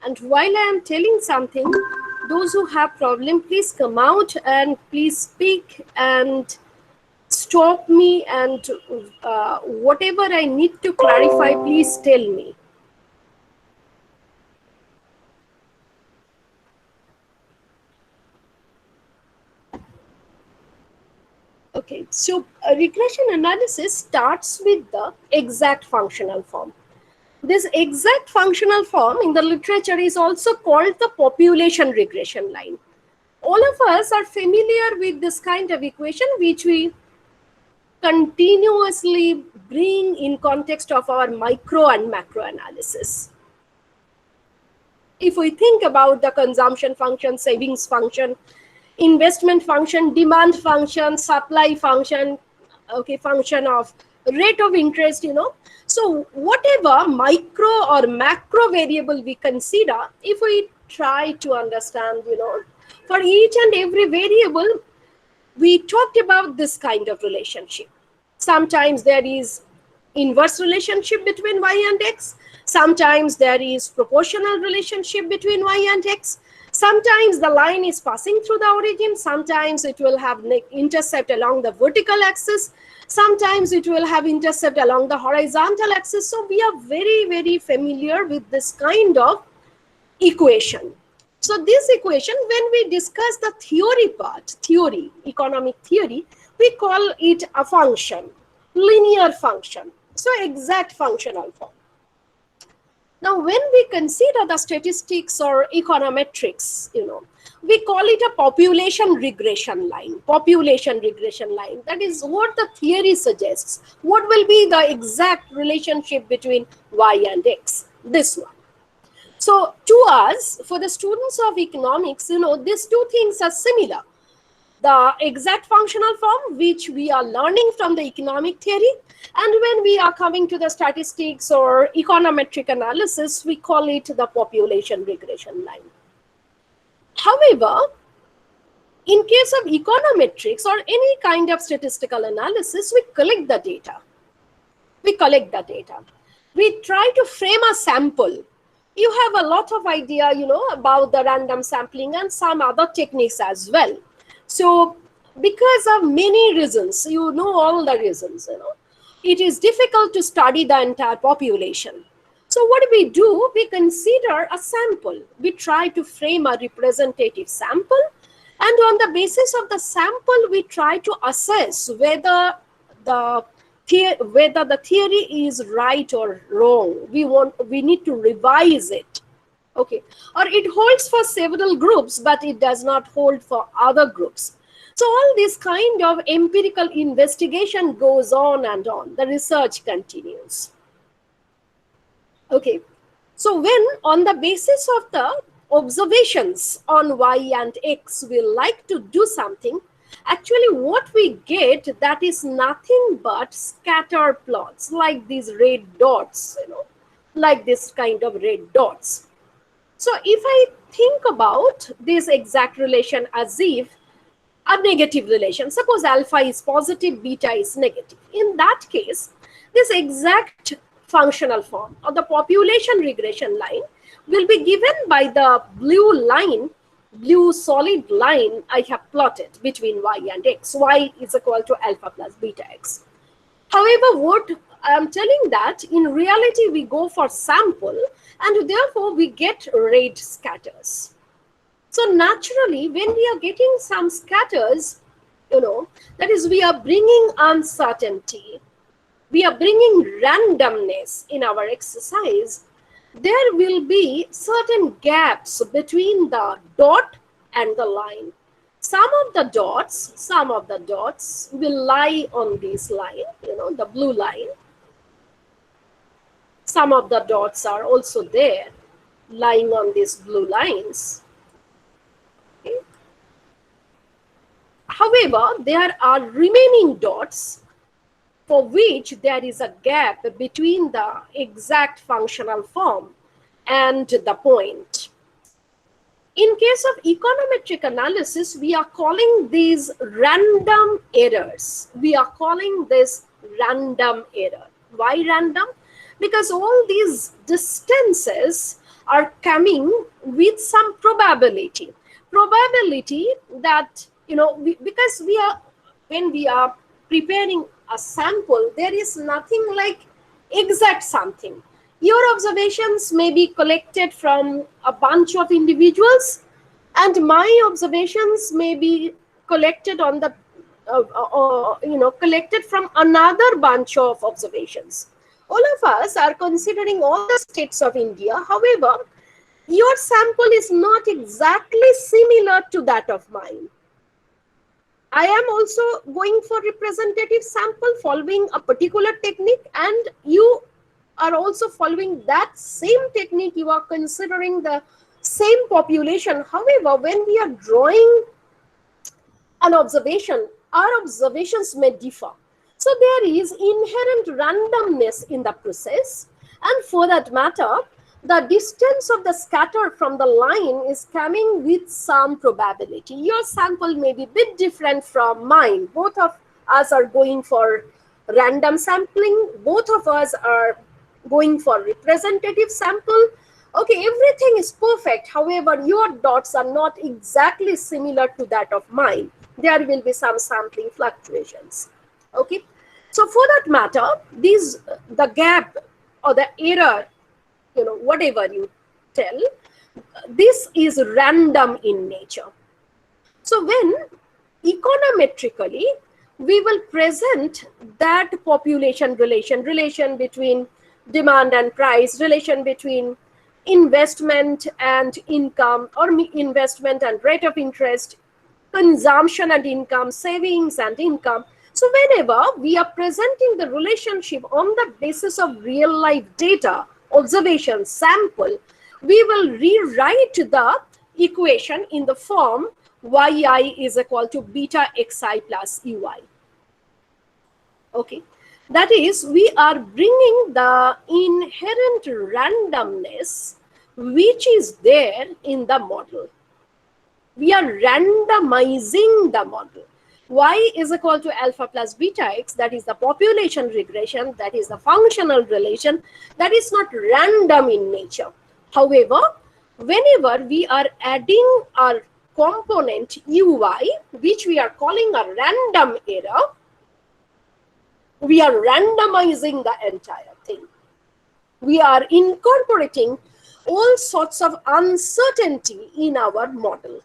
And while I am telling something, those who have problem, please come out and please speak and stop me, and whatever I need to clarify, please tell me. Okay, so regression analysis starts with the exact functional form. This exact functional form in the literature is also called the population regression line. All of us are familiar with this kind of equation, which we continuously bring in context of our micro and macro analysis. If we think about the consumption function, savings function, investment function, demand function, supply function, okay, function of rate of interest, So whatever micro or macro variable we consider, if we try to understand, for each and every variable, we talked about this kind of relationship. Sometimes there is inverse relationship between y and x. Sometimes there is proportional relationship between y and x. Sometimes the line is passing through the origin. Sometimes it will have intercept along the vertical axis. Sometimes it will have intercept along the horizontal axis. So we are very, very familiar with this kind of equation. So this equation, when we discuss the theory part, economic theory, we call it a function, linear function. So exact functional form. Now, when we consider the statistics or econometrics, we call it a population regression line. Population regression line. That is what the theory suggests. What will be the exact relationship between y and x? This one. So to us, for the students of economics, these two things are similar. The exact functional form, which we are learning from the economic theory, and when we are coming to the statistics or econometric analysis, we call it the population regression line. However, in case of econometrics or any kind of statistical analysis, we collect the data. We try to frame a sample. You have a lot of idea, about the random sampling and some other techniques as well. So because of many reasons, all the reasons, it is difficult to study the entire population. So what do? We consider a sample. We try to frame a representative sample, and on the basis of the sample, we try to assess whether the theory is right or wrong. We need to revise it. Okay, or it holds for several groups, but it does not hold for other groups. So all this kind of empirical investigation goes on and on. The research continues. Okay, so when on the basis of the observations on y and x, we like to do something, actually what we get, that is nothing but scatter plots, like these red dots, like this kind of red dots. So if I think about this exact relation as if a negative relation, suppose alpha is positive, beta is negative. In that case, this exact functional form or the population regression line will be given by the blue solid line I have plotted between y and x. Y is equal to alpha plus beta x. However, what I'm telling that in reality we go for sample, and therefore we get red scatters. So naturally, when we are getting some scatters, that is, we are bringing uncertainty, we are bringing randomness in our exercise. There will be certain gaps between the dot and the line. Some of the dots will lie on this line, the blue line. Some of the dots are also there, lying on these blue lines. Okay. However, there are remaining dots for which there is a gap between the exact functional form and the point. In case of econometric analysis, we are calling these random errors. We are calling this random error. Why random? Because all these distances are coming with some probability. Probability that, because when we are preparing a sample, there is nothing like exact something. Your observations may be collected from a bunch of individuals, and my observations may be collected on the collected from another bunch of observations. All of us are considering all the states of India. However, your sample is not exactly similar to that of mine. I am also going for representative sample following a particular technique, and you are also following that same technique. You are considering the same population. However, when we are drawing an observation, our observations may differ. So there is inherent randomness in the process, and for that matter, the distance of the scatter from the line is coming with some probability. Your sample may be a bit different from mine. Both of us are going for random sampling. Both of us are going for representative sample. Okay, everything is perfect. However, your dots are not exactly similar to that of mine. There will be some sampling fluctuations. Okay, so for that matter, the gap or the error, whatever you tell, this is random in nature. So when econometrically we will present that population relation between demand and price, relation between investment and income, or investment and rate of interest, consumption and income, savings and income. So whenever we are presenting the relationship on the basis of real life data, observation, sample, we will rewrite the equation in the form yi is equal to beta xi plus ui. Okay, that is, we are bringing the inherent randomness which is there in the model. We are randomizing the model. Y is equal to alpha plus beta x, that is the population regression, that is the functional relation, that is not random in nature. However, whenever we are adding our component ui, which we are calling a random error, we are randomizing the entire thing. We are incorporating all sorts of uncertainty in our model.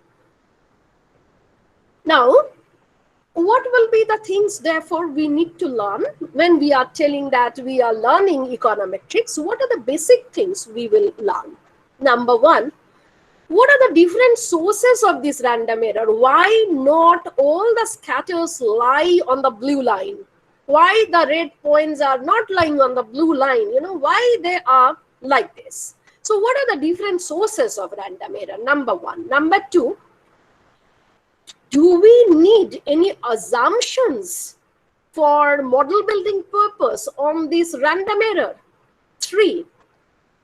Now, what will be the things, therefore, we need to learn when we are telling that we are learning econometrics? What are the basic things we will learn? Number one, what are the different sources of this random error? Why not all the scatters lie on the blue line? Why the red points are not lying on the blue line? Why they are like this? So what are the different sources of random error? Number one. Number two, do we need any assumptions for model building purpose on this random error? Three,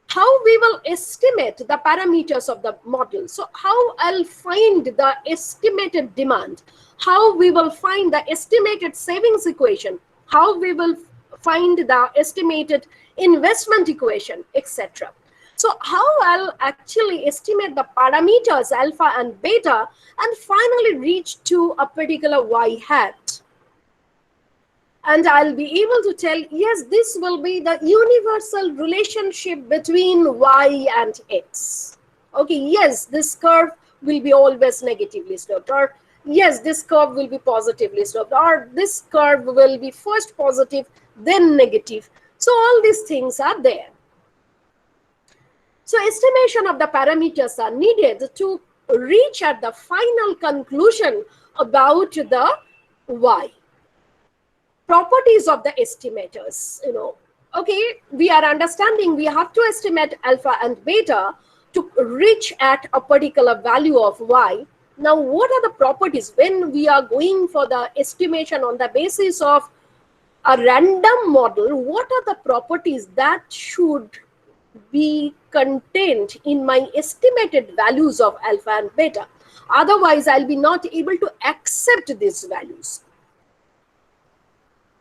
how we will estimate the parameters of the model. So how I'll find the estimated demand, how we will find the estimated savings equation, how we will find the estimated investment equation, etc. So how I'll actually estimate the parameters alpha and beta and finally reach to a particular y hat. And I'll be able to tell, yes, this will be the universal relationship between y and x. Okay, yes, this curve will be always negatively sloped, or yes, this curve will be positively sloped, or this curve will be first positive, then negative. So all these things are there. So estimation of the parameters are needed to reach at the final conclusion about the y. Properties of the estimators, okay, we are understanding we have to estimate alpha and beta to reach at a particular value of y. Now, what are the properties when we are going for the estimation on the basis of a random model? What are the properties that should be contained in my estimated values of alpha and beta? Otherwise, I'll be not able to accept these values.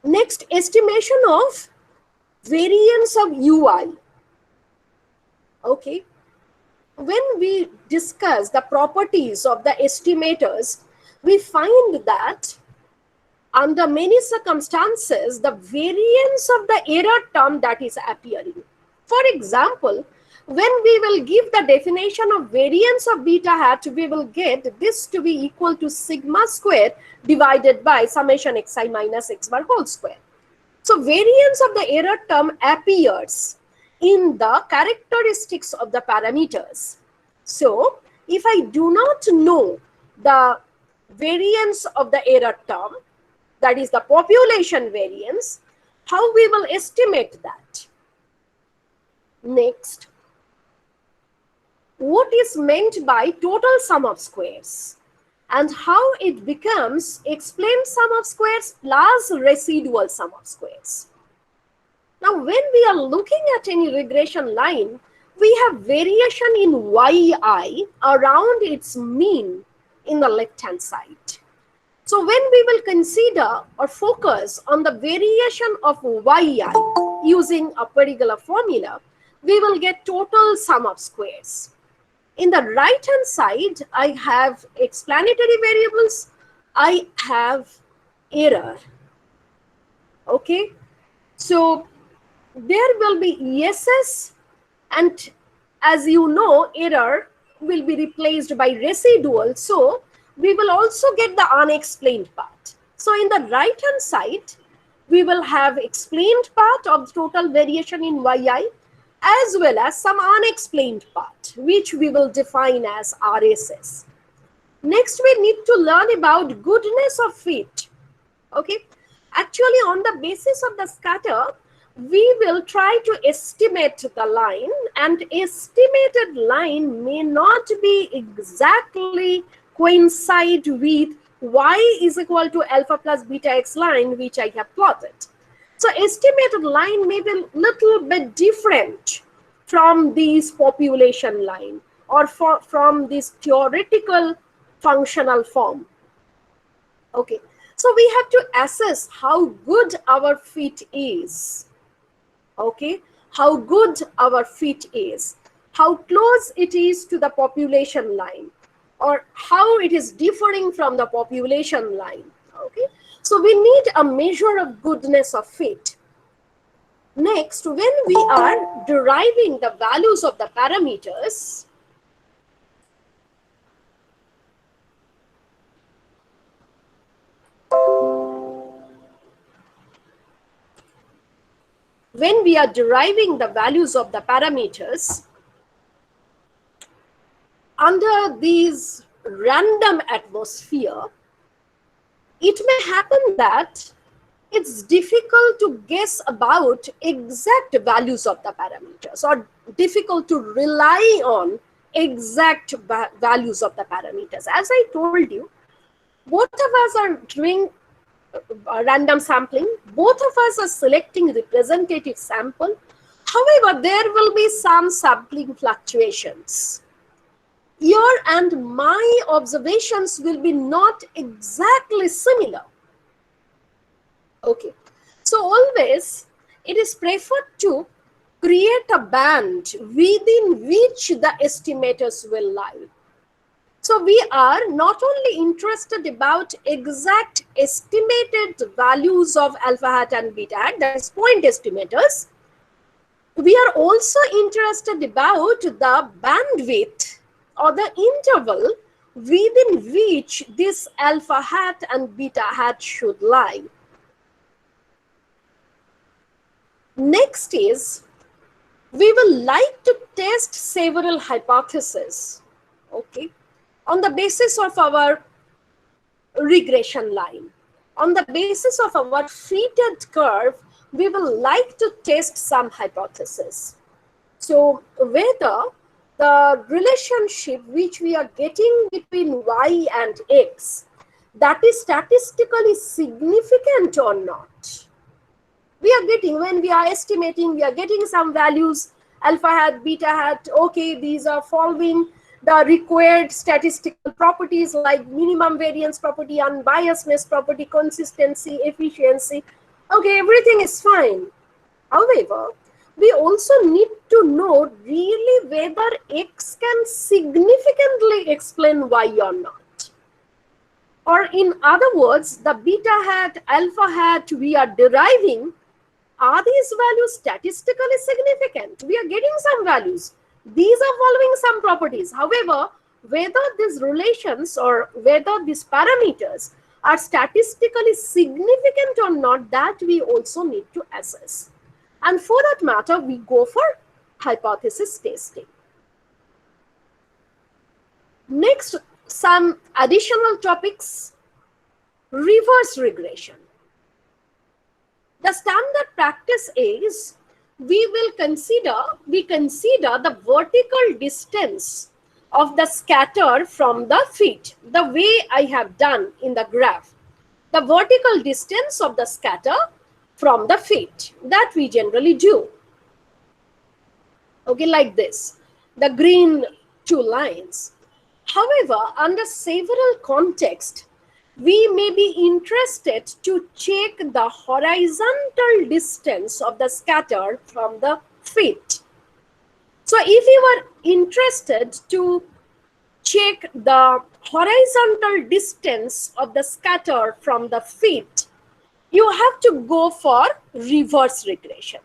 Next, estimation of variance of ui. Okay, when we discuss the properties of the estimators, we find that under many circumstances, the variance of the error term that is appearing. For example, when we will give the definition of variance of beta hat, we will get this to be equal to sigma square divided by summation xi minus x bar whole square. So variance of the error term appears in the characteristics of the parameters. So if I do not know the variance of the error term, that is the population variance, how we will estimate that? Next, what is meant by total sum of squares and how it becomes explained sum of squares plus residual sum of squares. Now, when we are looking at any regression line, we have variation in yi around its mean in the left-hand side. So when we will consider or focus on the variation of yi using a particular formula, we will get total sum of squares. In the right-hand side, I have explanatory variables, I have error. Okay, so there will be ESS, and as you know, error will be replaced by residual. So we will also get the unexplained part. So in the right hand side, we will have explained part of the total variation in yi as well as some unexplained part, which we will define as RSS. Next, we need to learn about goodness of fit. Okay, actually on the basis of the scatter, we will try to estimate the line, and estimated line may not be exactly coincide with y is equal to alpha plus beta x line, which I have plotted. So estimated line may be a little bit different from this population line or from this theoretical functional form. Okay, so we have to assess how good our fit is. Okay, how good our fit is, how close it is to the population line, or how it is differing from the population line. Okay, so we need a measure of goodness of fit. Next, when we are deriving the values of the parameters, under these random atmosphere, it may happen that it's difficult to guess about exact values of the parameters, or difficult to rely on exact values of the parameters. As I told you, both of us are doing random sampling, both of us are selecting representative sample. However, there will be some sampling fluctuations. Your and my observations will be not exactly similar. Okay, so always it is preferred to create a band within which the estimators will lie. So we are not only interested about exact estimated values of alpha hat and beta hat, that is point estimators. We are also interested about the bandwidth or the interval within which this alpha hat and beta hat should lie. Next is, we will like to test several hypotheses, okay, on the basis of our regression line. On the basis of our fitted curve, we will like to test some hypotheses. So whether the relationship which we are getting between y and x, that is statistically significant or not. We are getting, when we are estimating, we are getting some values, alpha hat, beta hat, okay, these are following the required statistical properties like minimum variance property, unbiasedness property, consistency, efficiency. Okay, everything is fine. However, we also need to know really whether X can significantly explain Y or not. Or in other words, the beta hat, alpha hat we are deriving, are these values statistically significant? We are getting some values. These are following some properties. However, whether these relations or whether these parameters are statistically significant or not, that we also need to assess. And for that matter, we go for hypothesis testing. Next, some additional topics. Reverse regression. The standard practice is we consider the vertical distance of the scatter from the fit, the way I have done in the graph. The vertical distance of the scatter from the fit, that we generally do. Okay, like this, the green two lines. However, under several contexts, we may be interested to check the horizontal distance of the scatter from the fit. So if you are interested to check the horizontal distance of the scatter from the fit, you have to go for reverse regression.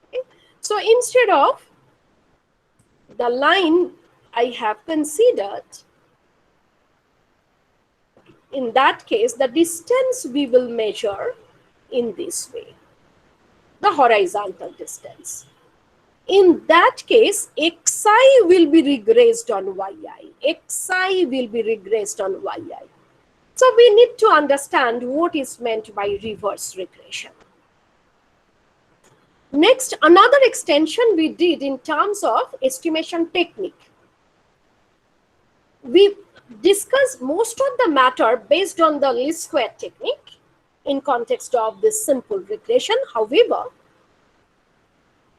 Okay? So instead of the line I have considered, in that case, the distance we will measure in this way, the horizontal distance. In that case, xi will be regressed on yi. Xi will be regressed on yi. So we need to understand what is meant by reverse regression. Next, another extension we did in terms of estimation technique. We discussed most of the matter based on the least square technique in context of this simple regression. However,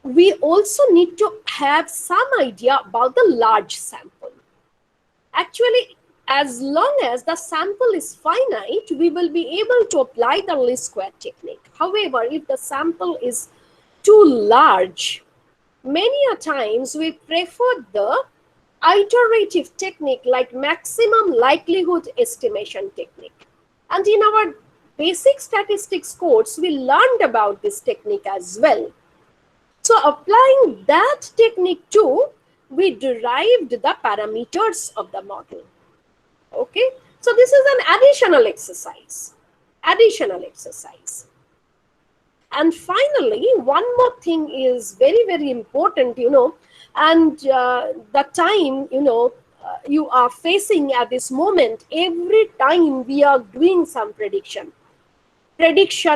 we also need to have some idea about the large sample. Actually, as long as the sample is finite, we will be able to apply the least square technique. However, if the sample is too large, many a times we prefer the iterative technique like maximum likelihood estimation technique. And in our basic statistics course, we learned about this technique as well. So applying that technique too, we derived the parameters of the model. Okay, so this is an additional exercise. And finally, one more thing is very, very important, and the time, you are facing at this moment, every time we are doing some prediction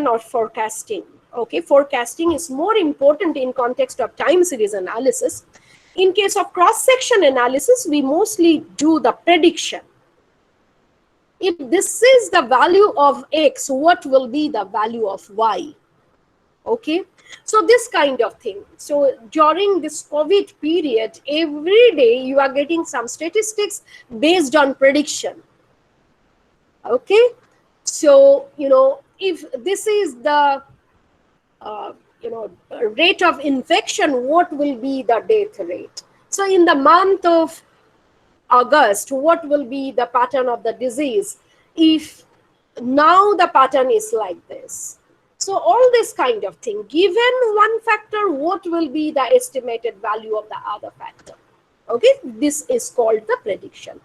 or forecasting. Okay, forecasting is more important in context of time series analysis. In case of cross-section analysis, we mostly do the prediction. If this is the value of X, what will be the value of Y? Okay, so this kind of thing. So during this COVID period, every day you are getting some statistics based on prediction. Okay, so if this is the rate of infection, what will be the death rate? So in the month of August, what will be the pattern of the disease if now the pattern is like this? So all this kind of thing, given one factor, what will be the estimated value of the other factor? Okay, this is called the prediction.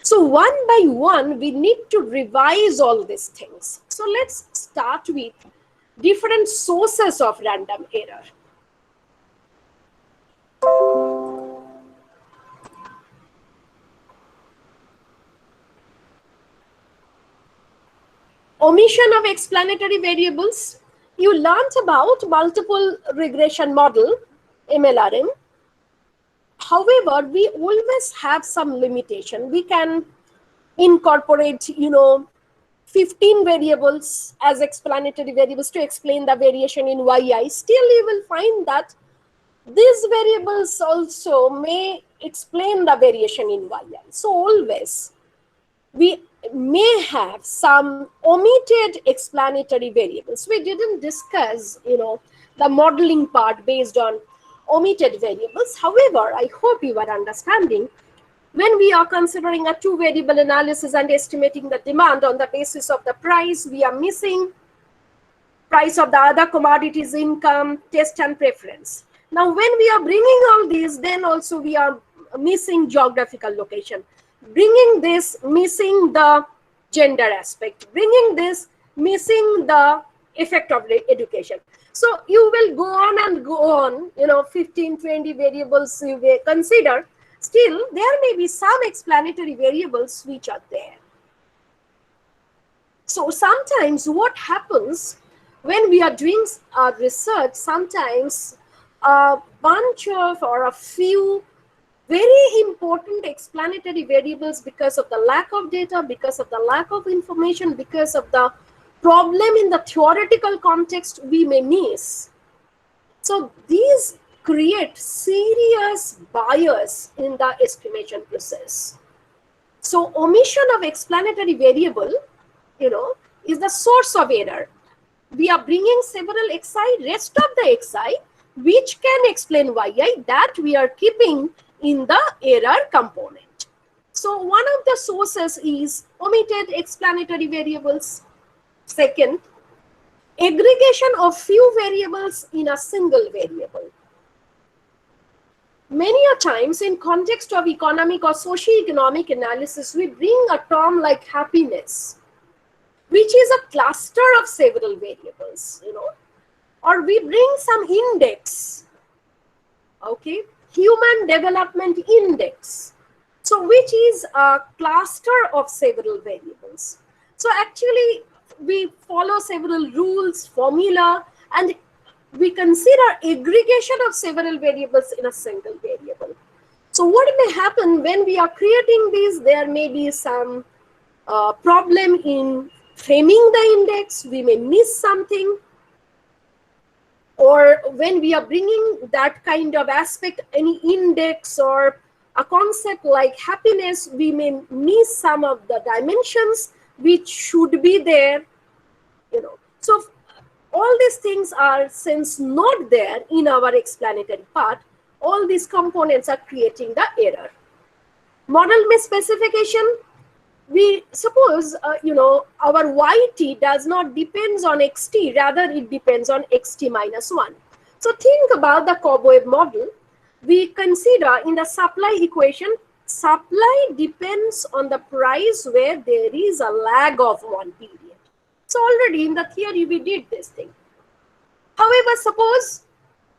So one by one, we need to revise all these things. So let's start with different sources of random error. Omission of explanatory variables. You learned about multiple regression model, MLRM. However, we always have some limitation. We can incorporate, 15 variables as explanatory variables to explain the variation in yi. Still, you will find that these variables also may explain the variation in yi. So always, we may have some omitted explanatory variables. We didn't discuss, the modeling part based on omitted variables. However, I hope you are understanding, when we are considering a two variable analysis and estimating the demand on the basis of the price, we are missing price of the other commodities, income, taste and preference. Now, when we are bringing all these, then also we are missing geographical location. Bringing this, missing the gender aspect. Bringing this, missing the effect of education. So you will go on and go on, 15, 20 variables you may consider. Still, there may be some explanatory variables which are there. So sometimes what happens when we are doing research, sometimes a bunch of or a few very important explanatory variables, because of the lack of data, because of the lack of information, because of the problem in the theoretical context, we may miss. So these create serious bias in the estimation process. So omission of explanatory variable, is the source of error. We are bringing several xi, rest of the xi, which can explain yi, that we are keeping in the error component. So one of the sources is omitted explanatory variables. Second, aggregation of few variables in a single variable. Many a times in context of economic or socio-economic analysis, we bring a term like happiness, which is a cluster of several variables, or we bring some index, okay, human development index, so which is a cluster of several variables. So actually we follow several rules, formula, and we consider aggregation of several variables in a single variable. So what may happen when we are creating these? There may be some problem in framing the index, we may miss something, or when we are bringing that kind of aspect, any index or a concept like happiness, we may miss some of the dimensions which should be there, So all these things are, since not there in our explanatory part, all these components are creating the error. Model misspecification. We suppose, our yt does not depends on xt, rather it depends on xt minus 1. So think about the cobweb model. We consider in the supply equation, supply depends on the price where there is a lag of 1 period. So already in the theory we did this thing. However, suppose,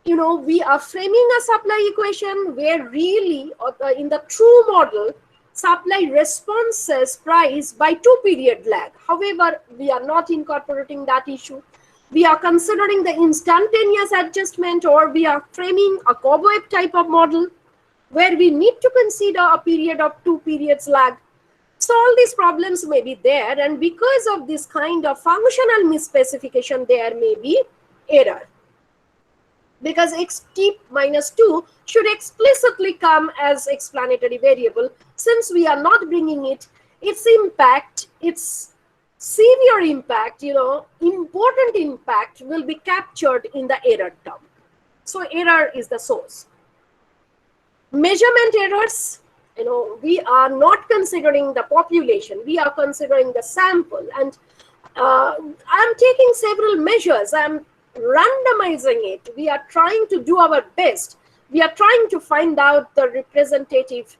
we are framing a supply equation where really, in the true model, supply responses price by 2 period lag. However, we are not incorporating that issue. We are considering the instantaneous adjustment, or we are framing a cobweb type of model where we need to consider a period of 2 periods lag. So all these problems may be there, and because of this kind of functional misspecification, there may be error. Because xt minus 2 should explicitly come as explanatory variable. Since we are not bringing it, its impact, its severe impact, important impact will be captured in the error term. So error is the source. Measurement errors, we are not considering the population, we are considering the sample, and I'm taking several measures, I'm randomizing it, we are trying to do our best, we are trying to find out the representative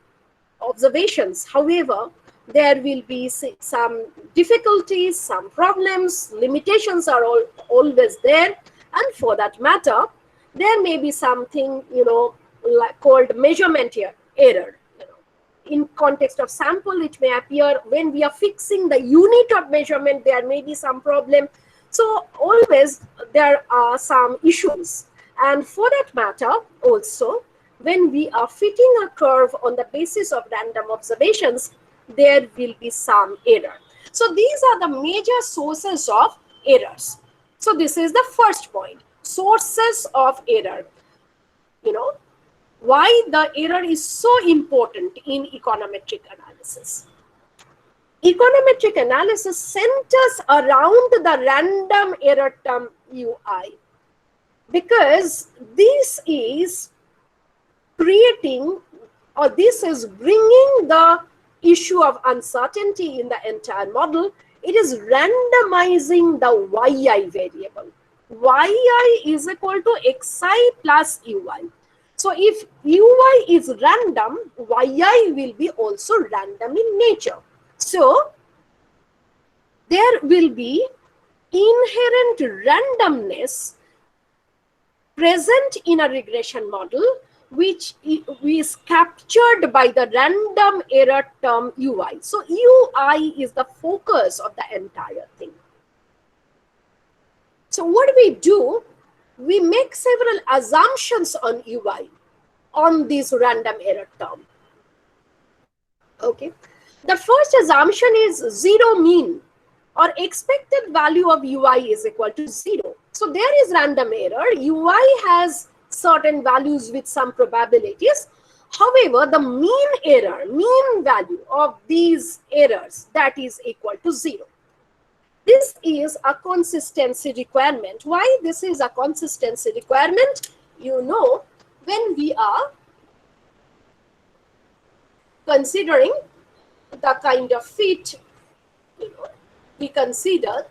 observations. However, there will be some difficulties, some problems, limitations are always there, and for that matter, there may be something, called measurement error. In context of sample, it may appear when we are fixing the unit of measurement, there may be some problem. So always there are some issues. And for that matter, also, when we are fitting a curve on the basis of random observations, there will be some error. So these are the major sources of errors. So this is the first point, sources of error. Why the error is so important in econometric analysis. Econometric analysis centers around the random error term ui. because this is creating, or this is bringing the issue of uncertainty in the entire model. It is randomizing the yi variable. Yi is equal to xi plus ui. So if ui is random, yi will be also random in nature. So there will be inherent randomness present in a regression model, which is captured by the random error term ui. So ui is the focus of the entire thing. So what do? We make several assumptions on ui, on this random error term. Okay. The first assumption is zero mean, or expected value of ui is equal to 0. So there is random error. Ui has certain values with some probabilities. However, the mean error, mean value of these errors, that is equal to 0. This is a consistency requirement. Why this is a consistency requirement? You know, when we are considering the kind of fit, we considered,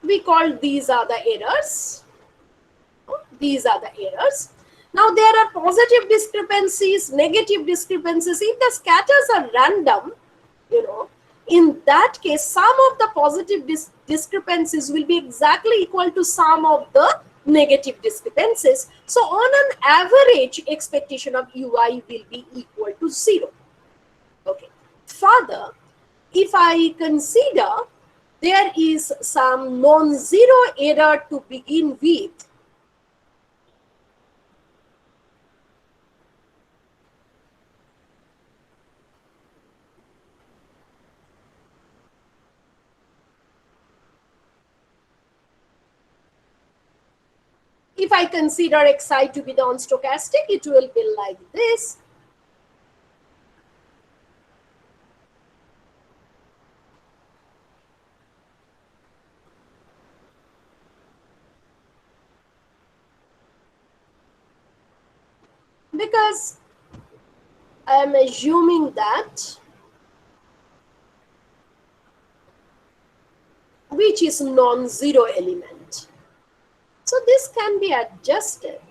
we called these are the errors. These are the errors. Now there are positive discrepancies, negative discrepancies. If the scatters are random, in that case, sum of the positive discrepancies will be exactly equal to sum of the negative discrepancies. So on an average, expectation of ui will be equal to 0. Okay. Further, if I consider there is some non-zero error to begin with, if I consider xi to be non-stochastic, it will be like this. Because I am assuming that which is non-zero element. So this can be adjusted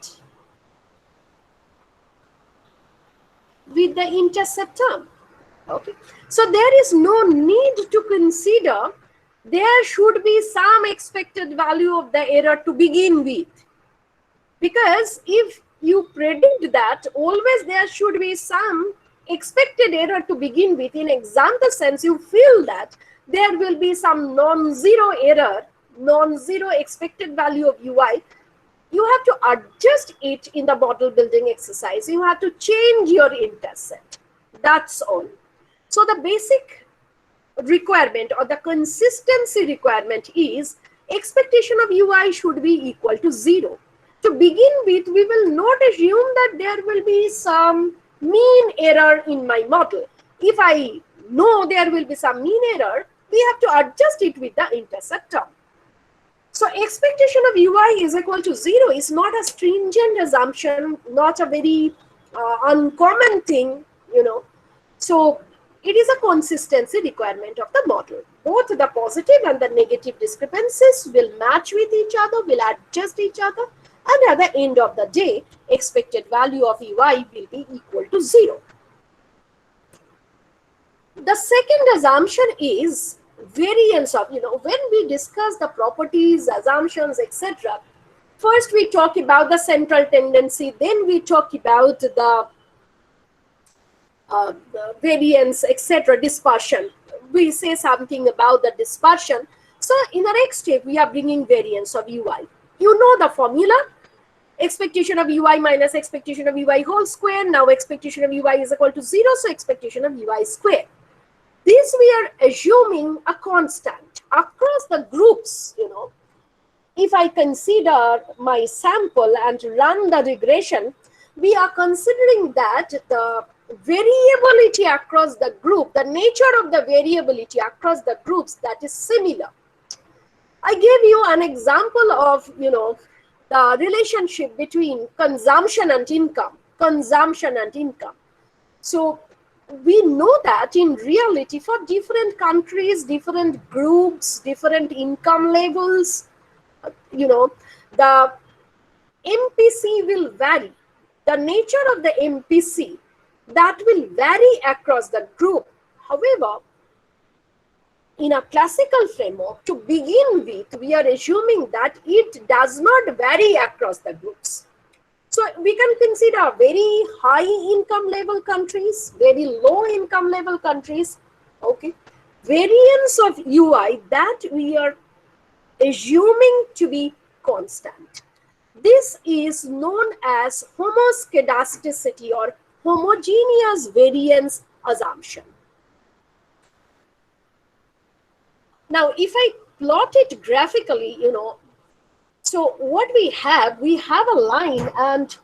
with the intercept term. Okay. So there is no need to consider there should be some expected value of the error to begin with. Because if you predict that always there should be some expected error to begin with, in example sense, you feel that there will be some non-zero error, non-zero expected value of ui, you have to adjust it in the model building exercise. You have to change your intercept. That's all. So the basic requirement or the consistency requirement is expectation of ui should be equal to 0. To begin with, we will not assume that there will be some mean error in my model. If I know there will be some mean error, we have to adjust it with the intercept term. So expectation of ui is equal to 0 is not a stringent assumption, not a very uncommon thing, So it is a consistency requirement of the model. Both the positive and the negative discrepancies will match with each other, will adjust each other, and at the end of the day, expected value of ui will be equal to 0. The second assumption is variance of, when we discuss the properties, assumptions, etc. First we talk about the central tendency, then we talk about the variance, etc., dispersion. We say something about the dispersion. So in the next step, we are bringing variance of ui. You know the formula, expectation of ui minus expectation of ui whole square. Now expectation of ui is equal to 0, so expectation of ui square. This we are assuming a constant across the groups, If I consider my sample and run the regression, we are considering that the variability across the group, the nature of the variability across the groups, that is similar. I gave you an example of, the relationship between consumption and income. Consumption and income. So we know that in reality, for different countries, different groups, different income levels, the MPC will vary. The nature of the MPC, that will vary across the group. However, in a classical framework, to begin with, we are assuming that it does not vary across the groups. So we can consider very high income level countries, very low income level countries, okay. Variance of UI that we are assuming to be constant. This is known as homoscedasticity or homogeneous variance assumption. Now, if I plot it graphically, so what we have a line, and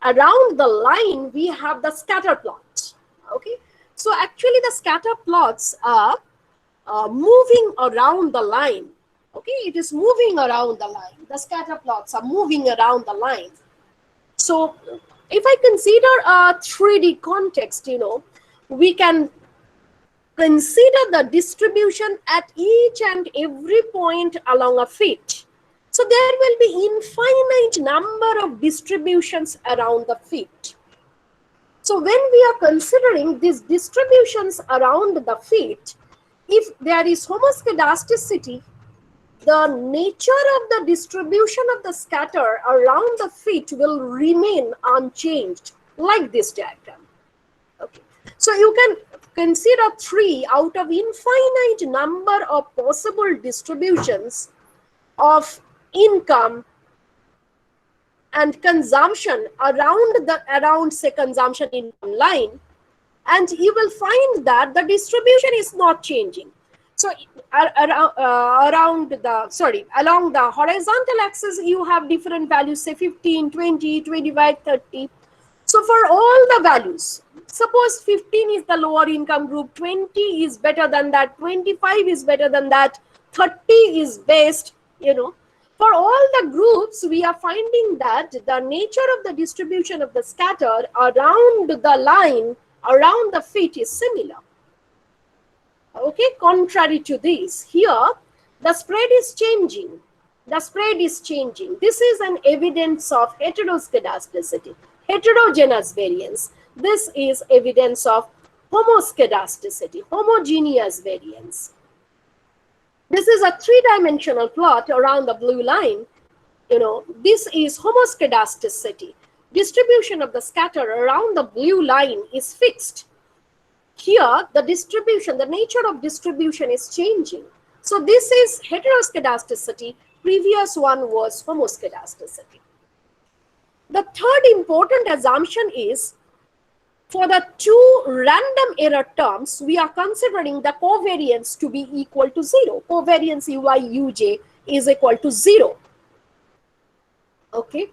around the line we have the scatter plot. Okay, so actually the scatter plots are moving around the line. Okay, it is moving around the line. The scatter plots are moving around the line. So if I consider a 3D context, we can consider the distribution at each and every point along a fit. So there will be infinite number of distributions around the fit. So when we are considering these distributions around the fit, if there is homoscedasticity, the nature of the distribution of the scatter around the fit will remain unchanged, like this diagram. Okay. So you can consider 3 out of infinite number of possible distributions of income and consumption around say consumption income line, and you will find that the distribution is not changing. So along the horizontal axis you have different values, say 15, 20, 25, 30. So for all the values, suppose 15 is the lower income group, 20 is better than that, 25 is better than that, 30 is best, For all the groups, we are finding that the nature of the distribution of the scatter around the line, around the fit is similar. Okay, contrary to this, here the spread is changing. The spread is changing. This is an evidence of heteroscedasticity, heterogeneous variance. This is evidence of homoscedasticity, homogeneous variance. This is a 3-dimensional plot around the blue line. This is homoscedasticity. Distribution of the scatter around the blue line is fixed. Here, the distribution, the nature of distribution is changing. So this is heteroscedasticity. Previous one was homoscedasticity. The third important assumption is, for the 2 random error terms, we are considering the covariance to be equal to 0. Covariance UI uj is equal to 0. Okay.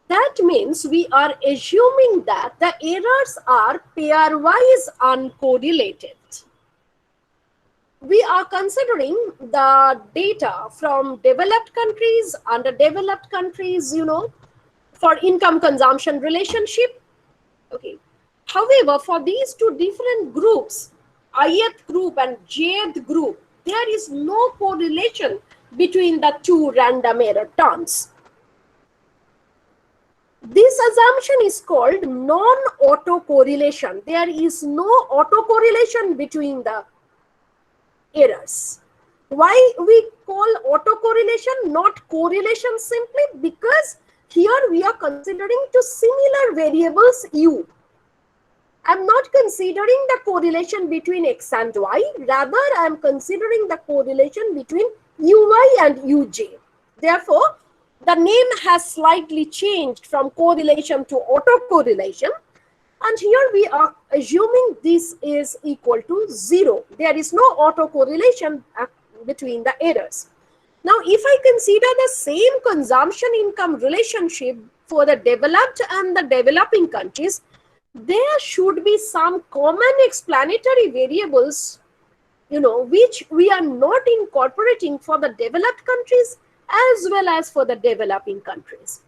That means we are assuming that the errors are pairwise uncorrelated. We are considering the data from developed countries, underdeveloped countries, for income consumption relationship. Okay. However, for these 2 different groups, ith group and jth group, there is no correlation between the 2 random error terms. This assumption is called non-autocorrelation. There is no autocorrelation between the errors. Why we call autocorrelation, not correlation, simply because here we are considering 2 similar variables u. I am not considering the correlation between x and y, rather I am considering the correlation between uy and uj. Therefore, the name has slightly changed from correlation to autocorrelation, and here we are assuming this is equal to 0. There is no autocorrelation between the errors. Now, if I consider the same consumption income relationship for the developed and the developing countries, there should be some common explanatory variables which we are not incorporating for the developed countries as well as for the developing countries.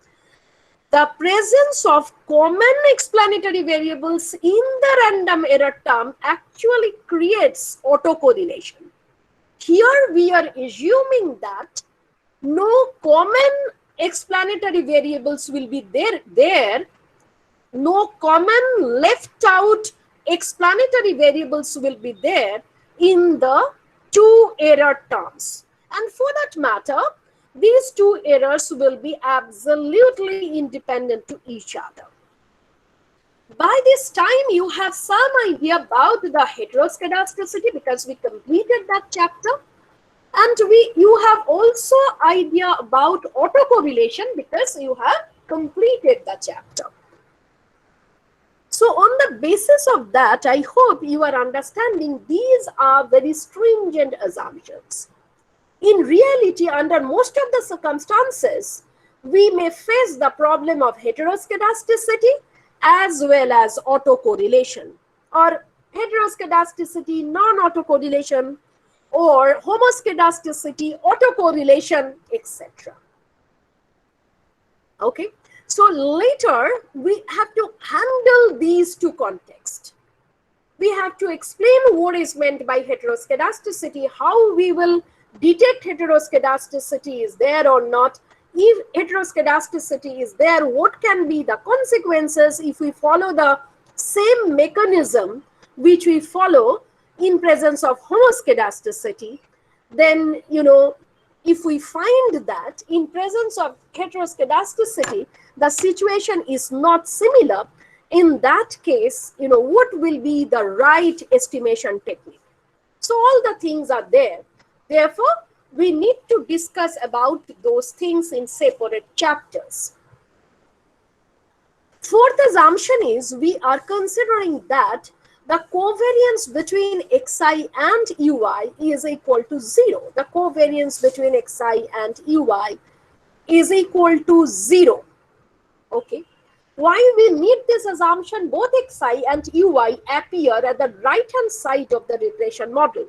The presence of common explanatory variables in the random error term actually creates autocorrelation. Here we are assuming that no common explanatory variables will be there. No common left out explanatory variables will be there in the two error terms. And for that matter, these two errors will be absolutely independent to each other. By this time, you have some idea about the heteroscedasticity because we completed that chapter. And you have also idea about autocorrelation because you have completed the chapter. So on the basis of that, I hope you are understanding these are very stringent assumptions. In reality, under most of the circumstances, we may face the problem of heteroscedasticity as well as autocorrelation, or heteroscedasticity, non-autocorrelation, or homoscedasticity, autocorrelation, etc. Okay. So later, we have to handle these two contexts. We have to explain what is meant by heteroscedasticity, how we will detect heteroscedasticity is there or not. If heteroscedasticity is there, what can be the consequences if we follow the same mechanism which we follow in presence of homoscedasticity? Then, if we find that in presence of heteroscedasticity, the situation is not similar, in that case, what will be the right estimation technique? So all the things are there. Therefore, we need to discuss about those things in separate chapters. Fourth assumption is we are considering that the covariance between xi and ui is equal to 0. The covariance between xi and ui is equal to 0. Okay. Why we need this assumption? Both xi and ui appear at the right-hand side of the regression model.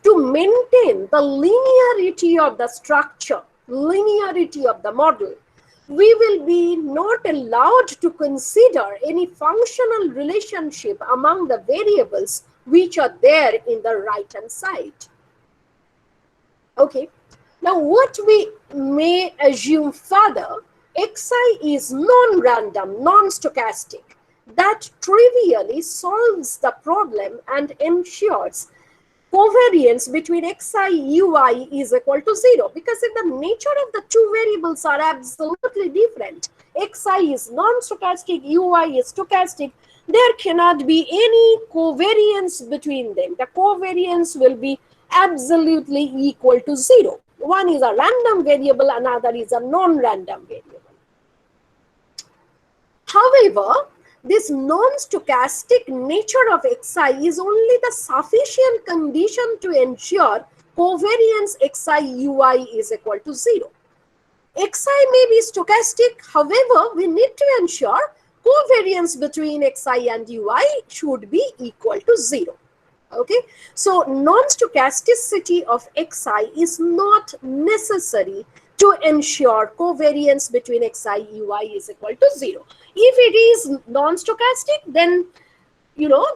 To maintain the linearity of the structure, linearity of the model, we will be not allowed to consider any functional relationship among the variables which are there in the right-hand side. Okay. Now, what we may assume further, xi is non-random, non-stochastic. That trivially solves the problem and ensures covariance between xi ui is equal to 0, because if the nature of the two variables are absolutely different, xi is non-stochastic, ui is stochastic, there cannot be any covariance between them. The covariance will be absolutely equal to 0. One is a random variable, another is a non-random variable. However, this non-stochastic nature of xi is only the sufficient condition to ensure covariance xi ui is equal to 0. Xi may be stochastic, however, we need to ensure covariance between xi and ui should be equal to 0. Okay, so non-stochasticity of xi is not necessary to ensure covariance between xi ui is equal to 0. If it is non-stochastic, then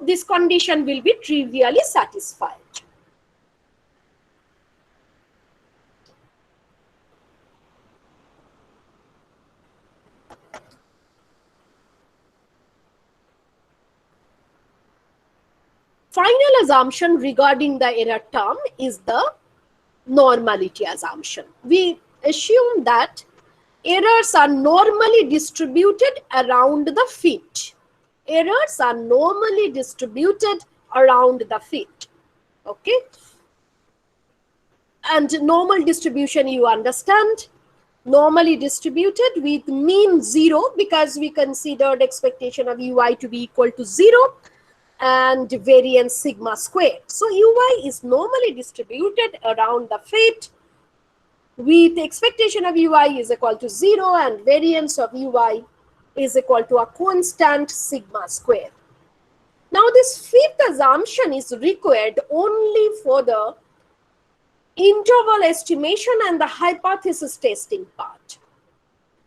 this condition will be trivially satisfied. Final assumption regarding the error term is the normality assumption. We assume that errors are normally distributed around the fit. Errors are normally distributed around the fit. Okay. And normal distribution, you understand, normally distributed with mean 0, because we considered expectation of ui to be equal to 0 and variance sigma squared. So ui is normally distributed around the fit with expectation of ui is equal to 0 and variance of ui is equal to a constant sigma square. Now, this fifth assumption is required only for the interval estimation and the hypothesis testing part.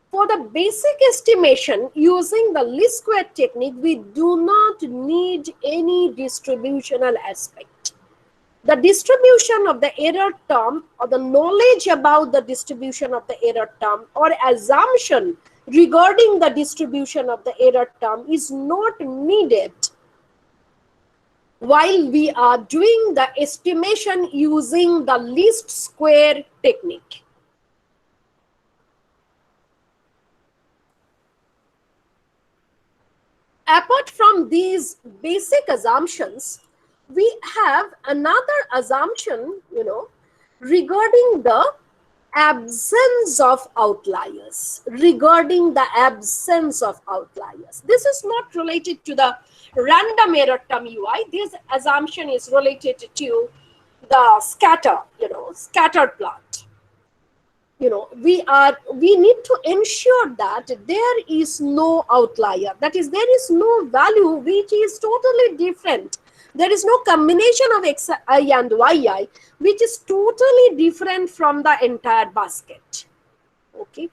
For the basic estimation using the least square technique, we do not need any distributional aspect. The distribution of the error term or the knowledge about the distribution of the error term or assumption regarding the distribution of the error term is not needed while we are doing the estimation using the least square technique. Apart from these basic assumptions, we have another assumption, regarding the absence of outliers. This is not related to the random error term UI. This assumption is related to the scatter plot. We need to ensure that there is no outlier. That is, there is no value which is totally different. There is no combination of xi and yi which is totally different from the entire basket. Okay.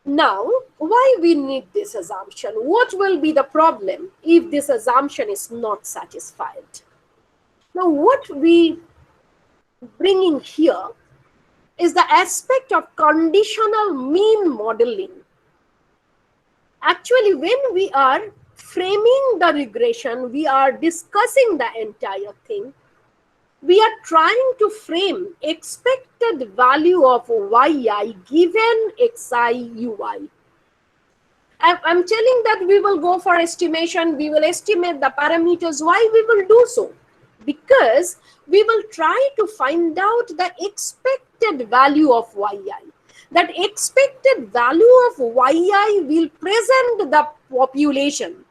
Now, why we need this assumption? What will be the problem if this assumption is not satisfied? Now, what we bringing here is the aspect of conditional mean modeling. Actually, when we are framing the regression, we are discussing the entire thing. We are trying to frame expected value of yi given xi ui. I'm telling that we will go for estimation, we will estimate the parameters. Why we will do so? Because we will try to find out the expected value of yi. That expected value of yi will present the population.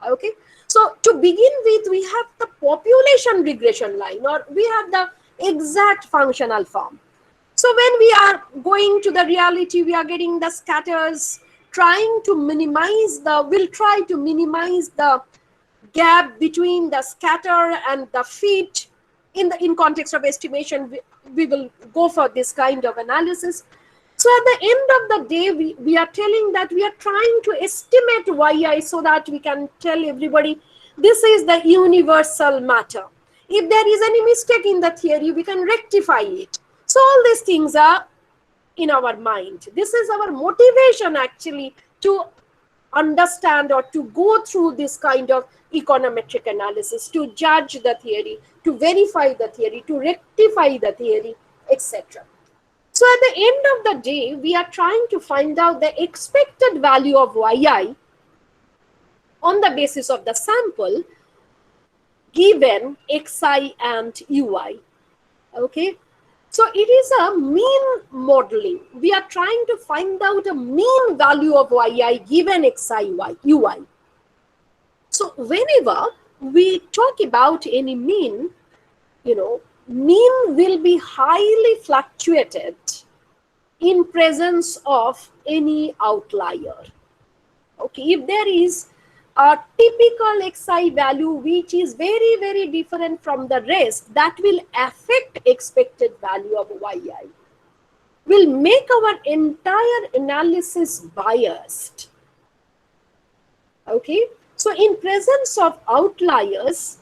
Okay. So to begin with, we have the population regression line, or we have the exact functional form. So when we are going to the reality, we are getting the scatters, we'll try to minimize the gap between the scatter and the fit. In context of estimation, we will go for this kind of analysis. So at the end of the day, we are telling that we are trying to estimate yi so that we can tell everybody this is the universal matter. If there is any mistake in the theory, we can rectify it. So all these things are in our mind. This is our motivation actually to understand or to go through this kind of econometric analysis, to judge the theory, to verify the theory, to rectify the theory, etc. So at the end of the day, we are trying to find out the expected value of yi on the basis of the sample given xi and ui. Okay. So it is a mean modeling. We are trying to find out a mean value of yi given xi ui. So whenever we talk about any mean, mean will be highly fluctuated in presence of any outlier. Okay, if there is a typical xi value which is very, very different from the rest, that will affect expected value of yi, will make our entire analysis biased. Okay, so in presence of outliers,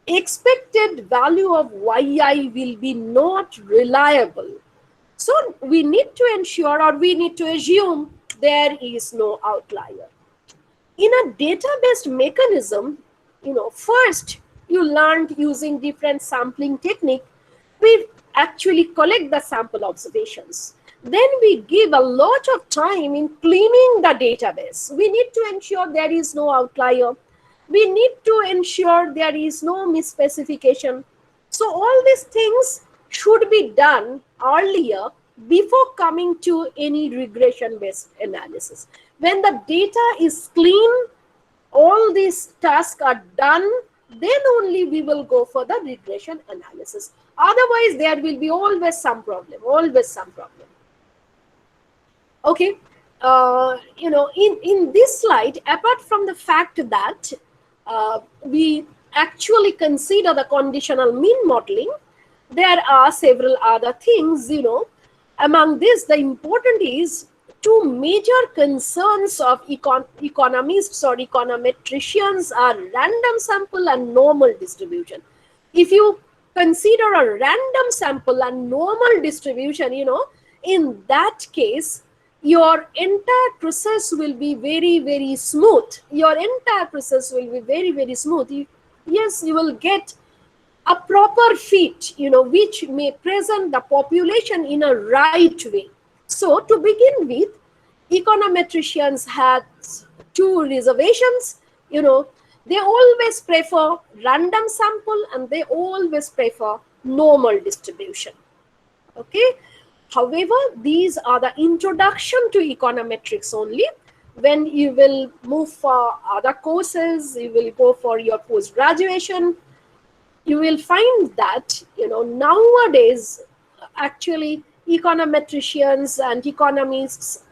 expected value of yi will be not reliable. So we need to ensure, or we need to assume, there is no outlier. In a data-based mechanism, first you learned using different sampling technique. We actually collect the sample observations. Then we give a lot of time in cleaning the database. We need to ensure there is no outlier. We need to ensure there is no misspecification. So all these things should be done earlier before coming to any regression-based analysis. When the data is clean, all these tasks are done, then only we will go for the regression analysis. Otherwise, there will be always some problem, Okay, in this slide, apart from the fact that we actually consider the conditional mean modeling, there are several other things, Among this, the important is two major concerns of economists or econometricians are random sample and normal distribution. If you consider a random sample and normal distribution, in that case, your entire process will be very, very smooth. Your entire process will be very, very smooth. Yes, you will get a proper fit, which may present the population in a right way. So to begin with, econometricians had two reservations, they always prefer random sample and they always prefer normal distribution. Okay. However, these are the introduction to econometrics only. When you will move for other courses, you will go for your post-graduation, you will find that, nowadays, actually, econometricians and economists,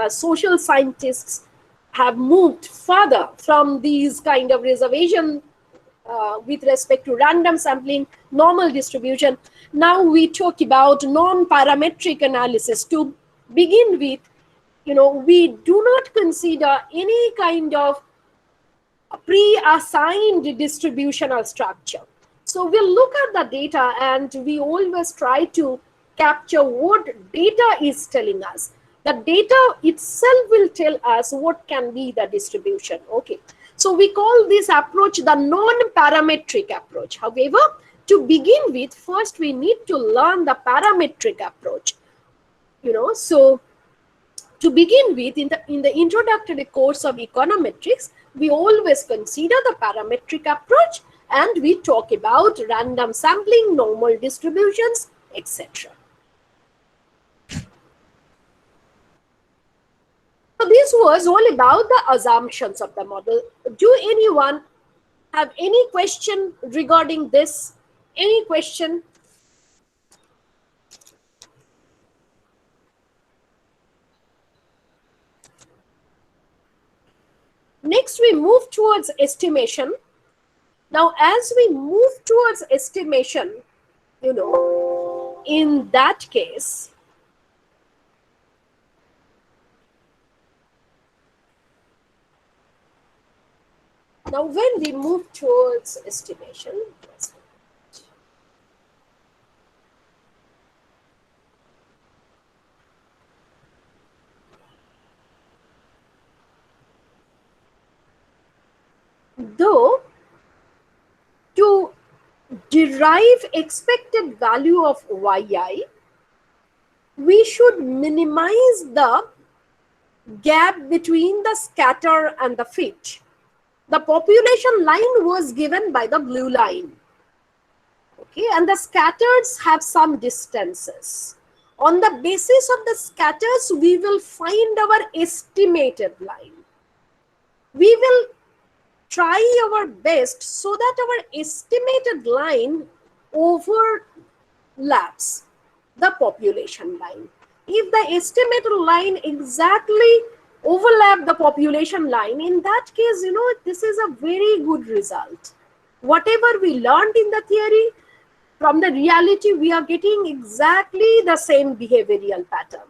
social scientists have moved further from these kind of reservation with respect to random sampling, normal distribution. Now we talk about non-parametric analysis. To begin with, we do not consider any kind of pre-assigned distributional structure. So we'll look at the data and we always try to capture what data is telling us. The data itself will tell us what can be the distribution. Okay. So we call this approach the non-parametric approach. However, to begin with, first we need to learn the parametric approach. So to begin with, in the introductory course of econometrics, we always consider the parametric approach and we talk about random sampling, normal distributions, etc. So this was all about the assumptions of the model. Do anyone have any question regarding this? Any question? Next, we move towards estimation. Now, as we move towards estimation, in that case, now when we move towards estimation, though to derive expected value of yi, we should minimize the gap between the scatter and the fit. The population line was given by the blue line. Okay, and the scatters have some distances. On the basis of the scatters, we will find our estimated line. We will try our best so that our estimated line overlaps the population line. If the estimated line exactly overlap the population line, in that case, this is a very good result. Whatever we learned in the theory, from the reality, we are getting exactly the same behavioral pattern.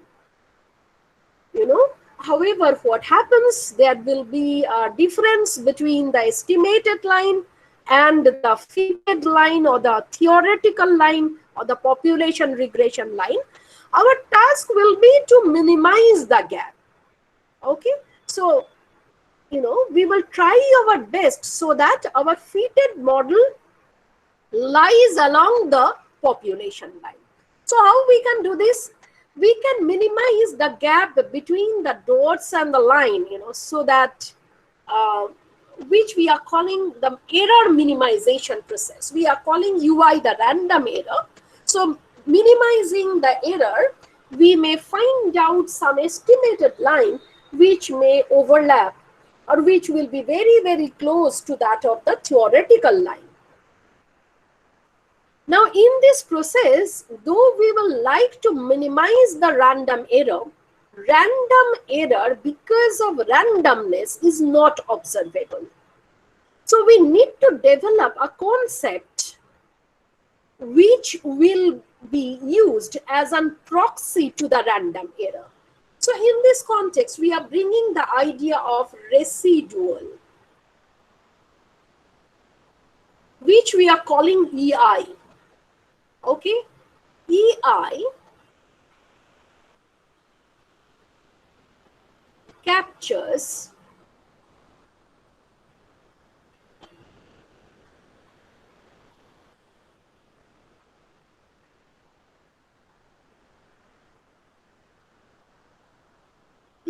However, what happens, there will be a difference between the estimated line and the fitted line or the theoretical line or the population regression line. Our task will be to minimize the gap. Okay, so, we will try our best so that our fitted model lies along the population line. So how we can do this? We can minimize the gap between the dots and the line, so that which we are calling the error minimization process. We are calling UI the random error. So minimizing the error, we may find out some estimated line which may overlap or which will be very, very close to that of the theoretical line. Now, in this process, though we will like to minimize the random error because of randomness is not observable. So we need to develop a concept which will be used as a proxy to the random error. So in this context, we are bringing the idea of residual, which we are calling EI. Okay, EI captures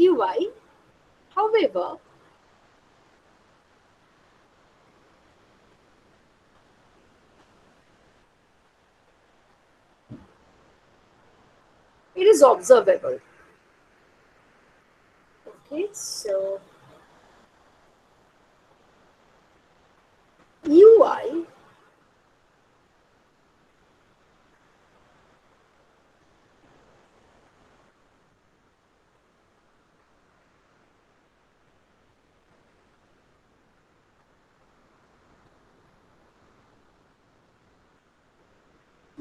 EY. However, it is observable. Okay, so UI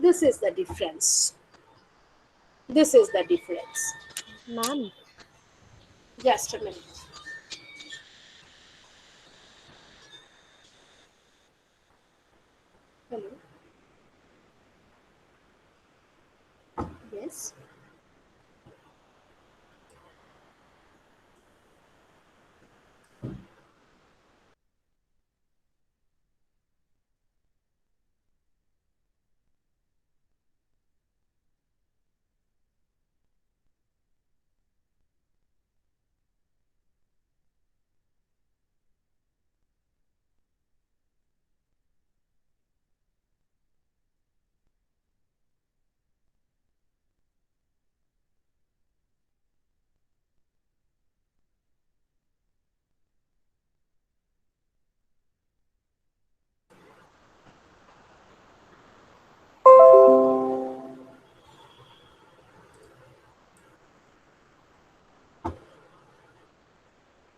this is the difference. This is the difference. Ma'am, Just a minute. Hello. Yes.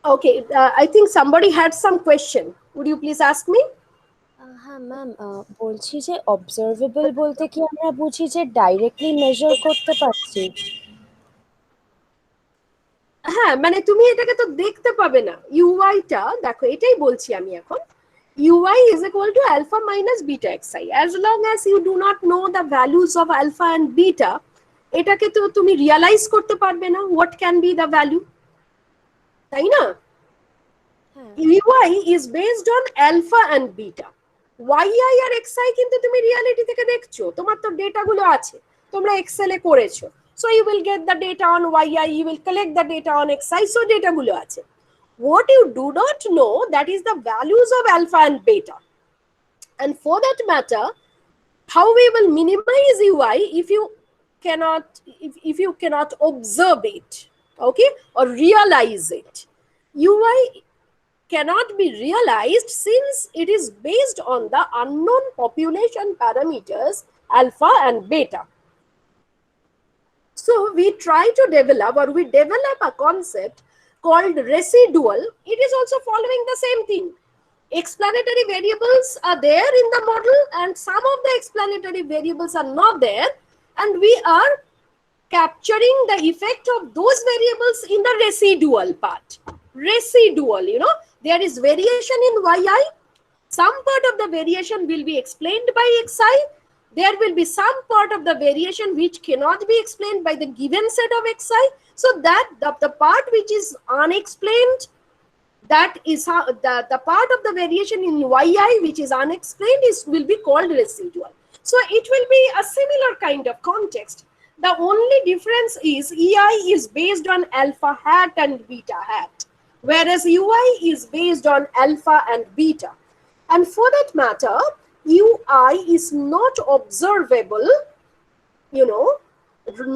Okay, I think somebody had some question. Would you please ask me? হ্যাঁ ma'am, বলছি যে observable বলতে কি আমরা বুঝি যে directly measure করতে পারছি? হ্যাঁ, মানে তুমি এটাকে তো দেখতে পাবে না। ইউআইটা দেখো, এটাই বলছি আমি এখন। UI is equal to alpha minus beta xi. As long as you do not know the values of alpha and beta, এটাকে তো তুমি রিয়ালাইজ করতে পারবে না what can be the value, তাই না? হ্যাঁ। UI is based on alpha and beta. YI R XI কিন্তু তুমি রিয়ালিটি থেকে দেখছো, তোমার তো ডেটা গুলো আছে, তোমরা এক্সেলে করেছো। So you will get the data on YI, you will collect the data on XI, so data গুলো আছে। What you do not know, that is the values of alpha and beta. And for that matter, how we will minimize UI if you cannot observe it, okay, or realize it. UI cannot be realized since it is based on the unknown population parameters alpha and beta. So we try to develop, or we develop a concept called residual. It is also following the same thing. Explanatory variables are there in the model and some of the explanatory variables are not there, and we are capturing the effect of those variables in the residual part. Residual, there is variation in yi, some part of the variation will be explained by xi, there will be some part of the variation which cannot be explained by the given set of xi, so that the part which is unexplained, that is how the part of the variation in yi which is unexplained will be called residual. So it will be a similar kind of context. The only difference is EI is based on alpha hat and beta hat, whereas UI is based on alpha and beta. And for that matter, UI is not observable,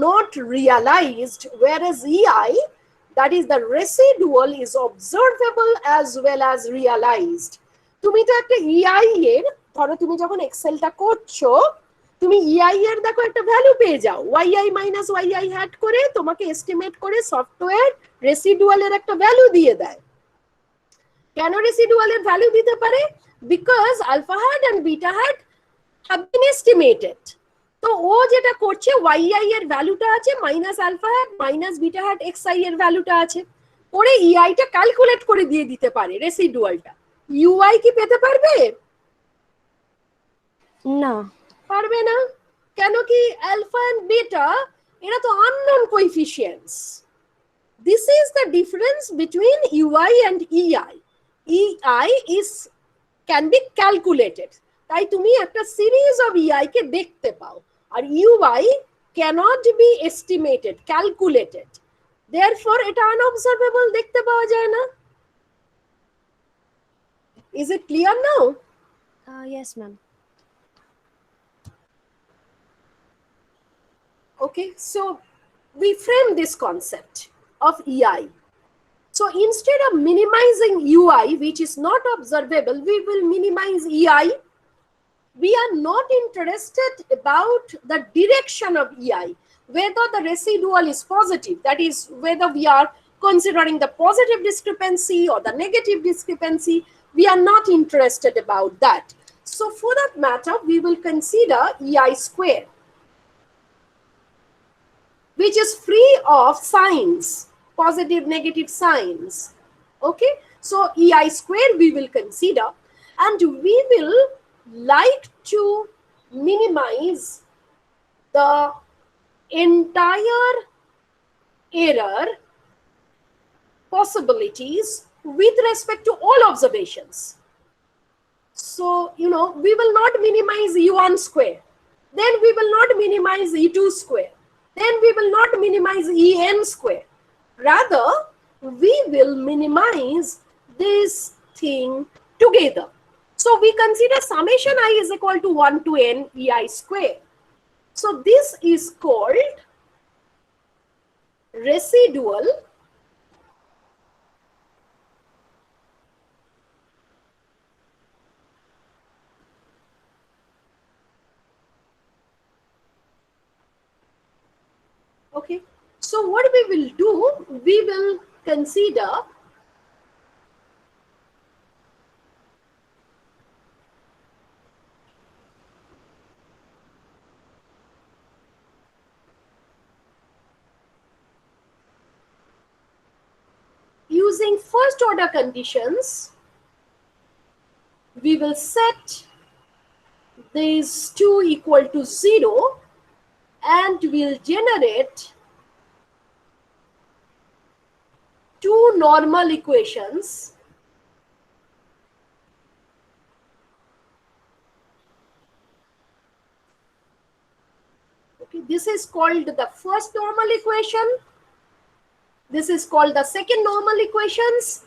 not realized, whereas EI, that is the residual, is observable as well as realized. তুমি তো একটা EI এর, ধরো তুমি যখন এক্সেলটা করছো, তুমি EI এর দেখো একটা ভ্যালু পেয়ে যাও, yi মাইনাস yi হ্যাট করে তোমাকে এস্টিমেট করে সফটওয়্যার রেসিডুয়াল এর একটা ভ্যালু দিয়ে দেয়। কেন রেসিডুয়ালের ভ্যালু দিতে পারে? Because alpha hat and beta hat have been estimated. তো ও যেটা করছে, ওয়াই এর ভ্যালুটা আছে minus alpha hat minus beta hat X I এর ভ্যালুটা আছে, করে ইআইটা ক্যালকুলেট করে দিয়ে দিতে পারে রেসিডুয়ালটা। ইউআই কি পেতে পারবে? না, পারবে না। কেন কি? আলফা এন্ড বিটা এরা তো unknown কোএফিসিয়েন্টস। This is the difference between UI and EI. EI is can be calculated. তাই তুমি একটা সিরিজ অফ EI কে দেখতে পাও, আর UI cannot be estimated, calculated. Therefore এটা unobservable, দেখতে পাওয়া যায় না। Is it clear now? yes ma'am. Okay, so we frame this concept of EI. So instead of minimizing UI, which is not observable, we will minimize EI. We are not interested about the direction of EI, whether the residual is positive, that is, whether we are considering the positive discrepancy or the negative discrepancy. We are not interested about that. So for that matter, we will consider EI square, which is free of signs, positive, negative signs. Okay, so EI square we will consider, and we will like to minimize the entire error possibilities with respect to all observations. So, we will not minimize E1 square, then we will not minimize E2 square, then we will not minimize En square. Rather, we will minimize this thing together. So we consider summation I is equal to 1 to n EI square. So this is called residual okay. So what we will do, we will consider using first order conditions. We will set these two equal to 0 and we'll generate two normal equations okay. This is called the first normal equation, this is called the second normal equations.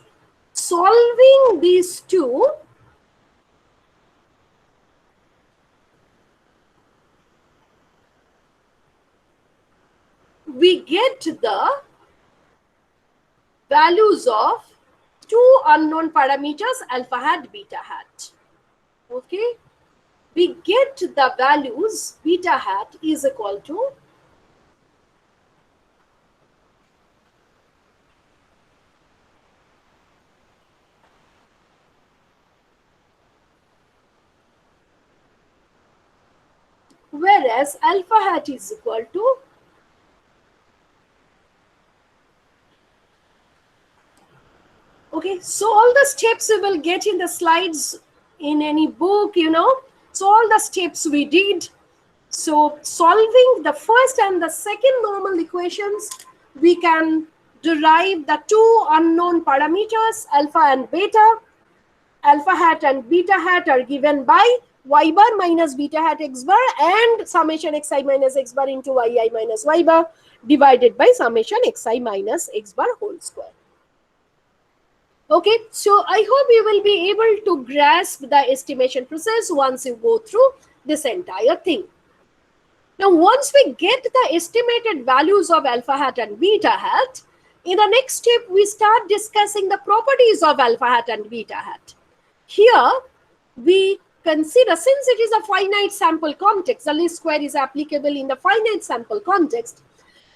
Solving these two, we get the values of two unknown parameters alpha hat beta hat. Okay, we get the values beta hat is equal to whereas alpha hat is equal to okay. So all the steps we will get in the slides in any book, so all the steps we did. So solving the first and the second normal equations, we can derive the two unknown parameters alpha and beta. Alpha hat and beta hat are given by y bar minus beta hat x bar and summation xi minus x bar into yi minus y bar divided by summation xi minus x bar whole square. Okay, so I hope you will be able to grasp the estimation process once you go through this entire thing. Now, once we get the estimated values of alpha hat and beta hat, in the next step, we start discussing the properties of alpha hat and beta hat. Here, we consider, since it is a finite sample context, the least square is applicable in the finite sample context,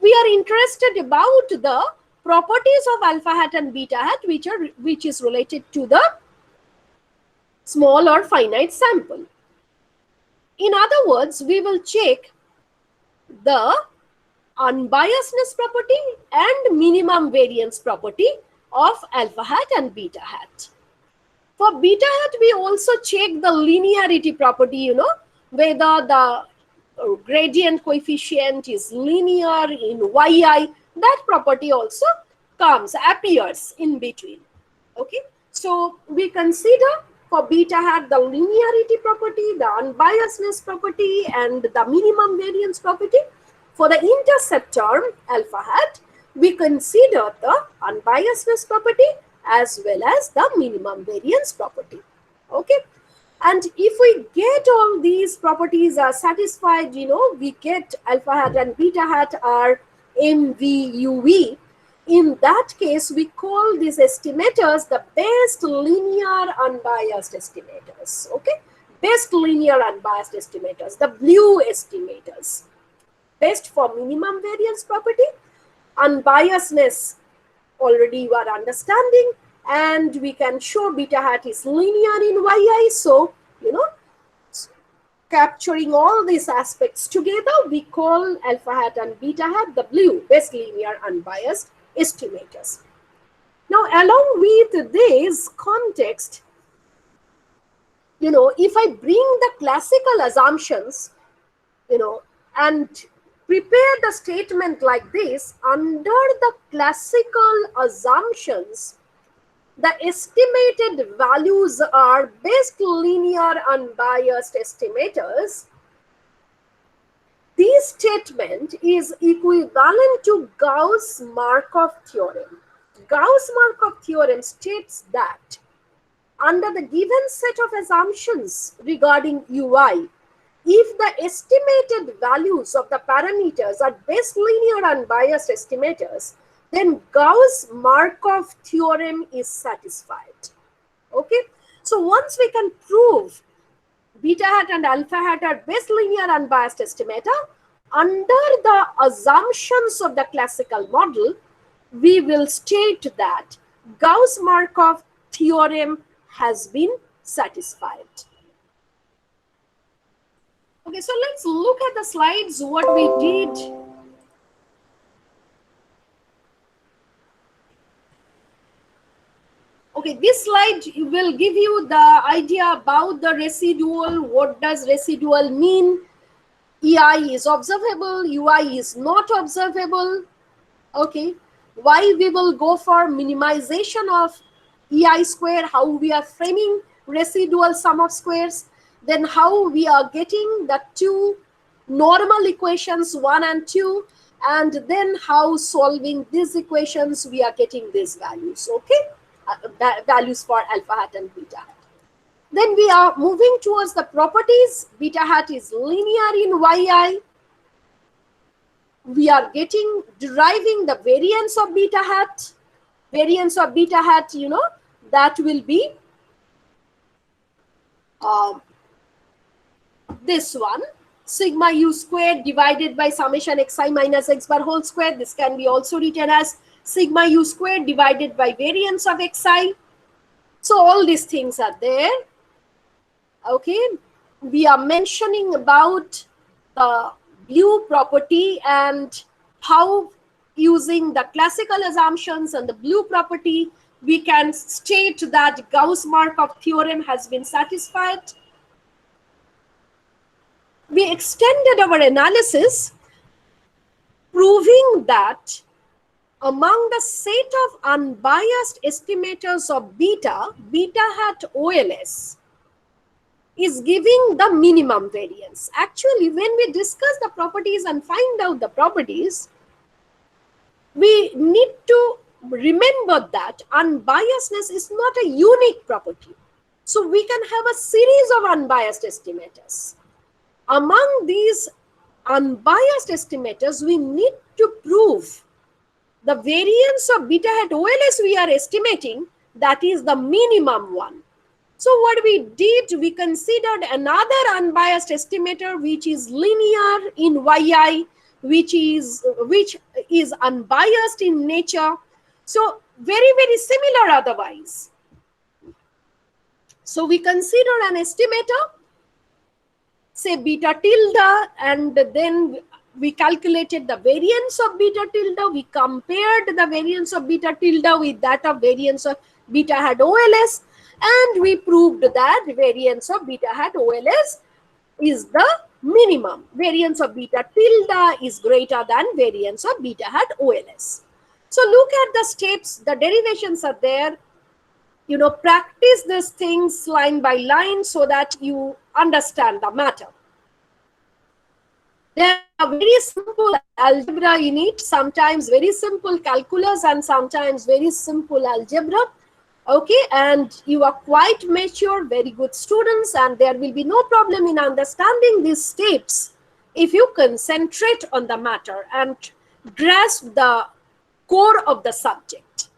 we are interested about the properties of alpha hat and beta hat which is related to the small or finite sample. In other words, we will check the unbiasedness property and minimum variance property of alpha hat and beta hat. For beta hat, we also check the linearity property, whether the gradient coefficient is linear in yi. That property also appears in between. Okay, so we consider for beta hat the linearity property, the unbiasedness property, and the minimum variance property. For the intercept term alpha hat, we consider the unbiasedness property as well as the minimum variance property. Okay, and if we get all these properties are satisfied, we get alpha hat and beta hat are MVUV. In that case, we call these estimators the best linear unbiased estimators. Okay, best linear unbiased estimators, the blue estimators. Best for minimum variance property, unbiasedness already you are understanding, and we can show beta hat is linear in yi. So, capturing all these aspects together, we call alpha hat and beta hat the blue best linear unbiased estimators. Now, along with this context, if I bring the classical assumptions, and prepare the statement like this, under the classical assumptions, the estimated values are best linear unbiased estimators. This statement is equivalent to Gauss-Markov theorem. Gauss-Markov theorem states that under the given set of assumptions regarding UI, if the estimated values of the parameters are best linear unbiased estimators, then Gauss-Markov theorem is satisfied. Okay, so once we can prove beta hat and alpha hat are best linear unbiased estimator, under the assumptions of the classical model, we will state that Gauss-Markov theorem has been satisfied. Okay, so let's look at the slides, what we did. Okay, this slide will give you the idea about the residual. What does residual mean? EI is observable, UI is not observable. Okay, why we will go for minimization of EI square, how we are framing residual sum of squares, then how we are getting the two normal equations 1 and 2, and then how solving these equations we are getting these values. Okay, values for alpha hat and beta hat. Then we are moving towards the properties. Beta hat is linear in yi. We are deriving the variance of beta hat. Variance of beta hat, that will be this one, sigma u squared divided by summation xi minus x bar whole square. This can be also written as sigma u squared divided by variance of xi. So all these things are there. Okay, we are mentioning about the blue property and how using the classical assumptions and the blue property, we can state that Gauss-Markov theorem has been satisfied. We extended our analysis, proving that among the set of unbiased estimators of beta hat OLS is giving the minimum variance. Actually, when we discuss the properties and find out the properties, we need to remember that unbiasedness is not a unique property. So we can have a series of unbiased estimators. Among these unbiased estimators, we need to prove the variance of beta hat OLS we are estimating, that is the minimum one. So what we did, we considered another unbiased estimator which is linear in yi, which is unbiased in nature, So very, very similar otherwise. So we consider an estimator, say beta tilde, and then we calculated the variance of beta tilde. We compared the variance of beta tilde with that of variance of beta hat OLS, and we proved that variance of beta hat OLS is the minimum. Variance of beta tilde is greater than variance of beta hat OLS. So look at the steps, the derivations are there. Practice these things line by line so that you understand the matter. There are very simple algebra in it, sometimes very simple calculus and sometimes very simple algebra. Okay, and you are quite mature, very good students, and there will be no problem in understanding these steps if you concentrate on the matter and grasp the core of the subject.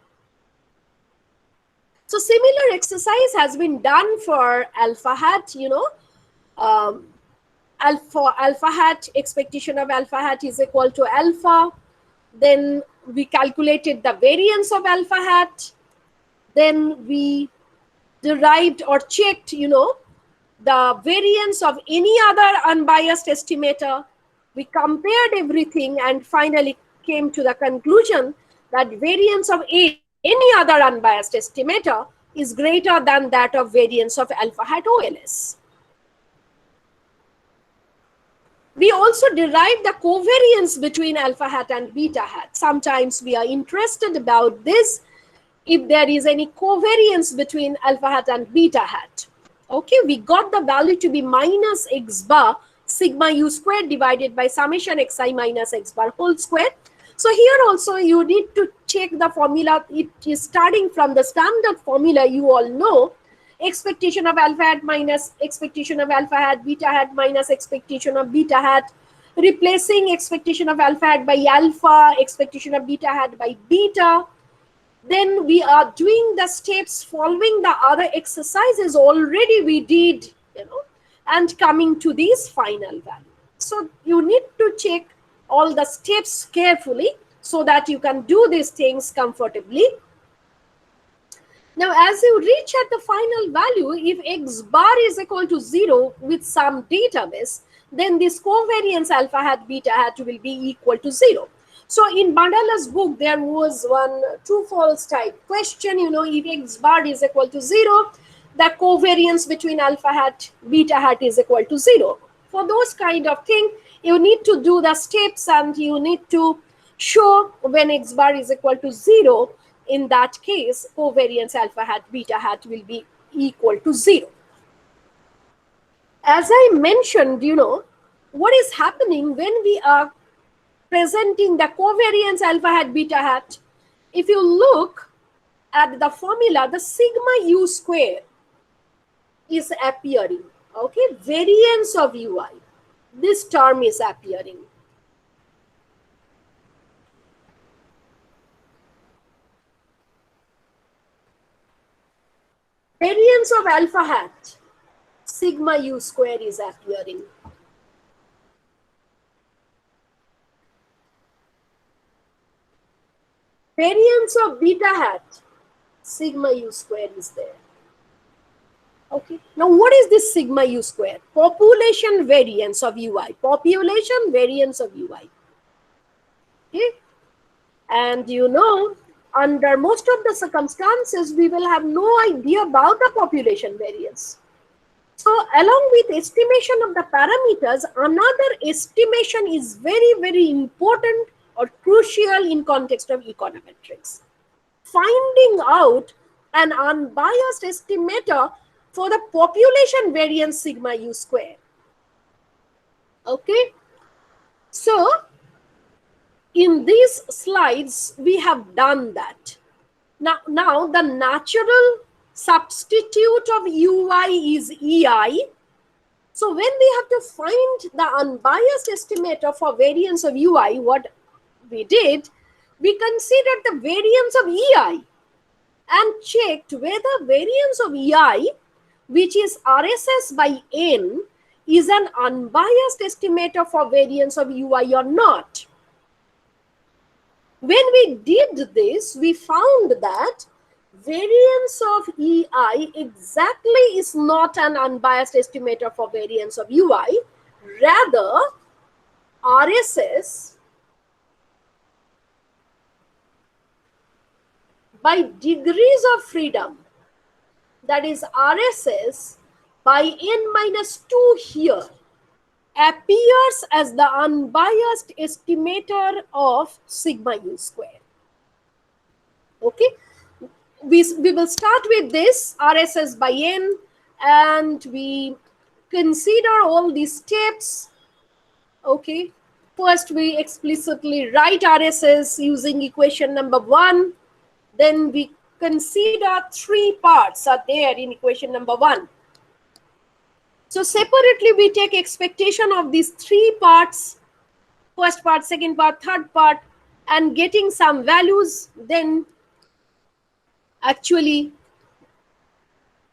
So similar exercise has been done for alpha hat, alpha hat, expectation of alpha hat is equal to alpha. Then we calculated the variance of alpha hat. Then we derived or checked, the variance of any other unbiased estimator. We compared everything and finally came to the conclusion that variance of any other unbiased estimator is greater than that of variance of alpha hat OLS. We also derive the covariance between alpha hat and beta hat. Sometimes we are interested about this, if there is any covariance between alpha hat and beta hat. Okay, we got the value to be minus x bar sigma u squared divided by summation xi minus x bar whole square. So here also you need to check the formula. It is starting from the standard formula you all know. Expectation of alpha hat minus expectation of alpha hat, beta hat minus expectation of beta hat, replacing expectation of alpha hat by alpha, expectation of beta hat by beta. Then we are doing the steps following the other exercises already we did, and coming to this final value. So you need to check all the steps carefully so that you can do these things comfortably. Now, as you reach at the final value, if x bar is equal to 0 with some database, then this covariance alpha hat beta hat will be equal to 0. So in Bandala's book, there was one true-false type question, if x bar is equal to 0, the covariance between alpha hat beta hat is equal to 0. For those kind of thing, you need to do the steps and you need to show when x bar is equal to 0. In that case, covariance alpha hat beta hat will be equal to 0. As I mentioned, what is happening when we are presenting the covariance alpha hat beta hat? If you look at the formula, the sigma u square is appearing. Okay, variance of ui, this term is appearing. Variance of alpha hat, sigma u square is appearing. Variance of beta hat, sigma u square is there. Okay. Now, what is this sigma u square? Population variance of ui. Population variance of ui. Okay. And under most of the circumstances, we will have no idea about the population variance. So, along with estimation of the parameters, another estimation is very, very important or crucial in context of econometrics. Finding out an unbiased estimator for the population variance sigma u square. Okay. So, in these slides, we have done that. Now the natural substitute of ui is ei. So when we have to find the unbiased estimator for variance of ui, what we did, we considered the variance of ei and checked whether variance of ei, which is RSS by n, is an unbiased estimator for variance of ui or not. When we did this, we found that variance of EI exactly is not an unbiased estimator for variance of UI. Rather, RSS by degrees of freedom, that is RSS by n minus 2 here, appears as the unbiased estimator of sigma u square. Okay, we will start with this RSS by n, and we consider all these steps. Okay, first we explicitly write RSS using equation number 1. Then we consider 3 parts are there in equation number 1. So separately we take expectation of these 3 parts, first part, second part, third part, and getting some values. Then actually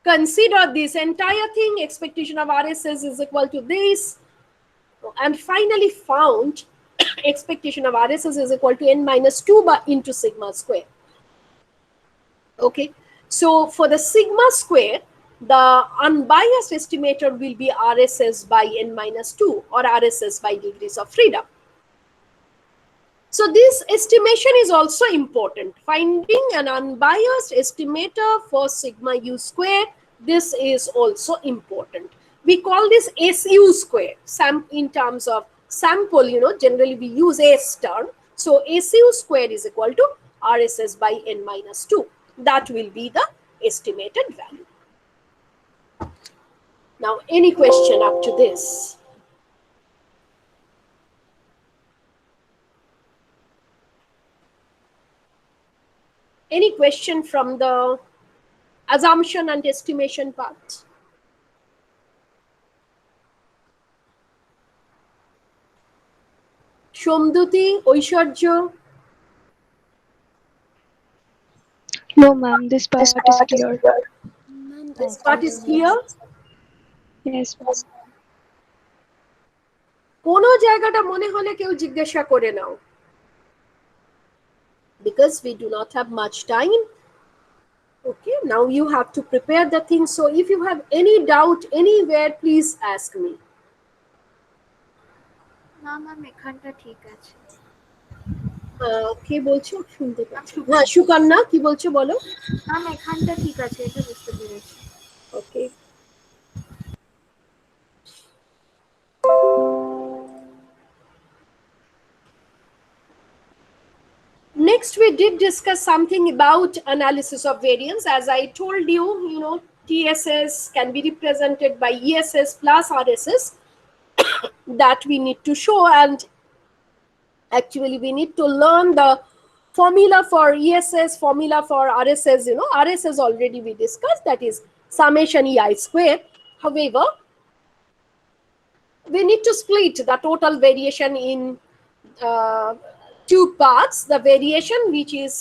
consider this entire thing, expectation of RSS is equal to this, and finally found expectation of RSS is equal to n minus 2 into sigma square. Okay, so for the sigma square, the unbiased estimator will be RSS by n minus 2 or RSS by degrees of freedom. So this estimation is also important. Finding an unbiased estimator for sigma u square, this is also important. We call this SU square, in terms of sample, generally we use S term. So SU square is equal to RSS by n minus 2. That will be the estimated value. Now, any question up to this? Any question from the assumption and estimation part? Shomduti, Oishorjo? No, ma'am, this part is clear. This part is clear? Yes, ma'am. কোনো জায়গাটা মনে হলে কেউ জিজ্ঞাসা করে নাও, because we do not have much time. Okay, now you have to prepare the thing. So if you have any doubt anywhere, please ask me. না ma'am এখানটা ঠিক আছে। কে বলছো? শুনতে পাচ্ছি। হ্যাঁ, সুকন্যা কি বলছো বলো। ম্যাম এখানটা ঠিক আছে, এটা বুঝতে পেরেছি। Okay. Next, we did discuss something about analysis of variance. As I told you, TSS can be represented by ESS plus RSS that we need to show, and actually we need to learn the formula for ESS, formula for RSS. RSS already we discussed, that is summation EI square. However, we need to split the total variation in 2 parts. The variation which is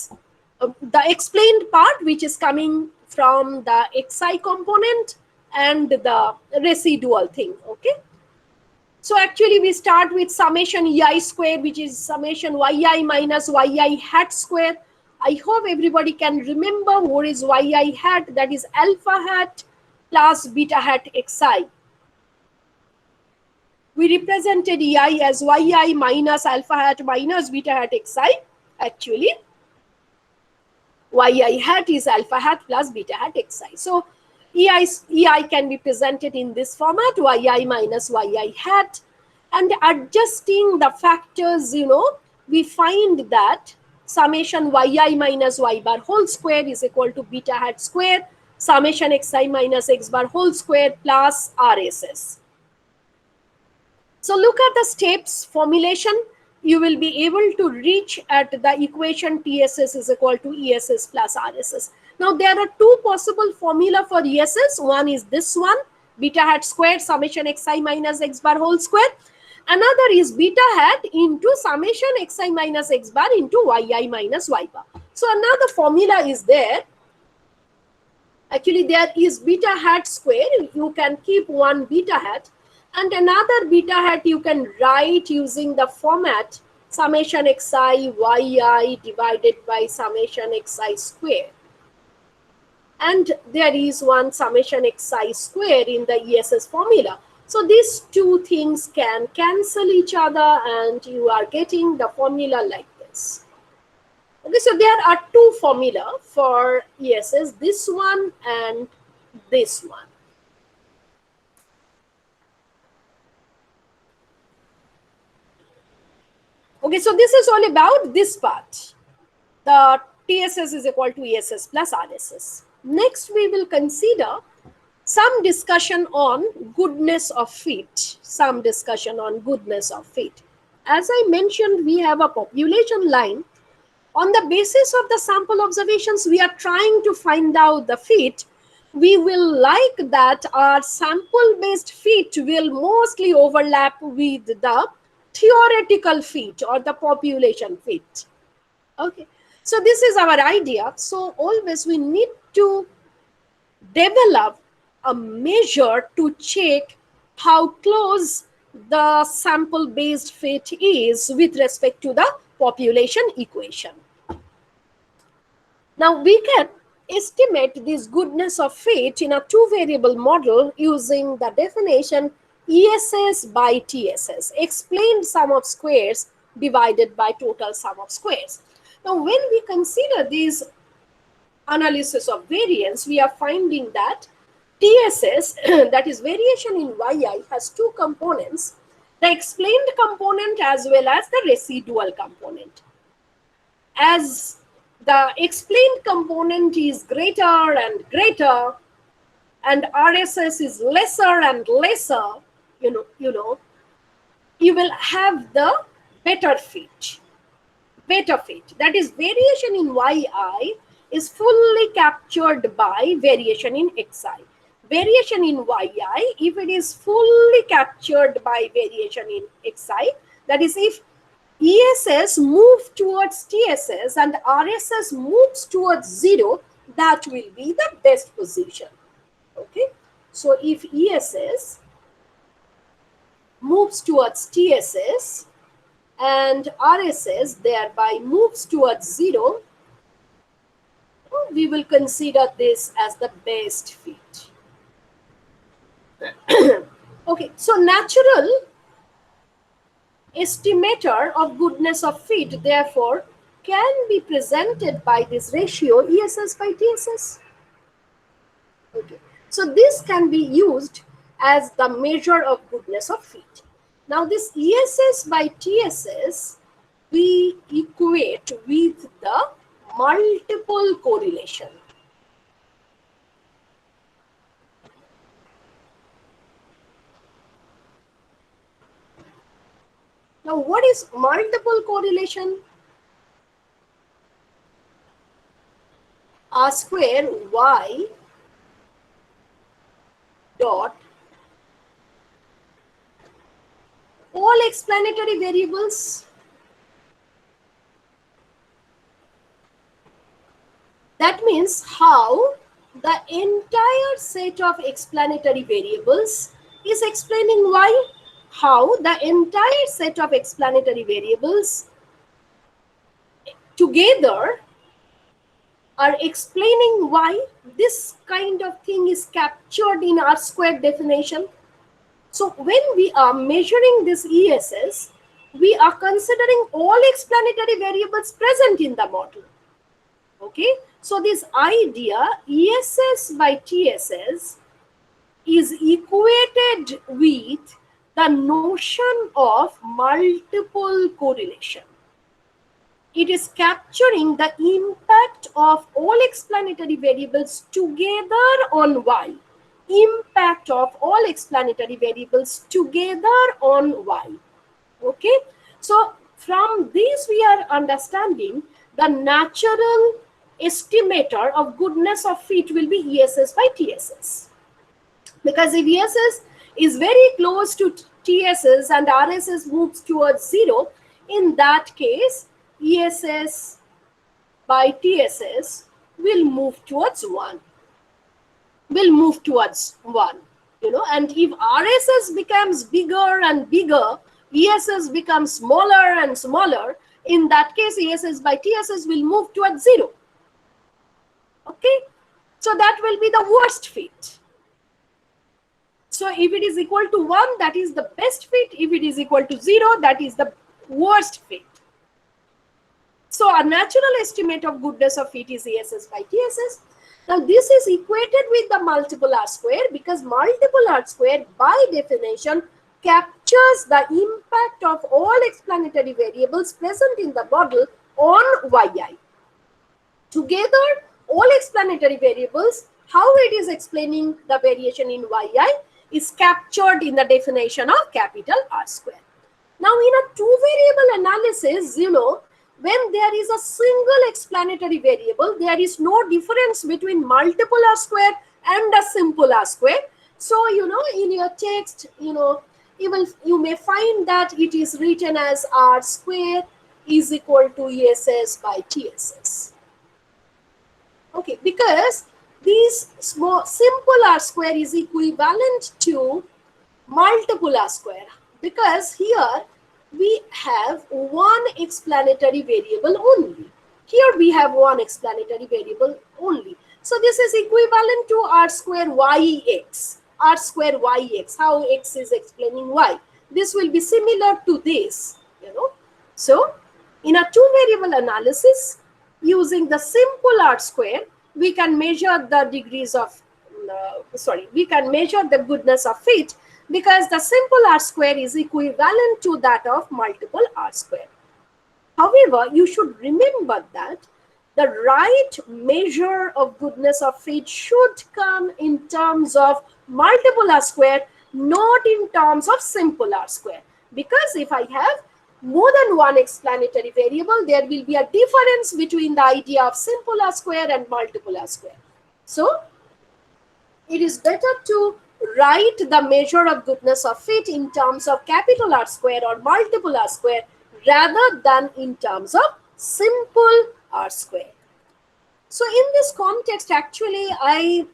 the explained part, which is coming from the xi component, and the residual thing. Okay, so actually we start with summation EI square, which is summation yi minus yi hat square. I hope everybody can remember what is yi hat, that is alpha hat plus beta hat xi. We represented EI as yi minus alpha hat minus beta hat xi. Actually, yi hat is alpha hat plus beta hat xi. So EI can be presented in this format, yi minus yi hat. And adjusting the factors, we find that summation yi minus y bar whole square is equal to beta hat square, summation xi minus x bar whole square plus RSS. So look at the steps formulation. You will be able to reach at the equation TSS is equal to ESS plus RSS. Now there are 2 possible formula for ESS. One is this one, beta hat square summation xi minus x bar whole square. Another is beta hat into summation xi minus x bar into yi minus y bar. So another formula is there. Actually, there is beta hat square. You can keep one beta hat, and another beta hat you can write using the format summation xi yi divided by summation xi square. And there is one summation xi square in the ESS formula. So these two things can cancel each other and you are getting the formula like this. Okay, so there are two formula for ESS, this one and this one. Okay, so this is all about this part. The TSS is equal to ESS plus RSS. Next, we will consider some discussion on goodness of fit. Some discussion on goodness of fit. As I mentioned, we have a population line. On the basis of the sample observations, we are trying to find out the fit. We will like that our sample-based fit will mostly overlap with the theoretical fit or the population fit. Okay, so this is our idea. So always we need to develop a measure to check how close the sample based fit is with respect to the population equation. Now we can estimate this goodness of fit in a two variable model using the definition ESS by TSS, explained sum of squares divided by total sum of squares. Now when we consider this analysis of variance, we are finding that TSS, that is variation in yi, has two components, the explained component as well as the residual component. As the explained component is greater and greater and RSS is lesser and lesser, you will have the better fit. That is, variation in yi is fully captured by variation in xi. Variation in yi, if it is fully captured by variation in xi, that is, if ESS moves towards TSS and RSS moves towards 0, that will be the best position. Okay, so if ESS moves towards TSS and RSS thereby moves towards 0, we will consider this as the best fit. Okay, so natural estimator of goodness of fit therefore can be presented by this ratio ESS by TSS. Okay, so this can be used as the measure of goodness of fit. Now this ESS by TSS we equate with the multiple correlation. Now what is multiple correlation? R square y dot all explanatory variables. That means how the entire set of explanatory variables is explaining y. How the entire set of explanatory variables together are explaining why. This kind of thing is captured in R squared definition. So when we are measuring this ESS, we are considering all explanatory variables present in the model. Okay, so this idea ESS by TSS is equated with the notion of multiple correlation. It is capturing the impact of all explanatory variables together on y. Impact of all explanatory variables together on y. Okay, so from this we are understanding the natural estimator of goodness of fit will be ESS by TSS. Because if ESS is very close to TSS and RSS moves towards 0, in that case ESS by TSS will move towards 1. And if RSS becomes bigger and bigger, ESS becomes smaller and smaller, in that case ESS by TSS will move towards 0. Okay, so that will be the worst fit. So if it is equal to 1, that is the best fit. If it is equal to 0, that is the worst fit. So a natural estimate of goodness of fit is ESS by TSS. Now this is equated with the multiple R square, because multiple R square by definition captures the impact of all explanatory variables present in the model on yi. Together, all explanatory variables, how it is explaining the variation in yi, is captured in the definition of capital R square. Now in a two variable analysis, when there is a single explanatory variable, there is no difference between multiple R square and a simple R square. So, in your text, you may find that it is written as R square is equal to ESS by TSS. Okay, because these simple R square is equivalent to multiple R square, because here we have one explanatory variable only. Here we have one explanatory variable only. So this is equivalent to R square yx. R square yx, how x is explaining y. This will be similar to this, So in a two variable analysis, using the simple R square, we can measure the degrees of, we can measure the goodness of fit, because the simple R square is equivalent to that of multiple R square. However, you should remember that the right measure of goodness of fit should come in terms of multiple R square, not in terms of simple R square. Because if I have more than one explanatory variable, there will be a difference between the idea of simple R square and multiple R square. So, it is better to write the measure of goodness of fit in terms of capital R square or multiple R square rather than in terms of simple R square. So in this context, actually, I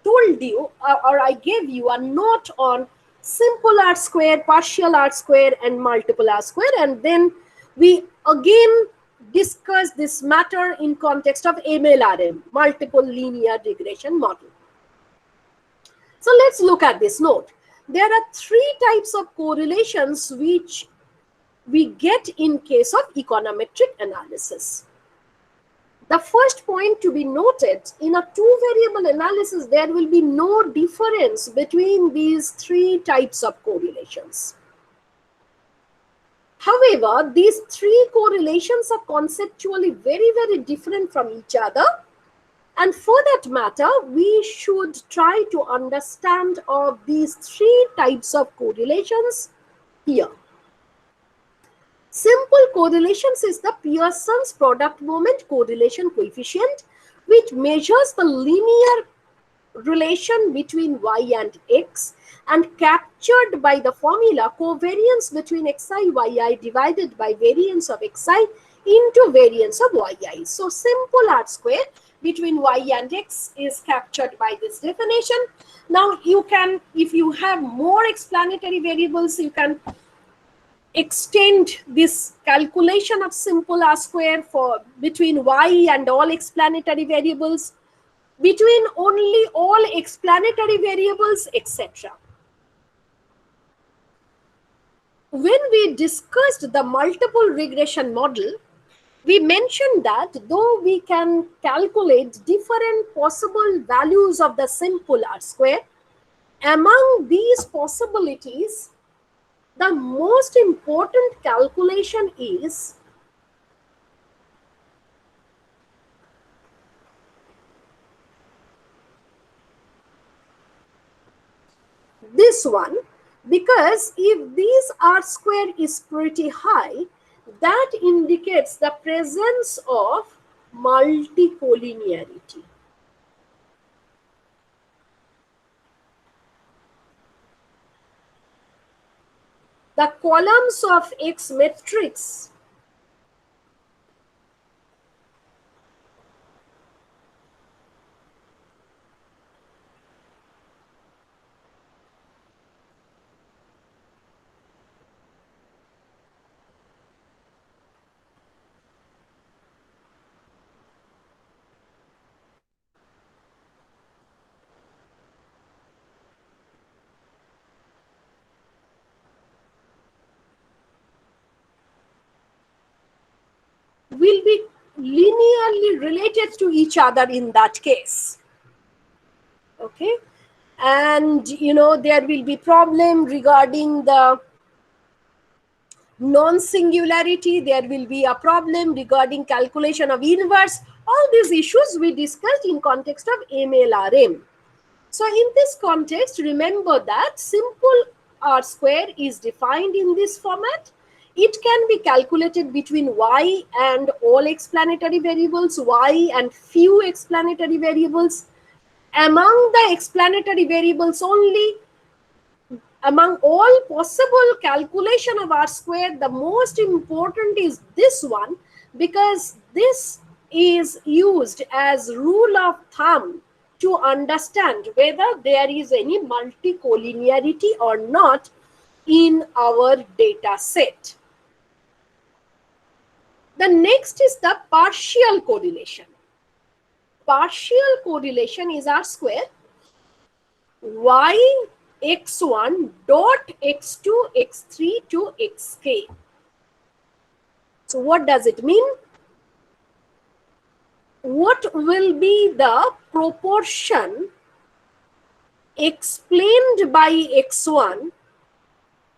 told you or I gave you a note on simple R square, partial R square and multiple R square, and then we again discuss this matter in context of MLRM, multiple linear regression model. So let's look at this note. There are three types of correlations which we get in case of econometric analysis. The first point to be noted, in a two variable analysis, there will be no difference between these three types of correlations. However, these three correlations are conceptually very, very different from each other. And for that matter, we should try to understand of these three types of correlations here. Simple correlations is the Pearson's product moment correlation coefficient, which measures the linear relation between y and x and captured by the formula covariance between xi yi divided by variance of xi into variance of yi. So simple R square between y and x is captured by this definition. Now you can, if you have more explanatory variables, you can extend this calculation of simple R square for between y and all explanatory variables, between only all explanatory variables, etc. When we discussed the multiple regression model, we mentioned that though we can calculate different possible values of the simple R square, among these possibilities, the most important calculation is this one, because if this R square is pretty high, that indicates the presence of multicollinearity. The columns of X matrix will be linearly related to each other in that case. Okay, and there will be problem regarding the non-singularity, there will be a problem regarding calculation of inverse. All these issues we discussed in context of MLRM. So in this context, remember that simple R square is defined in this format. It can be calculated between y and all explanatory variables, y and few explanatory variables. Among the explanatory variables only, among all possible calculation of R square, the most important is this one, because this is used as rule of thumb to understand whether there is any multicollinearity or not in our data set. The next is the partial correlation. Partial correlation is R square y x1 dot x2 x3 to xk. So what does it mean? What will be the proportion explained by x1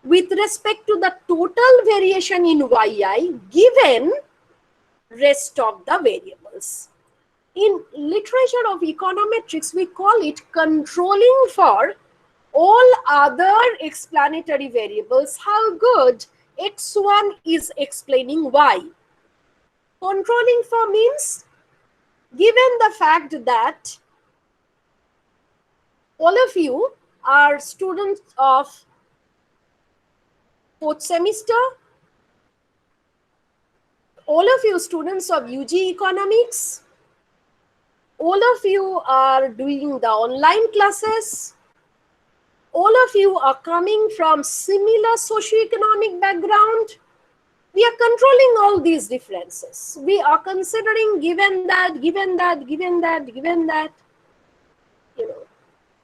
with respect to the total variation in yi given rest of the variables? In literature of econometrics, we call it controlling for all other explanatory variables, how good x1 is explaining y. Controlling for means, given the fact that all of you are students of 4th semester, all of you students of UG Economics, all of you are doing the online classes, all of you are coming from similar socioeconomic background. We are controlling all these differences. We are considering given that, given that, given that, given that,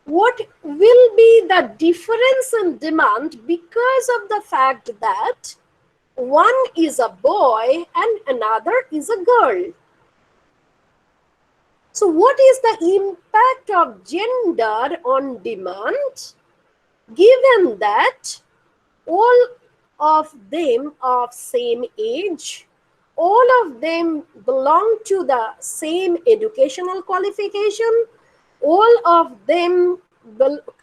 what will be the difference in demand because of the fact that one is a boy and another is a girl. So what is the impact of gender on demand, given that all of them of same age, all of them belong to the same educational qualification, all of them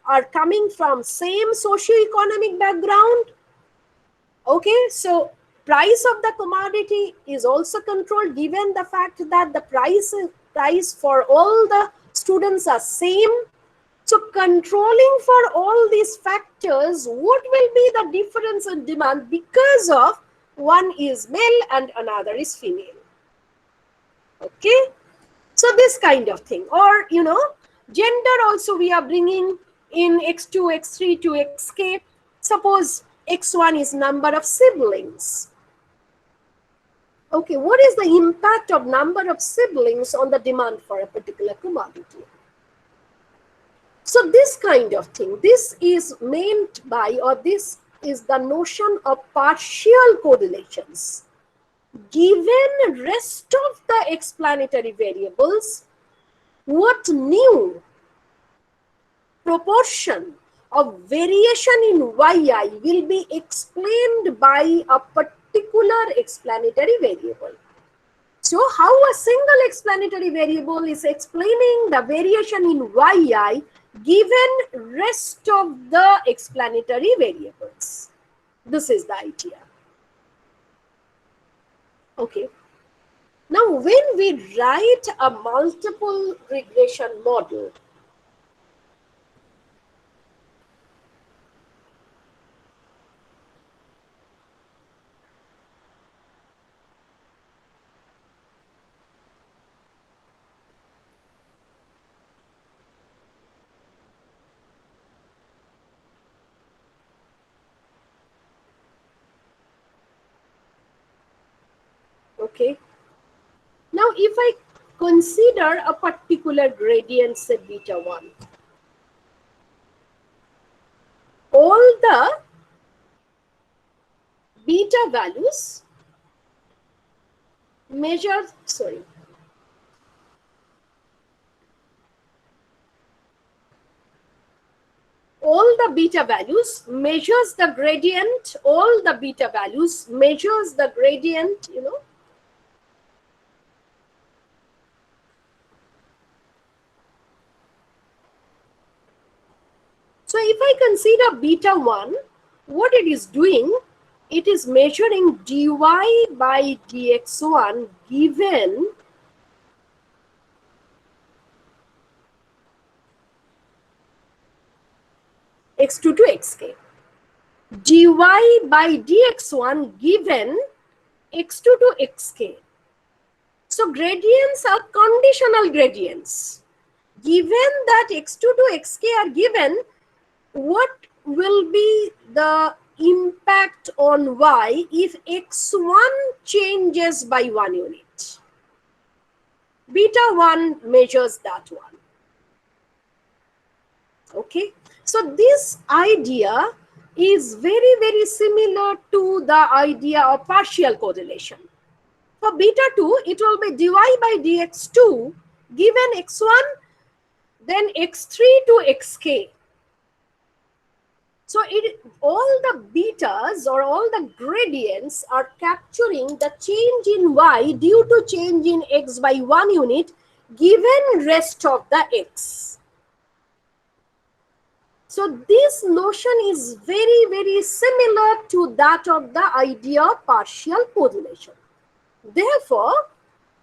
are coming from same socio-economic background? Okay, so price of the commodity is also controlled given the fact that the price for all the students are same. So controlling for all these factors, what will be the difference in demand because of one is male and another is female? Okay, so this kind of thing. Or gender also we are bringing in x2 x3 to xk. Suppose x1 is number of siblings. Okay, what is the impact of number of siblings on the demand for a particular commodity? So this kind of thing, this is meant by, or this is the notion of partial correlations. Given rest of the explanatory variables, what new proportion of variation in yi will be explained by a particular explanatory variable? So how a single explanatory variable is explaining the variation in yi given rest of the explanatory variables? This is the idea. Okay. Now, when we write a multiple regression model, okay. Now, if I consider a particular gradient, say beta 1, all the beta values measures, sorry, all the beta values, measures the gradient, all the beta values, measures the gradient, you know. So if I consider beta 1, what it is doing, it is measuring dy by dx1 given x2 to xk. Dy by dx1 given x2 to xk. So gradients are conditional gradients. Given that x2 to xk are given, what will be the impact on y if x1 changes by 1 unit? Beta 1 measures that one. Okay, so this idea is very, very similar to the idea of partial correlation. For beta 2, it will be dy by dx2 given x1, then x3 to xk. So all the betas or all the gradients are capturing the change in y due to change in x by 1 unit given rest of the x. So this notion is very, very similar to that of the idea of partial correlation. Therefore,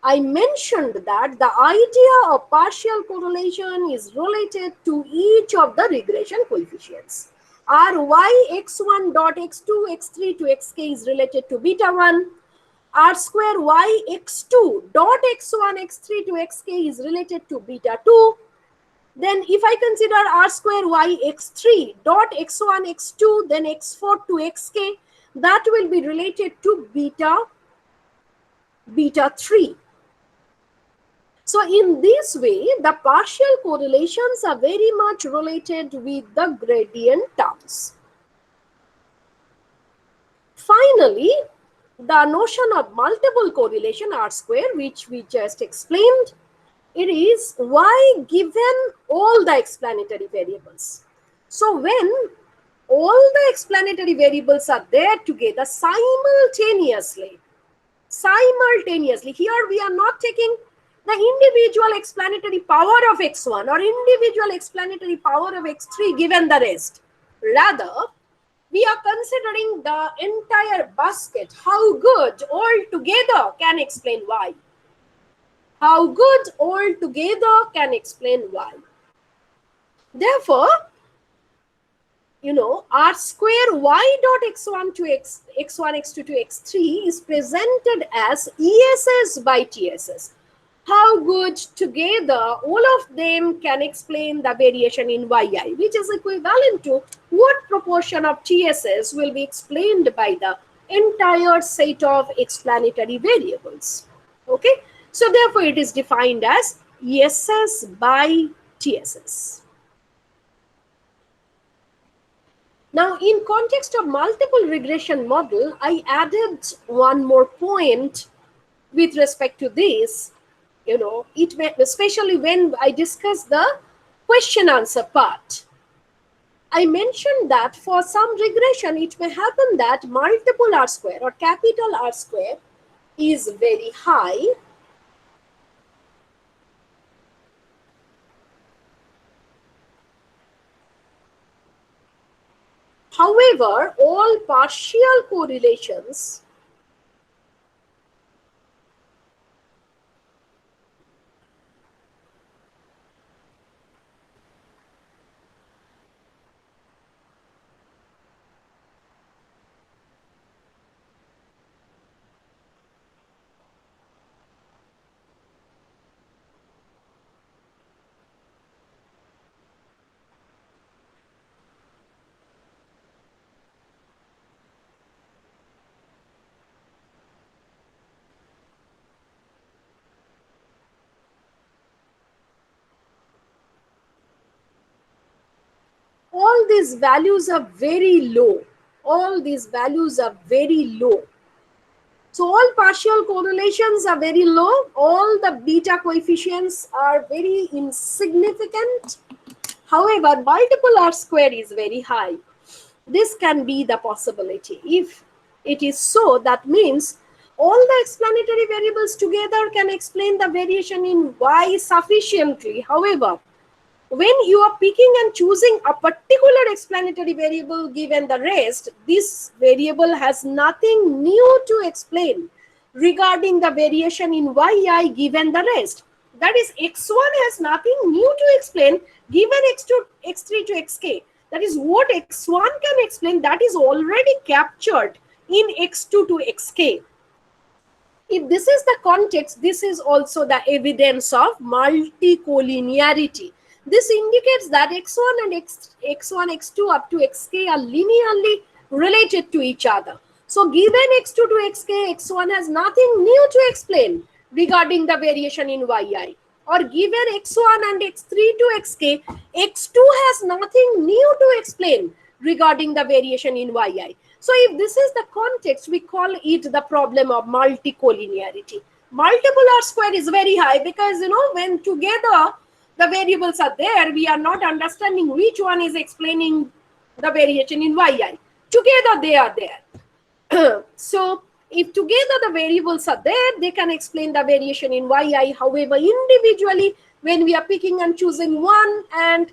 I mentioned that the idea of partial correlation is related to each of the regression coefficients. Ry x1 dot x2 x3 to xk is related to beta 1. R square y x2 dot x1 x3 to xk is related to beta 2. Then if I consider r square y x3 dot x1 x2 then x4 to xk, that will be related to beta 3. So in this way, the partial correlations are very much related with the gradient terms. Finally, the notion of multiple correlation R square, which we just explained, it is y given all the explanatory variables. So when all the explanatory variables are there together simultaneously, here we are not taking the individual explanatory power of x1 or individual explanatory power of x3 given the rest. Rather, we are considering the entire basket, how good all together can explain y. How good all together can explain y. Therefore, you know, r square y dot x1 to x1 x2 to x3 is presented as ESS by TSS. How good together all of them can explain the variation in yi, which is equivalent to what proportion of TSS will be explained by the entire set of explanatory variables. Okay, so therefore it is defined as ESS by TSS. Now, in context of multiple regression model, I added one more point with respect to this. You know, especially when I discuss the question answer part. I mentioned that for some regression, it may happen that multiple R square or capital R square is very high. However, all partial correlations all these values are very low. All these values are very low. So all partial correlations are very low. All the beta coefficients are very insignificant. However, multiple R square is very high. This can be the possibility. If it is so, that means all the explanatory variables together can explain the variation in Y sufficiently. However, when you are picking and choosing a particular explanatory variable given the rest, this variable has nothing new to explain regarding the variation in yi given the rest. That is, x1 has nothing new to explain given x2, x3 to xk. That is, what x1 can explain, that is already captured in x2 to xk. If this is the context, this is also the evidence of multicollinearity. This indicates that x1 and x1, x2 up to xk are linearly related to each other. So given x2 to xk, x1 has nothing new to explain regarding the variation in yi. Or given x1 and x3 to xk, x2 has nothing new to explain regarding the variation in yi. So if this is the context, we call it the problem of multicollinearity. Multiple R square is very high because, when together the variables are there, we are not understanding which one is explaining the variation in yi. Together they are there. So if together the variables are there, they can explain the variation in yi. However, individually, when we are picking and choosing one and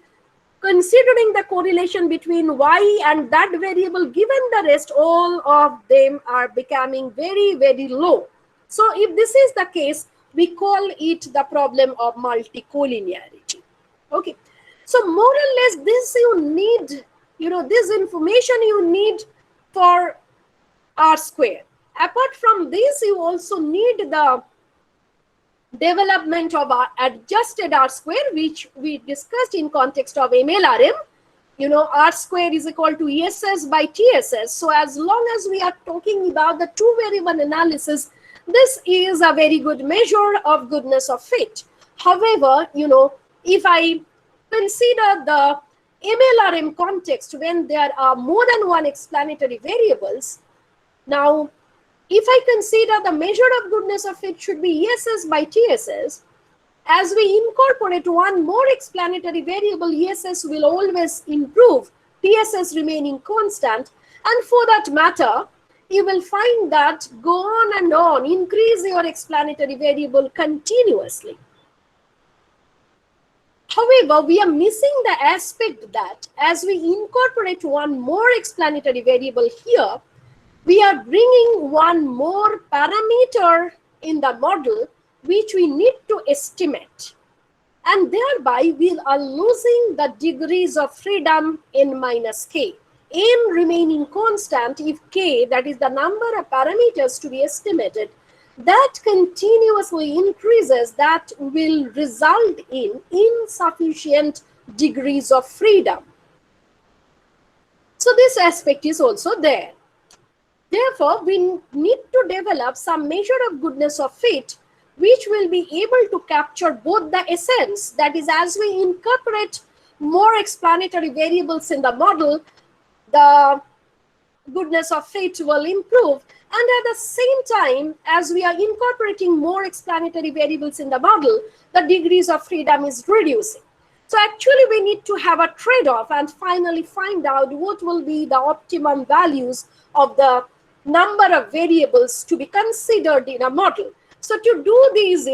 considering the correlation between y and that variable given the rest, all of them are becoming very, very low. So if this is the case, we call it the problem of multicollinearity. Okay. So more or less this you need, this information you need for R square. Apart from this, you also need the development of our adjusted R square, which we discussed in context of MLRM. R square is equal to ESS by TSS. So as long as we are talking about the two variable analysis, this is a very good measure of goodness of fit. However, if I consider the MLRM context when there are more than one explanatory variables, now if I consider the measure of goodness of fit should be ESS by TSS, as we incorporate one more explanatory variable, ESS will always improve, TSS remaining constant. And for that matter, you will find that go on and on, increase your explanatory variable continuously. However, we are missing the aspect that as we incorporate one more explanatory variable here, we are bringing one more parameter in the model which we need to estimate, and thereby we are losing the degrees of freedom n minus k. N remaining constant if k, that is the number of parameters to be estimated, that continuously increases, that will result in insufficient degrees of freedom. So this aspect is also there. Therefore, we need to develop some measure of goodness of fit which will be able to capture both the essence, that is, as we incorporate more explanatory variables in the model, the goodness of fit will improve, and at the same time, as we are incorporating more explanatory variables in the model, the degrees of freedom is reducing. So actually we need to have a trade-off and finally find out what will be the optimum values of the number of variables to be considered in a model. So to do these,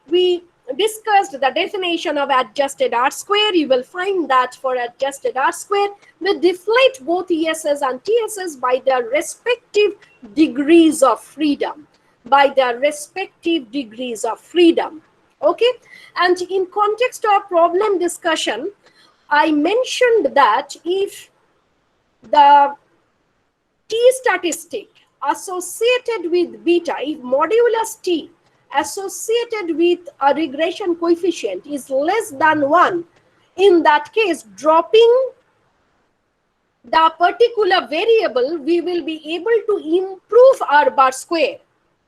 we discussed the definition of adjusted R square. You will find that for adjusted R square, we deflate both ESS and TSS by their respective degrees of freedom. Okay. And in context of problem discussion, I mentioned that if the T statistic associated with beta, if modulus T associated with a regression coefficient is less than 1, in that case, dropping the particular variable, we will be able to improve our bar square.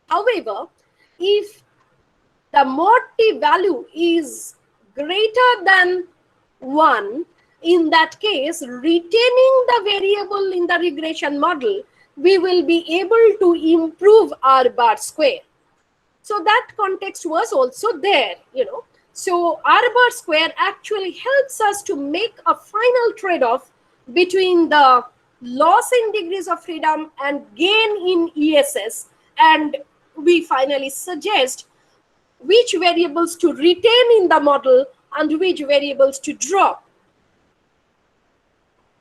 However, if the mod T value is greater than 1, in that case, retaining the variable in the regression model, we will be able to improve R bar square. So that context was also there, So R bar square actually helps us to make a final trade-off between the loss in degrees of freedom and gain in ESS, and we finally suggest which variables to retain in the model and which variables to drop.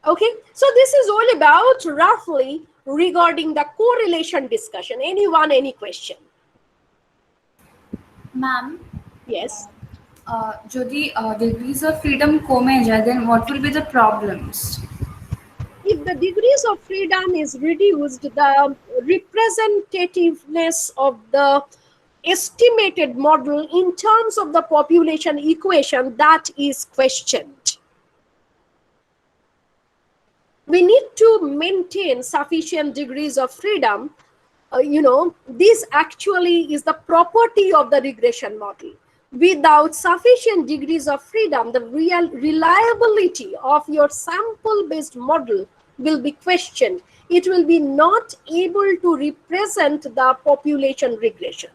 Okay, so this is all about roughly regarding the correlation discussion. Anyone, any question? Ma'am, Yes. যদি degrees of freedom কমে যায়, then what will be the problems? If the degrees of freedom is reduced, the representativeness of the estimated model in terms of the population equation, that is questioned. We need to maintain sufficient degrees of freedom. This actually is the property of the regression model. Without sufficient degrees of freedom, the real reliability of your sample-based model will be questioned. It will be not able to represent the population regression.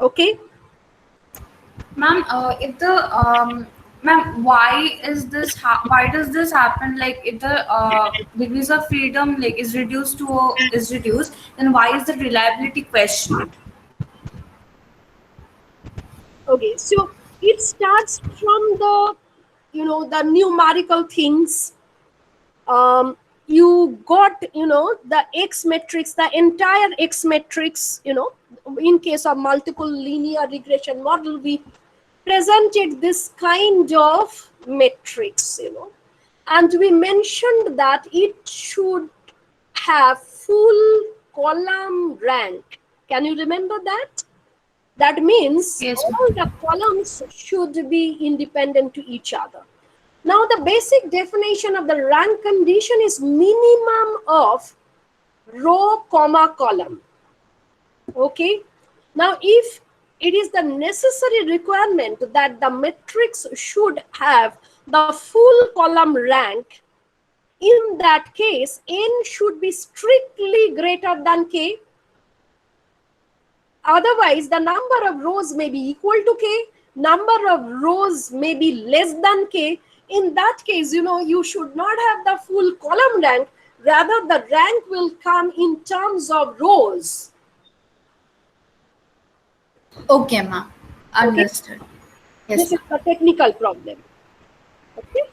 Okay? Ma'am, if the ma'am, why does this happen? Like, if the degrees of freedom is reduced, then why is the reliability questioned? Okay, so it starts from the the numerical things. You got the X matrix, the entire X matrix. In case of multiple linear regression model, we presented this kind of matrix, and we mentioned that it should have full column rank. Can you remember that? That means Yes, all the columns should be independent to each other. Now, the basic definition of the rank condition is minimum of row, comma, column. Okay. Now, if it is the necessary requirement that the matrix should have the full column rank, in that case, n should be strictly greater than k. Otherwise, the number of rows may be equal to k, number of rows may be less than k. In that case, you should not have the full column rank. Rather, the rank will come in terms of rows. Okay, ma'am. Understood. Yes, This is the technical problem. Okay.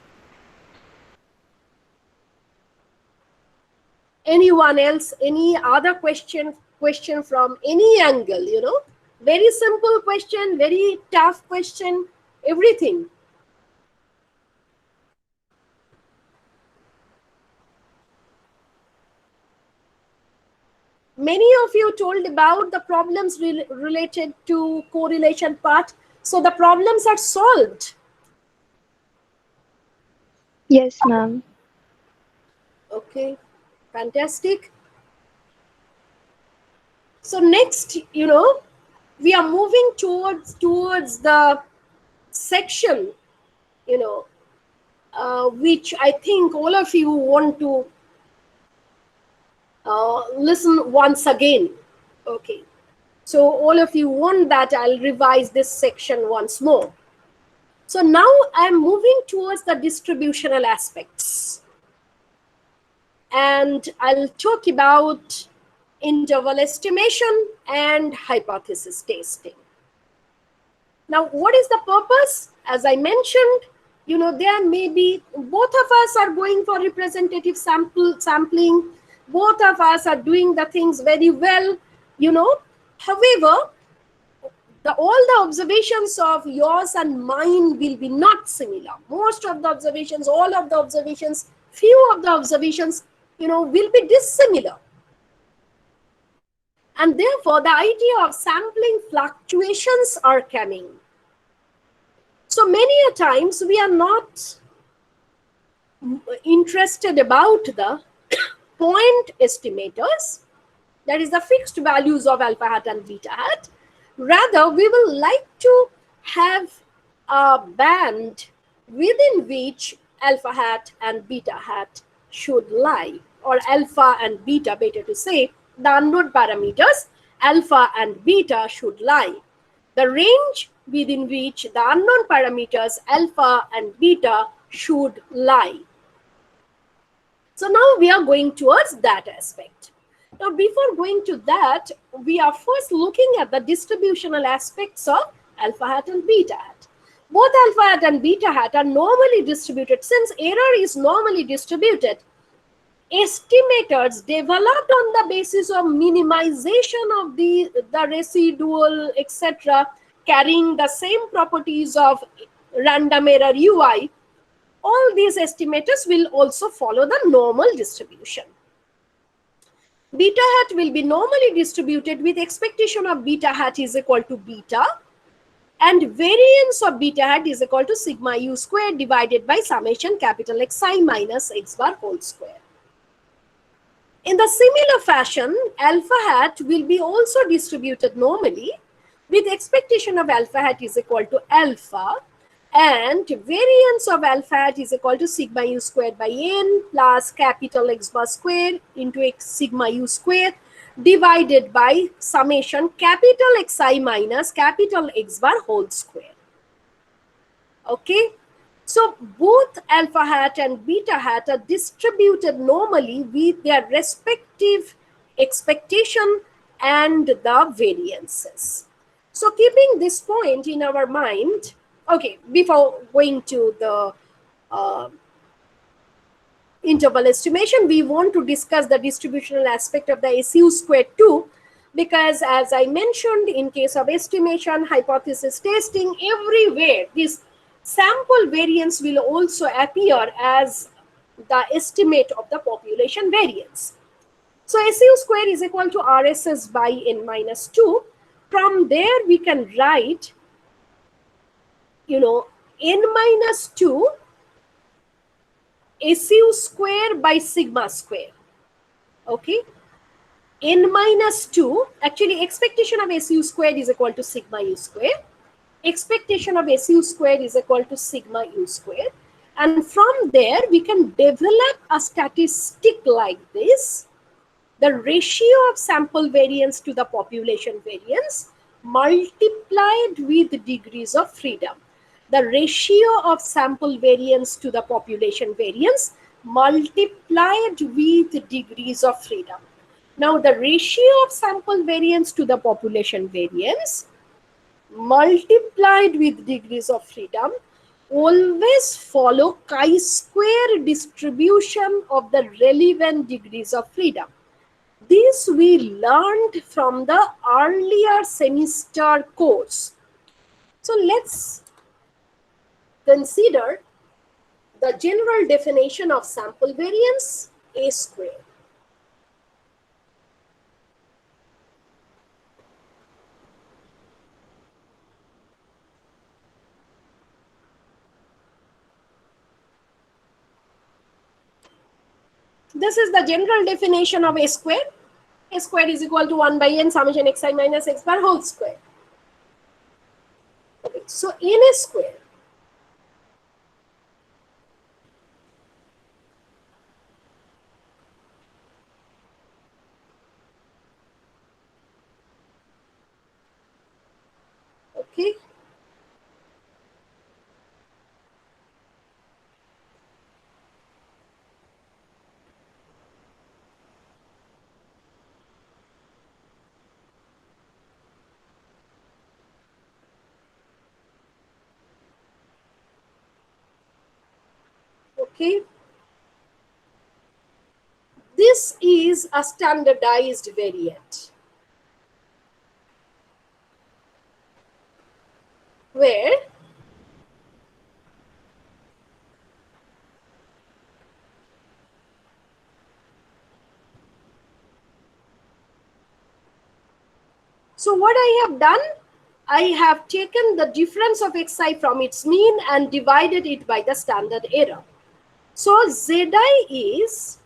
Anyone else? Any other question from any angle? Very simple question, very tough question, everything. Many of you told about the problems related to correlation part. So the problems are solved. Yes, ma'am. Okay, fantastic. So next, we are moving towards the section, which I think all of you want to listen once again. Okay. So all of you want that I'll revise this section once more. So now I'm moving towards the distributional aspects. And I'll talk about interval estimation and hypothesis testing. Now, what is the purpose? As I mentioned, there may be, both of us are going for representative sampling. Both of us are doing the things very well, However, all the observations of yours and mine will be not similar. Most of the observations, all of the observations, few of the observations, will be dissimilar. And therefore, the idea of sampling fluctuations are coming. So many a times we are not interested about the point estimators, that is the fixed values of alpha hat and beta hat. Rather, we will like to have a band within which alpha hat and beta hat should lie, or alpha and beta, better to say, the unknown parameters alpha and beta should lie. The range within which the unknown parameters alpha and beta should lie. So now we are going towards that aspect. Now, before going to that, we are first looking at the distributional aspects of alpha hat and beta hat. Both alpha hat and beta hat are normally distributed. Since error is normally distributed, estimators developed on the basis of minimization of the residual, etc., carrying the same properties of random error UI, all these estimators will also follow the normal distribution. Beta hat will be normally distributed with expectation of beta hat is equal to beta, and variance of beta hat is equal to sigma u square divided by summation capital Xi minus x bar whole square. In the similar fashion, alpha hat will be also distributed normally with expectation of alpha hat is equal to alpha, and variance of alpha hat is equal to sigma u squared by n plus capital X bar square into x sigma u square divided by summation capital Xi minus capital X bar whole square. Okay. So both alpha hat and beta hat are distributed normally with their respective expectation and the variances. So keeping this point in our mind, okay, before going to the interval estimation, we want to discuss the distributional aspect of the SU squared too, because as I mentioned, in case of estimation, hypothesis testing, everywhere this sample variance will also appear as the estimate of the population variance. So SU square is equal to RSS by n minus 2. From there we can write, n minus 2 SU square by sigma square. Okay. N minus 2, actually expectation of SU squared is equal to sigma u square. Expectation of SU squared is equal to sigma u square. And from there, we can develop a statistic like this. The ratio of sample variance to the population variance multiplied with degrees of freedom. The ratio of sample variance to the population variance multiplied with degrees of freedom. Now, the ratio of sample variance to the population variance multiplied with degrees of freedom always follow chi-square distribution of the relevant degrees of freedom. This we learned from the earlier semester course. So let's consider the general definition of sample variance, A square. This is the general definition of A square. A square is equal to 1 by n summation xi minus x bar whole square. Okay, so in A square, okay, okay. This is a standardized variant where so what I have done, I have taken the difference of xi from its mean and divided it by the standard error. So zi is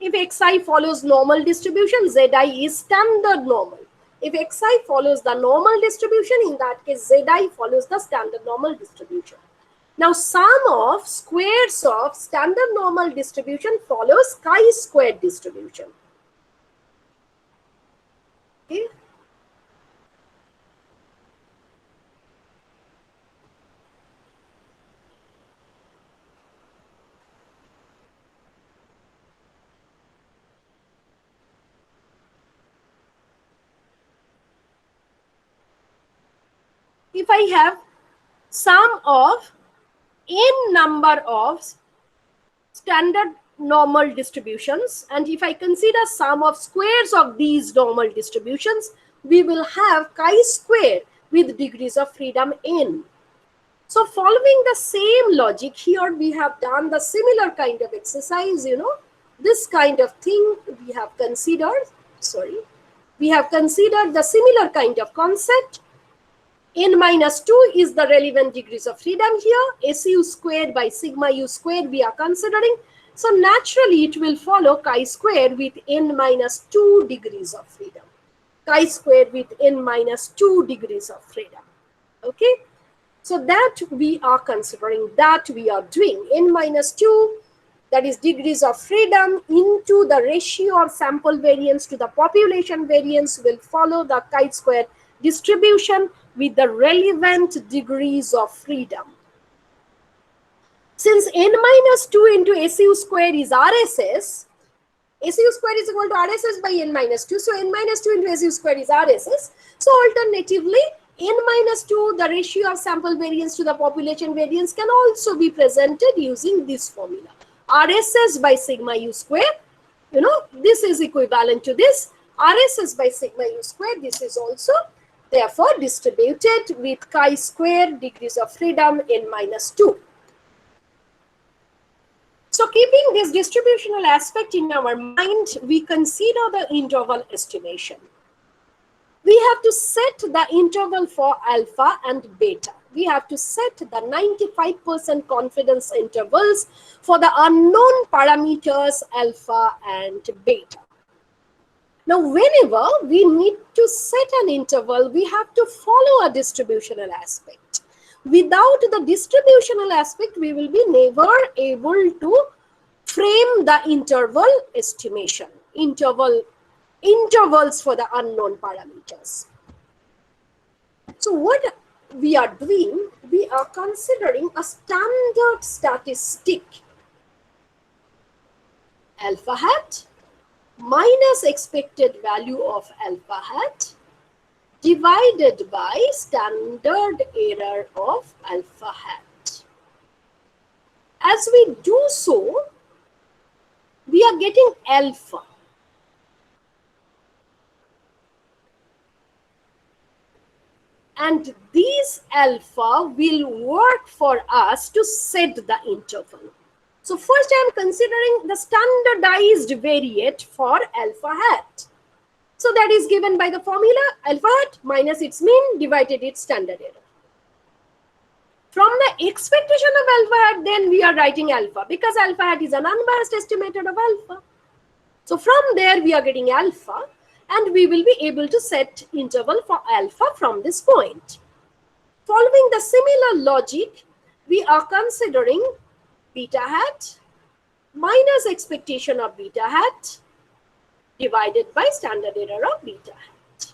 if xi follows normal distribution, zi is standard normal. If xi follows the normal distribution, in that case zi follows the standard normal distribution. Now sum of squares of standard normal distribution follows chi-square distribution. Okay. If I have sum of n number of standard normal distributions, and if I consider sum of squares of these normal distributions, we will have chi-square with degrees of freedom n. So following the same logic, here we have done the similar kind of exercise, this kind of thing we have considered, we have considered the similar kind of concept. N minus 2 is the relevant degrees of freedom here. SU squared by sigma u squared we are considering. So naturally it will follow chi-square with n minus 2 degrees of freedom. Chi-square with n minus 2 degrees of freedom. Okay. So that we are considering, that we are doing. N minus 2, that is degrees of freedom, into the ratio of sample variance to the population variance will follow the chi-square distribution with the relevant degrees of freedom. Since n minus 2 into SU square is RSS, SU square is equal to RSS by n minus 2. So n minus 2 into SU square is RSS. So alternatively, n minus 2, the ratio of sample variance to the population variance, can also be presented using this formula. RSS by sigma u square, this is equivalent to this. RSS by sigma u square, this is also therefore distributed with chi-square degrees of freedom n minus 2. So keeping this distributional aspect in our mind, we consider the interval estimation. We have to set the interval for alpha and beta. We have to set the 95% confidence intervals for the unknown parameters alpha and beta. Now, whenever we need to set an interval, we have to follow a distributional aspect. Without the distributional aspect, we will be never able to frame the interval estimation, intervals for the unknown parameters. So what we are doing, we are considering a standard statistic alpha hat minus expected value of alpha hat divided by standard error of alpha hat. As we do so, we are getting alpha. And these alpha will work for us to set the interval. So first I am considering the standardized variate for alpha hat. So that is given by the formula alpha hat minus its mean divided its standard error. From the expectation of alpha hat, then we are writing alpha, because alpha hat is an unbiased estimator of alpha. So from there we are getting alpha, and we will be able to set interval for alpha from this point. Following the similar logic, we are considering beta hat minus expectation of beta hat divided by standard error of beta hat.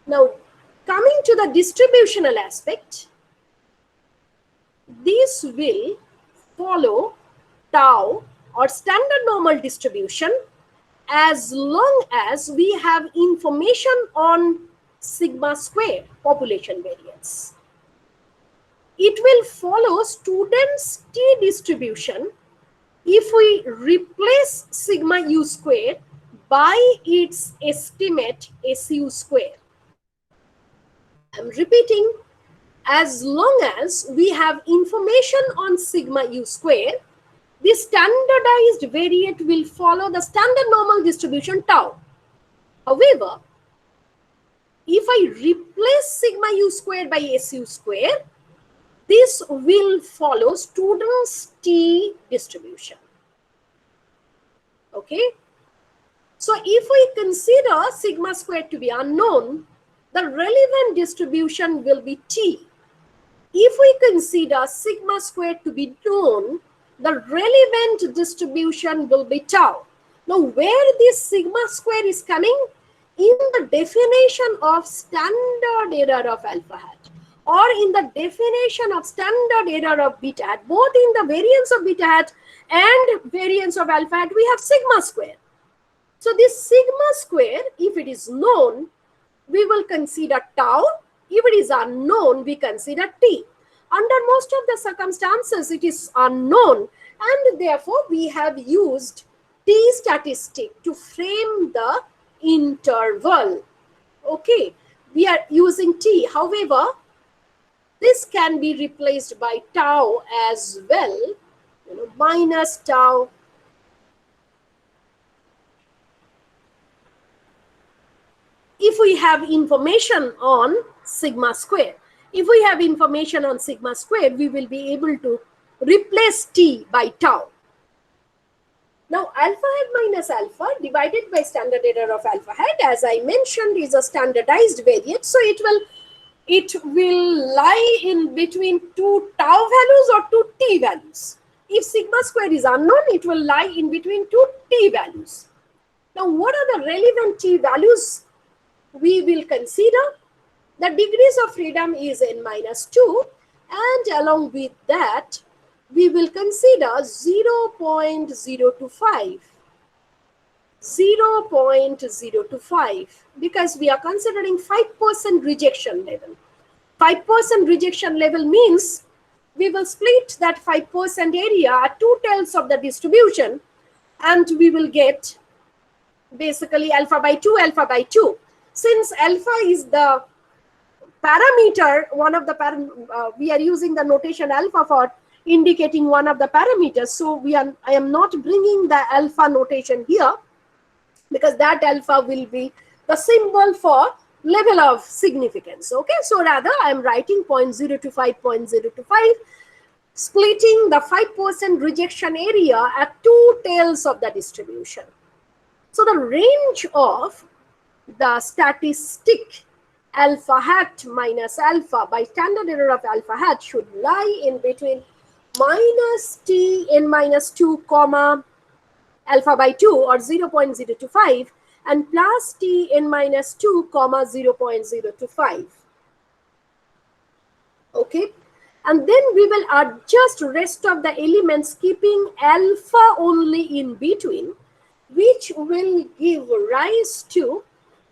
Now, coming to the distributional aspect, this will follow tau or standard normal distribution as long as we have information on sigma square population variance. It will follow students' t distribution if we replace sigma u square by its estimate SU square. I'm repeating, as long as we have information on sigma u square, the standardized variate will follow the standard normal distribution tau. However, if I replace sigma u square by SU square, this will follow students' t distribution. Okay. So if we consider sigma squared to be unknown, the relevant distribution will be T. If we consider sigma squared to be known, the relevant distribution will be tau. Now, where this sigma square is coming? In the definition of standard error of alpha hat, or in the definition of standard error of beta hat. Both in the variance of beta hat and variance of alpha hat, we have sigma square. So this sigma square, if it is known, we will consider tau. If it is unknown, we consider t. Under most of the circumstances, it is unknown, and therefore we have used t statistic to frame the interval. Okay, we are using t. However, this can be replaced by tau as well, minus tau if we have information on sigma square. If we have information on sigma square, we will be able to replace t by tau. Now, alpha hat minus alpha divided by standard error of alpha hat, as I mentioned, is a standardized variance. So it will lie in between two tau values or two t values. If sigma square is unknown, it will lie in between two t values. Now, what are the relevant t values we will consider? The degrees of freedom is n minus 2, and along with that, we will consider 0.025. 0.025, because we are considering 5% rejection level. 5% rejection level means we will split that 5% area at 2/10 of the distribution, and we will get basically alpha by 2, alpha by 2. Since alpha is the parameter, one of the we are using the notation alpha for indicating one of the parameters. So I am not bringing the alpha notation here, because that alpha will be the symbol for level of significance. Okay, so rather I am writing 0.025, 0.025, splitting the 5% rejection area at 2/10 of the distribution. So the range of the statistic alpha hat minus alpha by standard error of alpha hat should lie in between minus t n minus 2 comma alpha by 2 or 0.025 and plus t n minus 2 comma 0.025. Okay, and then we will adjust rest of the elements keeping alpha only in between, which will give rise to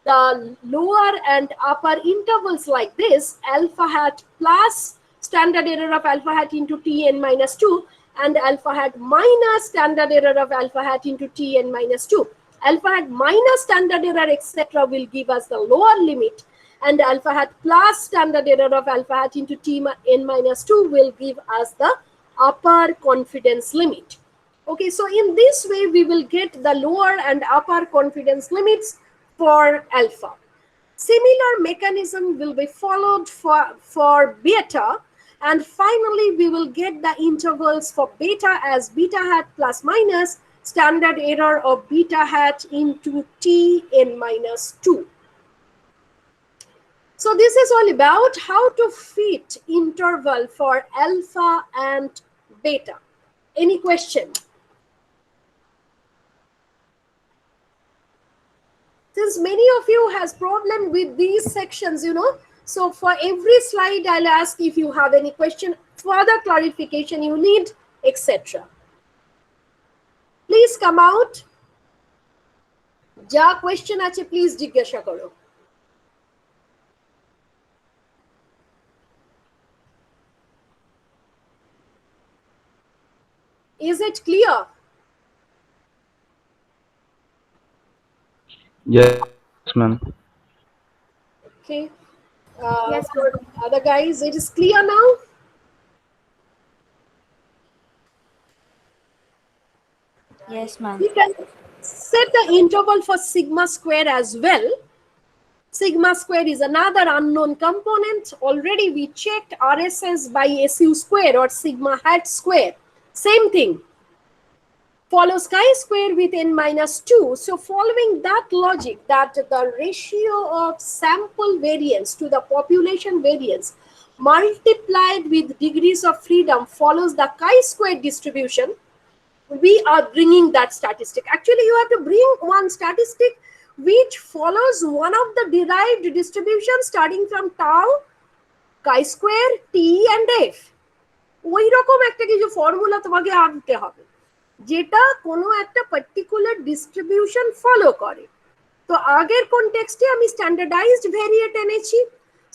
the lower and upper intervals like this: alpha hat plus standard error of alpha hat into t n minus 2 and alpha hat minus standard error of alpha hat into t n minus 2. Alpha hat minus standard error etc. will give us the lower limit, and alpha hat plus standard error of alpha hat into t n minus 2 will give us the upper confidence limit. Okay, so in this way we will get the lower and upper confidence limits for alpha. Similar mechanism will be followed for beta, and finally we will get the intervals for beta as beta hat plus minus standard error of beta hat into t n minus 2. So this is all about how to fit interval for alpha and beta. Any question? Since many of you has problem with these sections, so for every slide I'll ask if you have any question, further clarification you need, etc. Please come out. Ja question ache please jigyasha koro. Is it clear? Yes, ma'am. Okay. Yes, For other guys, it is clear now? Yes, ma'am. We can set the interval for sigma square as well. Sigma square is another unknown component. Already we checked RSS by SU square or sigma hat square. Same thing. follows chi-square with n minus 2. So following that logic, that the ratio of sample variance to the population variance multiplied with degrees of freedom follows the chi-square distribution, we are bringing that statistic. Actually, you have to bring one statistic which follows one of the derived distributions starting from tau, chi-square, t and f. ওই রকম একটা কিছু formula তোমাকে আনতে হবে যেটা কোনো একটা পার্টিকুলার ডিস্ট্রিবিউশন ফলো করে। তো আগের কনটেক্সটে আমি স্ট্যান্ডার্ডাইজড ভেরিয়েট এনেছি,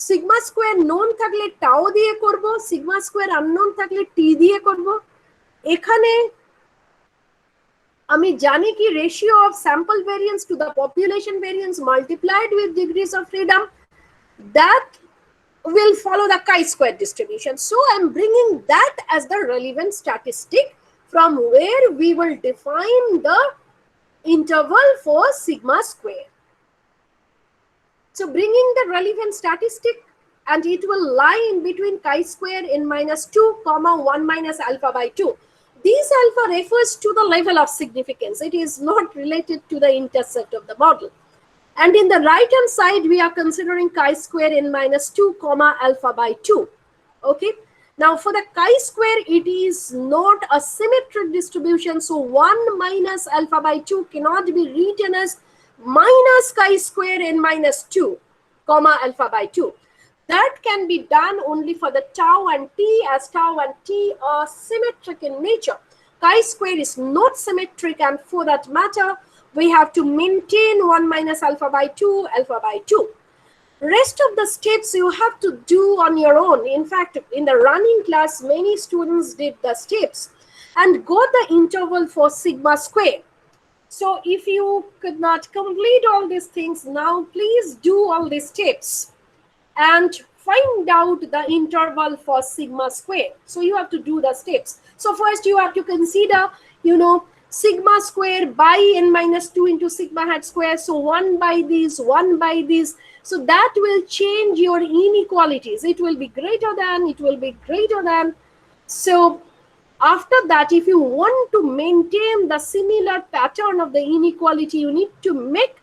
সিগমা স্কোয়ার নোন থাকলে টাও দিয়ে করব, সিগমা স্কোয়ার আননোন থাকলে টি দিয়ে করব। এখানে আমি জানি কি ratio of sample variance to the population variance multiplied with degrees of freedom, that will follow the chi-square distribution. So I'm bringing that as the relevant statistic from where we will define the interval for sigma square. So bringing the relevant statistic, and it will lie in between chi-square n minus 2 comma 1 minus alpha by 2. This alpha refers to the level of significance. It is not related to the intercept of the model. And in the right hand side, we are considering chi-square n minus 2 comma alpha by 2. Okay. Now for the chi-square, it is not a symmetric distribution. So 1 minus alpha by 2 cannot be written as minus chi-square n minus 2 comma alpha by 2. That can be done only for the tau and t, as tau and t are symmetric in nature. Chi-square is not symmetric, and for that matter, we have to maintain 1 minus alpha by 2, alpha by 2. Rest of the steps you have to do on your own. In fact, in the running class, many students did the steps and got the interval for sigma square. So if you could not complete all these things now, please do all these steps and find out the interval for sigma square. So you have to do the steps. So first you have to consider, sigma square by n minus 2 into sigma hat square. So 1 by this, 1 by this. So that will change your inequalities. It will be greater than, it will be greater than. So after that, if you want to maintain the similar pattern of the inequality, you need to make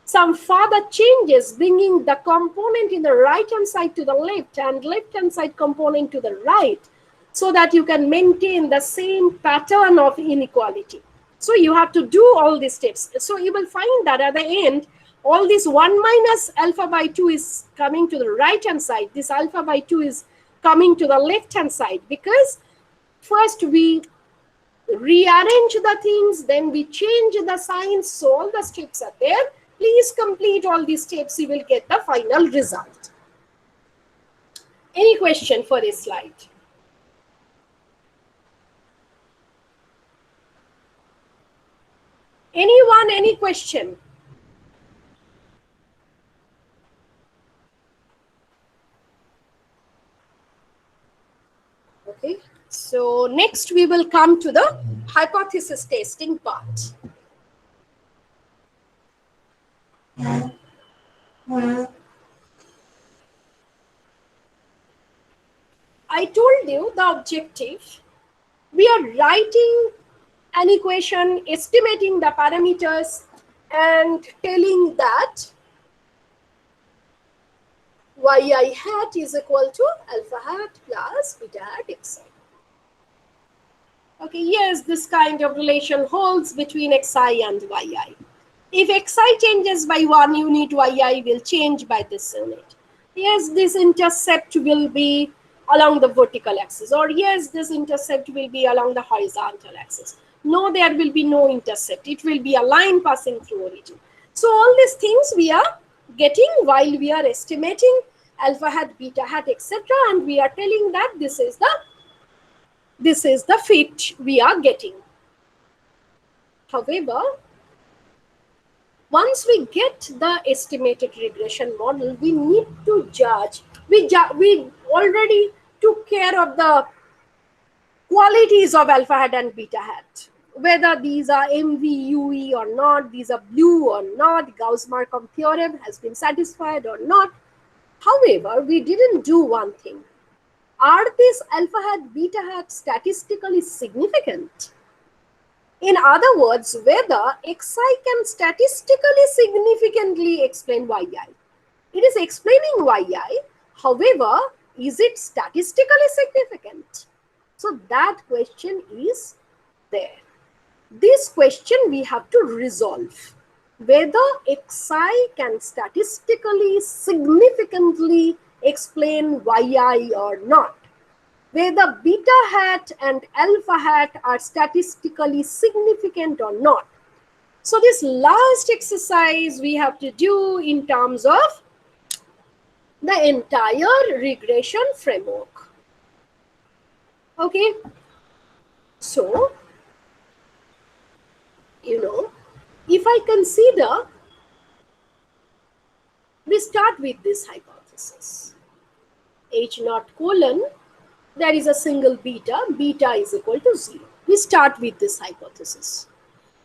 some further changes, bringing the component in the right hand side to the left and left hand side component to the right, so that you can maintain the same pattern of inequality. So you have to do all these steps. So you will find that at the end, all this 1 minus alpha by 2 is coming to the right hand side. This alpha by 2 is coming to the left hand side, because first we rearrange the things, then we change the signs. So all the steps are there. Please complete all these steps, you will get the final result. Any question for this slide? Anyone, any question? Okay, so next we will come to the hypothesis testing part. I told you the objective. We are writing an equation, estimating the parameters, and telling that yi hat is equal to alpha hat plus beta hat xi. Okay, yes, this kind of relation holds between xi and yi. If xi changes by 1 unit, yi will change by this unit. Yes, this intercept will be along the vertical axis, or yes, this intercept will be along the horizontal axis. No, there will be no intercept. It will be a line passing through origin. So all these things we are getting while we are estimating alpha hat, beta hat, etc. And we are telling that this is the fit we are getting. However, once we get the estimated regression model, we need to judge. We already took care of the qualities of alpha hat and beta hat, whether these are MVUE or not, these are blue or not, Gauss-Markov theorem has been satisfied or not. However, we didn't do one thing. Are these alpha hat, beta hat statistically significant? In other words, whether xi can statistically significantly explain yi. It is explaining yi, however, is it statistically significant? So that question is there. This question we have to resolve. Whether xi can statistically significantly explain yi or not. Whether beta hat and alpha hat are statistically significant or not. So this last exercise we have to do in terms of the entire regression framework. Okay. So, if I consider, we start with this hypothesis. H naught colon, there is a single beta, beta is equal to 0. We start with this hypothesis.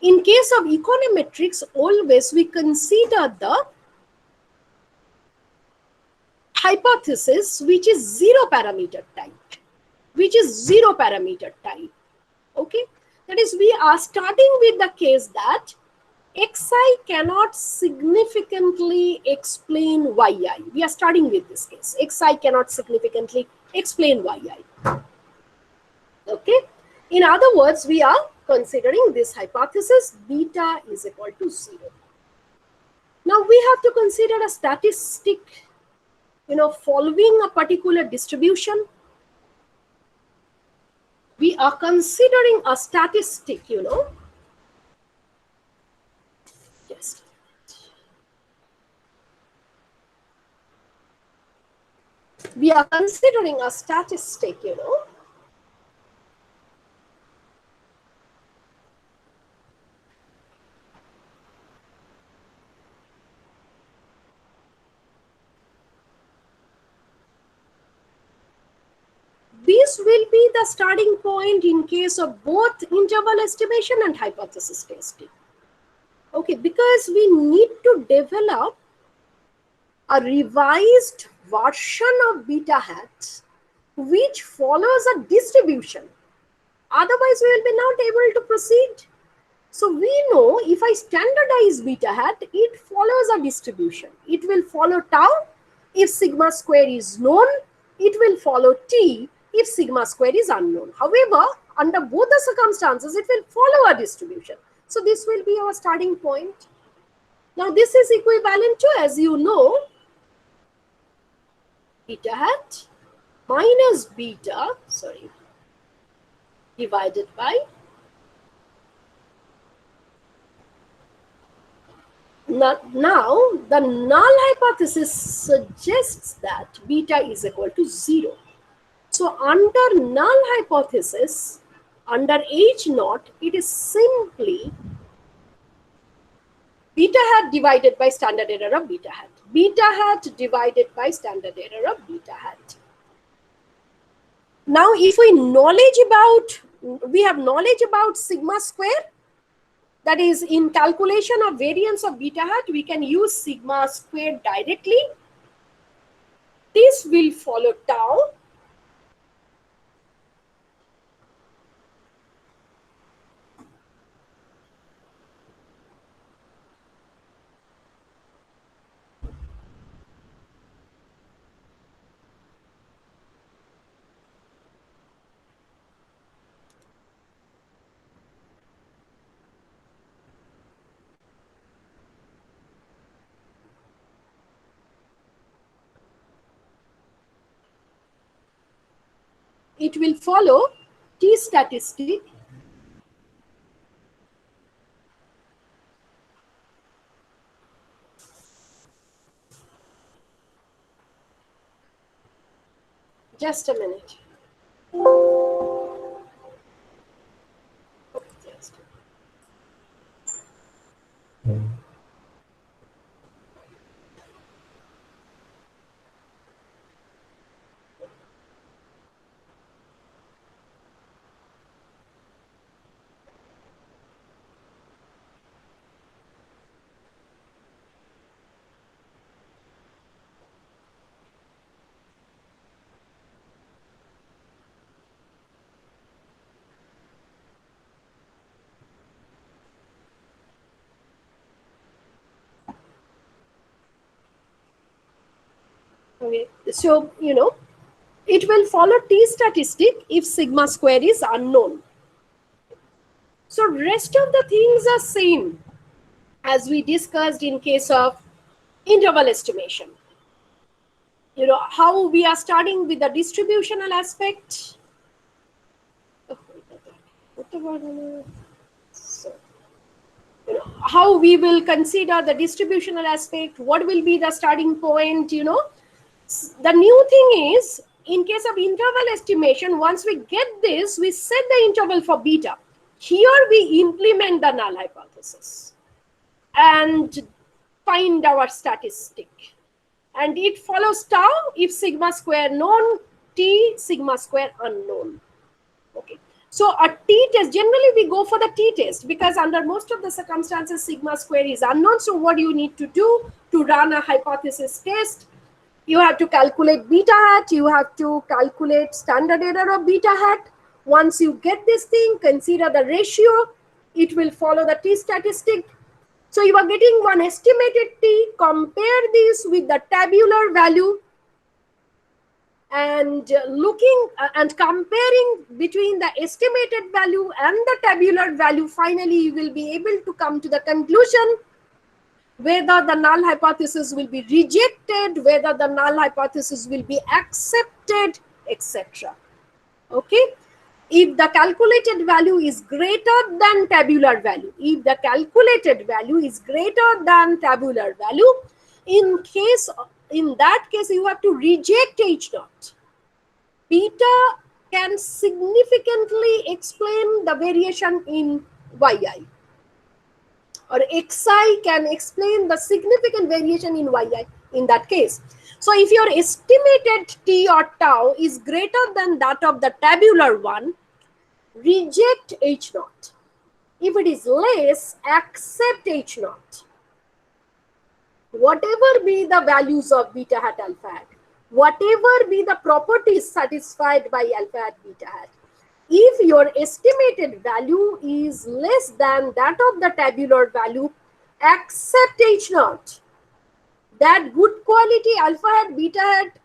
In case of econometrics, always we consider the hypothesis which is zero parameter type. Okay, that is, we are starting with the case that xi cannot significantly explain yi. We are starting with this case. Xi cannot significantly explain yi. Okay. In other words, we are considering this hypothesis beta is equal to 0. Now we have to consider a statistic, following a particular distribution. We are considering a statistic, just we are considering a statistic, this will be the starting point in case of both interval estimation and hypothesis testing. Okay, because we need to develop a revised version of beta hat which follows a distribution. Otherwise, we will be not able to proceed. So we know if I standardize beta hat, it follows a distribution. It will follow tau. If sigma square is known, it will follow t if sigma square is unknown. However, under both the circumstances, it will follow a distribution. So this will be our starting point. Now this is equivalent to, as you know, beta hat minus beta, divided by now the null hypothesis suggests that beta is equal to 0. So under null hypothesis, under H naught, it is simply beta hat divided by standard error of beta hat. Beta hat divided by standard error of beta hat. Now, if we have knowledge about sigma square, that is, in calculation of variance of beta hat, we can use sigma square directly. This will follow tau. It will follow t statistic just a minute. Just Okay, so it will follow t statistic if sigma square is unknown. So rest of the things are same as we discussed in case of interval estimation. How we are starting with the distributional aspect. So, how we will consider the distributional aspect, what will be the starting point. The new thing is, in case of interval estimation, once we get this, we set the interval for beta. Here we implement the null hypothesis and find our statistic. And it follows tau if sigma square known, t sigma square unknown. Okay. So a t-test, generally we go for the t-test because under most of the circumstances sigma square is unknown. So what you need to do to run a hypothesis test? You have to calculate beta hat, you have to calculate standard error of beta hat. Once you get this thing, consider the ratio, it will follow the t statistic. So you are getting one estimated t, compare this with the tabular value and looking and comparing between the estimated value and the tabular value. Finally, you will be able to come to the conclusion whether the null hypothesis will be rejected, whether the null hypothesis will be accepted, etc. Okay. If the calculated value is greater than tabular value, if the calculated value is greater than tabular value, in that case, you have to reject H naught. Beta can significantly explain the variation in yi, or xi can explain the significant variation in yi in that case. So if your estimated t or tau is greater than that of the tabular one, reject H naught. If it is less, accept H naught. Whatever be the values of beta hat alpha hat, whatever be the properties satisfied by alpha hat beta hat, if your estimated value is less than that of the tabular value, accept H naught. That good quality alpha hat beta hat,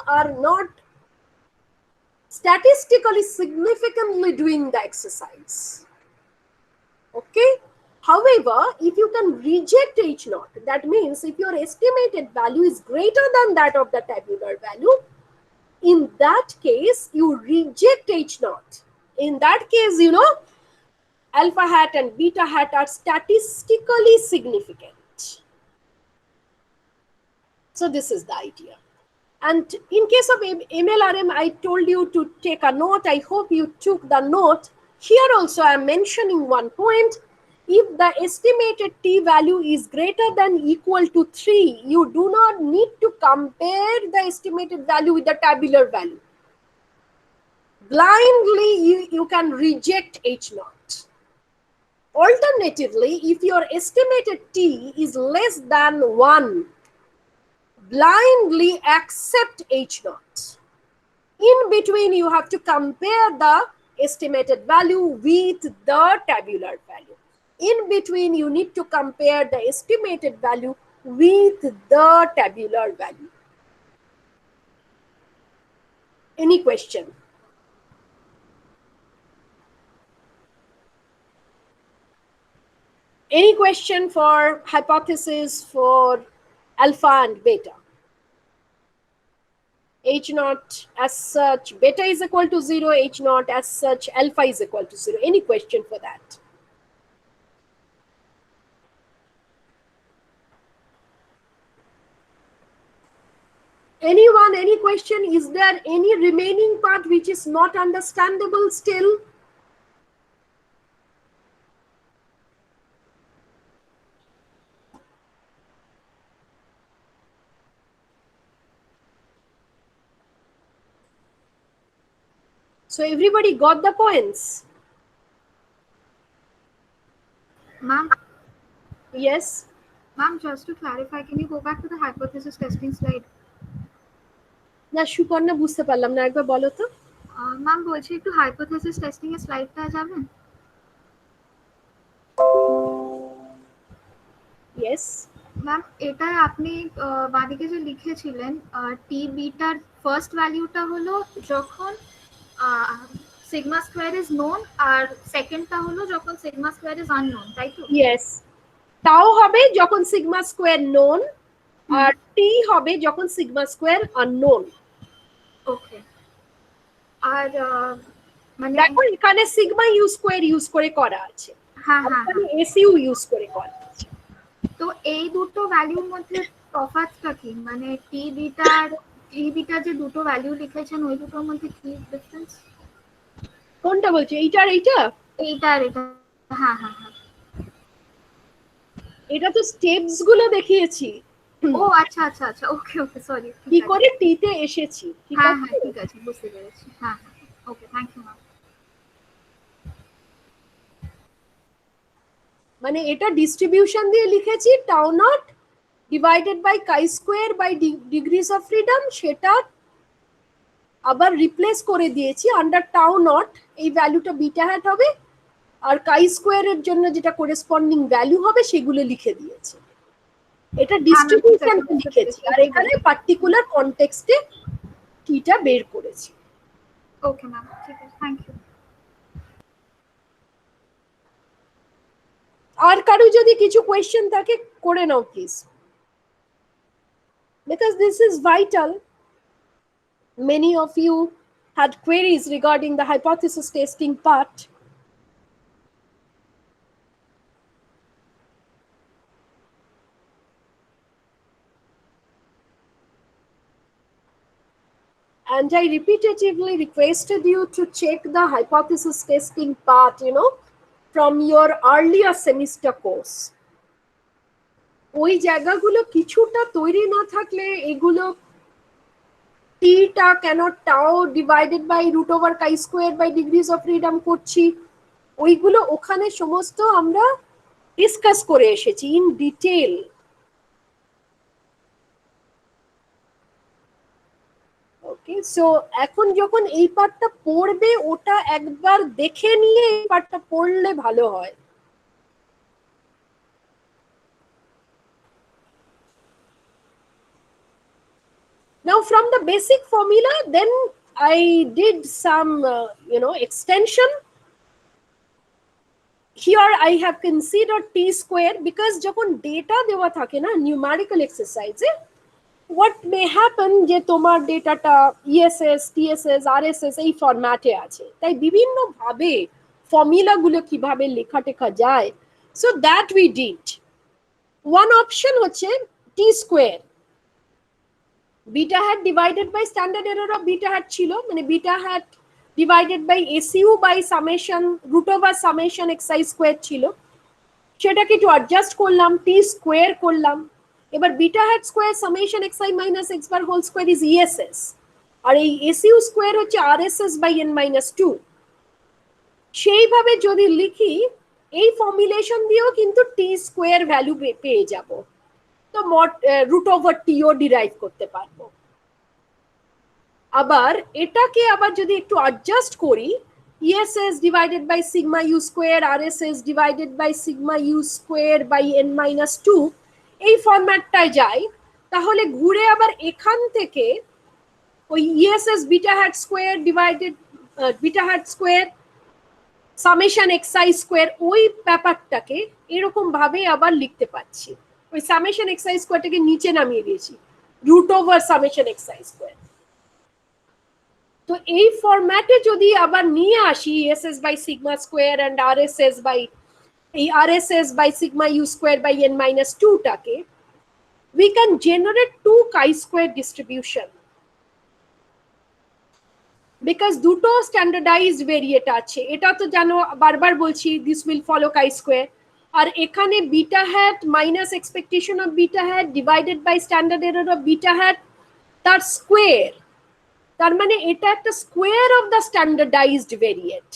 are not statistically significantly doing the exercise. Okay. However, if you can reject H naught, that means if your estimated value is greater than that of the tabular value, in that case, you reject H naught. In that case, alpha hat and beta hat are statistically significant. So this is the idea. And in case of MLRM, I told you to take a note. I hope you took the note. Here also I am mentioning one point. If the estimated t value is greater than equal to 3, you do not need to compare the estimated value with the tabular value. Blindly, you can reject H naught. Alternatively, if your estimated t is less than 1, blindly accept H naught. In between, you have to compare the estimated value with the tabular value. In between, you need to compare the estimated value with the tabular value. Any question? Any question for hypothesis for alpha and beta? H naught as such, beta is equal to 0, H naught as such, alpha is equal to 0. Any question for that? Anyone, any question? Is there any remaining part which is not understandable still? So everybody got the points? Ma'am, Yes. ma'am, just to clarify, can you go back to the hypothesis testing slide? না সুপর্ণা বুঝতে পারলাম না, একবার বলো তো। Ma'am বলছি একটু hypothesis testing এর স্লাইডটা যাবেন? Yes. ম্যাম এটা আপনি বাঁদিকে যে লিখেছিলেন টি বিটার ফার্স্ট ভ্যালুটা হলো যখন সিগমা স্কোয়ার ইজ নোন, আর সেকেন্ডটা হলো যখন সিগমা স্কোয়ার ইজ আননোন, তাই তো? ইয়েস, তাও হবে যখন সিগমা স্কোয়ার নোন, আর টি হবে যখন সিগমা স্কোয়ার আননোন। ওকে। আর মানে দেখো এখানে সিগমা ইউ স্কোয়ার ইউজ করে করা আছে, হ্যাঁ আর হ্যাঁ এখানে হ্যাঁ, এসইউ ইউজ করে করা আছে। তো এই দুটো ভ্যালুর মধ্যে তফাৎটা কি? মানে টি বিটার যে দুটো ভ্যালু লিখেছেন ওই দুটোর মধ্যে কি ডিফারেন্স? কোনটা বলছো, এইটা আর এইটা? এইটা আর এটা? হ্যাঁ হ্যাঁ হ্যাঁ। এটা তো স্টেপস গুলো দেখিয়েছি ও আচ্ছা আচ্ছা আচ্ছা, ওকে ওকে, সরি। কি করে টি তে এসেছি, ঠিক হ্যাঁ আছে? হ্যাঁ ঠিক আছে, বুঝতে পেরেছি। হ্যাঁ হ্যাঁ, ওকে, থ্যাংক ইউ ম্যাম। মানে এটা ডিস্ট্রিবিউশন দিয়ে লিখেছি tau not divided by chi square by degrees of freedom, সেটা আবার রিপ্লেস করে দিয়েছি আন্ডার টাউ নট, এই ভ্যালুটা বিটা হ্যাট হবে, আর কাই স্কোয়ারের জন্য যেটা করেসপন্ডিং ভ্যালু হবে সেগুলো লিখে দিয়েছি। এটা ডিস্ট্রিবিউশন লিখেছি, আর এখানে পার্টিকুলার কনটেক্সটে কিটা বের করেছি। ওকে ম্যাম, ঠিক আছে, থ্যাংক ইউ। আর কারো যদি কিছু কোয়েশ্চেন থাকে করে নাও please, because this is vital. Many of you had queries regarding the hypothesis testing part. And I repetitively requested you to check the hypothesis testing part, from your earlier semester course. ওই জায়গাগুলো কিছুটা তৈরি না থাকলে এগুলো theta কেন tau divided by root over chi square by degrees of freedom করছি, ওইগুলো ওখানে সমস্ত আমরা ডিসকাস করে এসেছি ইন ডিটেল। ওকে, সো এখন যখন এই পার্টটা পড়বে ওটা একবার দেখে নিয়ে এই পার্টটা পড়লে ভালো হয়। Now from the basic formula, then I did some extension. Here I have considered t square because যখন ডেটা দেওয়া থাকে না নিউমেরিক্যাল এক্সারসাইজে, what may happen যে তোমার ডেটাটা ইএসএস, টিএসএস, আরএসএস এই ফরম্যাটে আছে, তাই বিভিন্ন ভাবে ফর্মুলাগুলো কিভাবে লেখা টেখা যায়, so that we did. One option হচ্ছে t square, beta hat divided by standard error of beta hat ছিল, মানে beta hat divided by SU by summation root over summation xi square ছিল, সেটাকে একটু অ্যাডজাস্ট করলাম, t স্কোয়ার করলাম। এবার beta hat square summation xi minus x bar whole square is ESS, আর এই এসইউ স্কোয়ার হচ্ছে আরএসএস বাই n মাইনাস 2। সেইভাবে যদি লিখি এই ফর্মুলেশন দিয়েও কিন্তু টি স্কোয়ার ভ্যালু পেয়ে যাব, তো রুট ওভার টিও ডিরাইভ করতে পারবো। আবার এটাকে আবার যদি একটু অ্যাডজাস্ট করি, ESS divided by sigma u square, RSS divided by sigma u square by n minus 2, এই ফরম্যাটটায় যাই, তাহলে ঘুরে আবার এখান থেকে ওই ESS beta hat square divided beta hat square summation xi square ওই ব্যাপারটাকে এরকম ভাবে আবার লিখতে পাচ্ছি। ওই summation xi squareটাকে নিচে নামিয়ে দিয়েছি, root over summation xi square। তো এই ফরম্যাটে যদি আবার নিয়ে আসি SS by sigma square and RSS by এই RSS by sigma u square by n minus 2 টাকে, we can generate two chi-square distribution because দুটো স্ট্যান্ডার্ডাইজড ভেরিয়েট আছে, এটা তো জানো, বারবার বলছি দিস উইল ফলো chi-square। আর এখানে beta hat minus expectation of beta hat divided by standard error of beta hat, তার স্কোয়ার, তার মানে এটা একটা square of the standardized variate,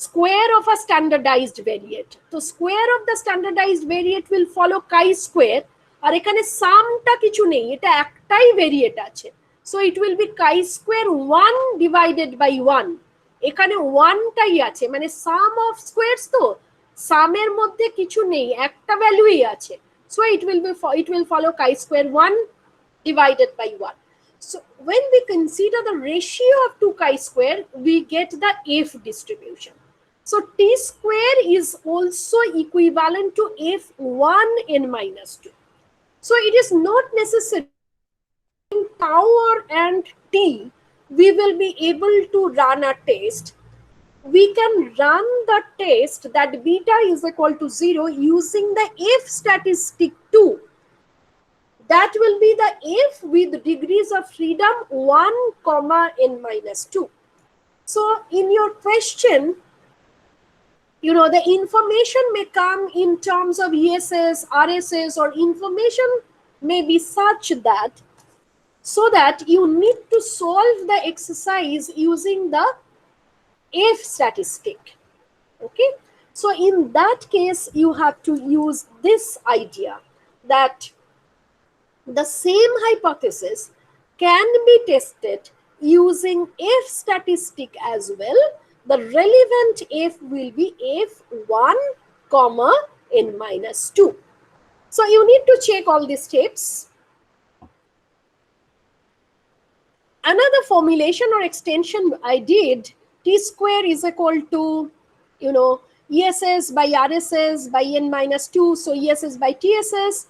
square of a standardized variate. তো square of the standardized variate will follow chi square, আর এখানে সামটা কিছু নেই, এটা একটাই ভেরিয়েট আছে, so it will be chi square 1 divided by 1। এখানে 1টাই আছে, মানে সাম অফ স্কোয়ারস, তো সামের মধ্যে কিছু নেই, একটা ভ্যালুই আছে, So it will follow chi-square 1 divided by 1. So when we consider the ratio of 2 chi-square, we get the F distribution. So T square is also equivalent to F1 n minus 2. So it is not necessary in tau and T, we will be able to run a test. We can run the test that beta is equal to 0 using the F statistic 2. That will be the F with degrees of freedom 1, n minus 2. So in your question, the information may come in terms of ESS, RSS, or information may be such that, so that you need to solve the exercise using the F statistic. Okay. So in that case, you have to use this idea that the same hypothesis can be tested using F statistic as well. The relevant F will be F1, n minus 2. So you need to check all these steps. Another formulation or extension I did, T square is equal to, ESS by RSS by n minus 2. So ESS by TSS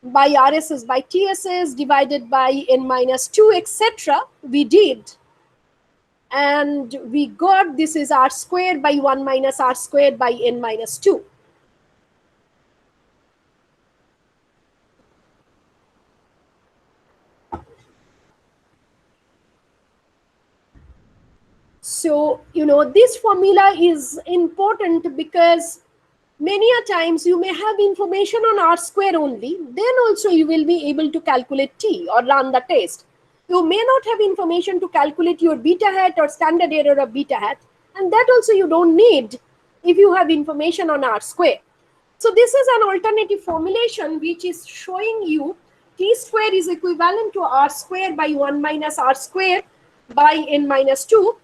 by RSS by TSS divided by n minus 2, etc. we did. And we got this is R squared by 1 minus R squared by n minus 2. So, this formula is important because many a times you may have information on R square only, then also you will be able to calculate T or run the test. You may not have information to calculate your beta hat or standard error of beta hat, and that also you don't need if you have information on R square. So this is an alternative formulation which is showing you T square is equivalent to R square by 1 minus R square by n minus 2.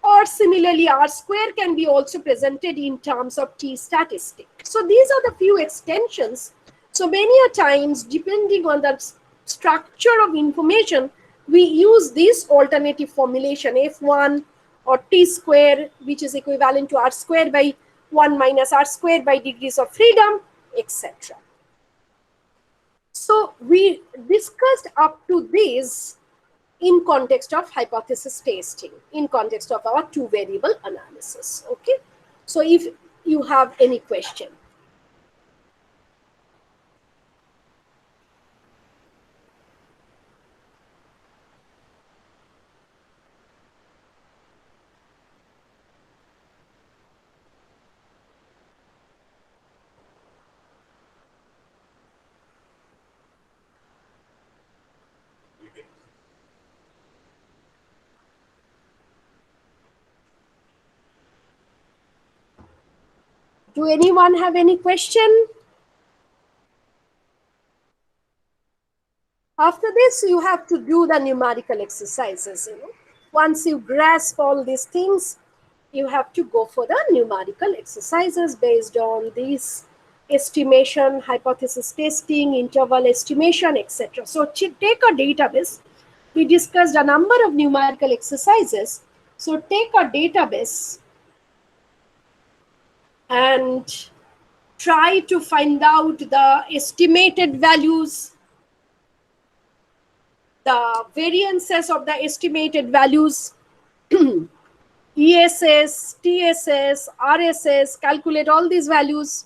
Or similarly, R square can be also presented in terms of T statistic. So these are the few extensions. So many a times, depending on the structure of information, we use this alternative formulation F1 or T square, which is equivalent to R square by 1 minus R square by degrees of freedom, etc. So we discussed up to this in context of hypothesis testing, in context of our two variable analysis. Okay. So if you have any question. Do anyone have any question? After this, you have to do the numerical exercises. Once you grasp all these things, you have to go for the numerical exercises based on these estimation, hypothesis testing, interval estimation, etc. So take a database. We discussed a number of numerical exercises. So take a database and try to find out the estimated values, the variances of the estimated values, ESS, TSS, RSS, calculate all these values,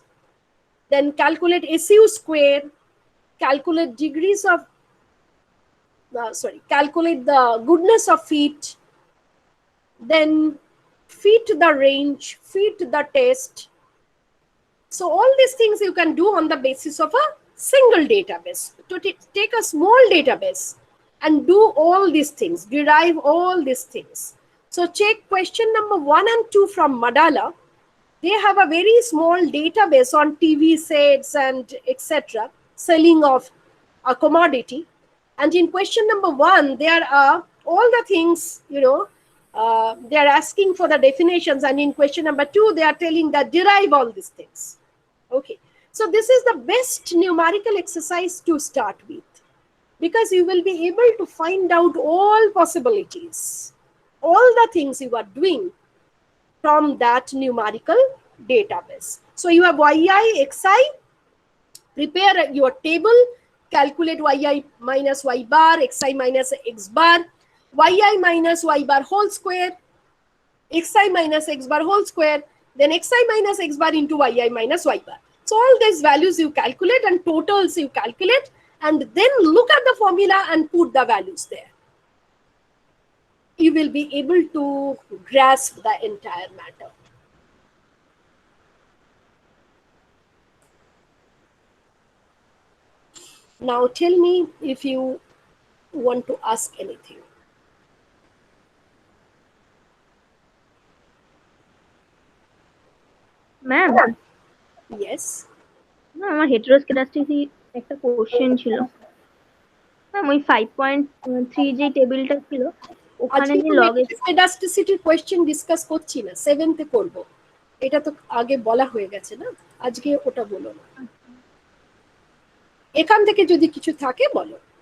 then calculate SU square, calculate degrees of, calculate the goodness of fit, then fit the range, fit the test. So all these things you can do on the basis of a single database. To take a small database and do all these things, derive all these things. So check question number 1 and 2 from Madala. They have a very small database on TV sets and etc. selling of a commodity. And in question number 1, there are all the things, they are asking for the definitions. And in question number 2, they are telling that derive all these things. Okay. So this is the best numerical exercise to start with, because you will be able to find out all possibilities, all the things you are doing from that numerical database. So you have yi, xi, prepare your table, calculate yi minus y bar, xi minus x bar, yi minus y bar whole square, xi minus x bar whole square, then xi minus x bar into yi minus y bar. So all these values you calculate and totals you calculate, and then look at the formula and put the values there. You will be able to grasp the entire matter. Now tell me if you want to ask anything. Ma'am Yes. আমার হেটেরোস্কেডাস্টিসি একটা question ছিল ma'am, ওই 5.3 যে টেবিলটা ছিল ওখানে আজকে যে তো লগে হেটেরোস্কেডাস্টিসিটির কোশ্চেন ডিসকাস করছি না, 7th এ করব। এটা তো আগে বলা হয়ে গেছে না, আজকে ওটা বলো না। এখান থেকে যদি কিছু থাকে বলো।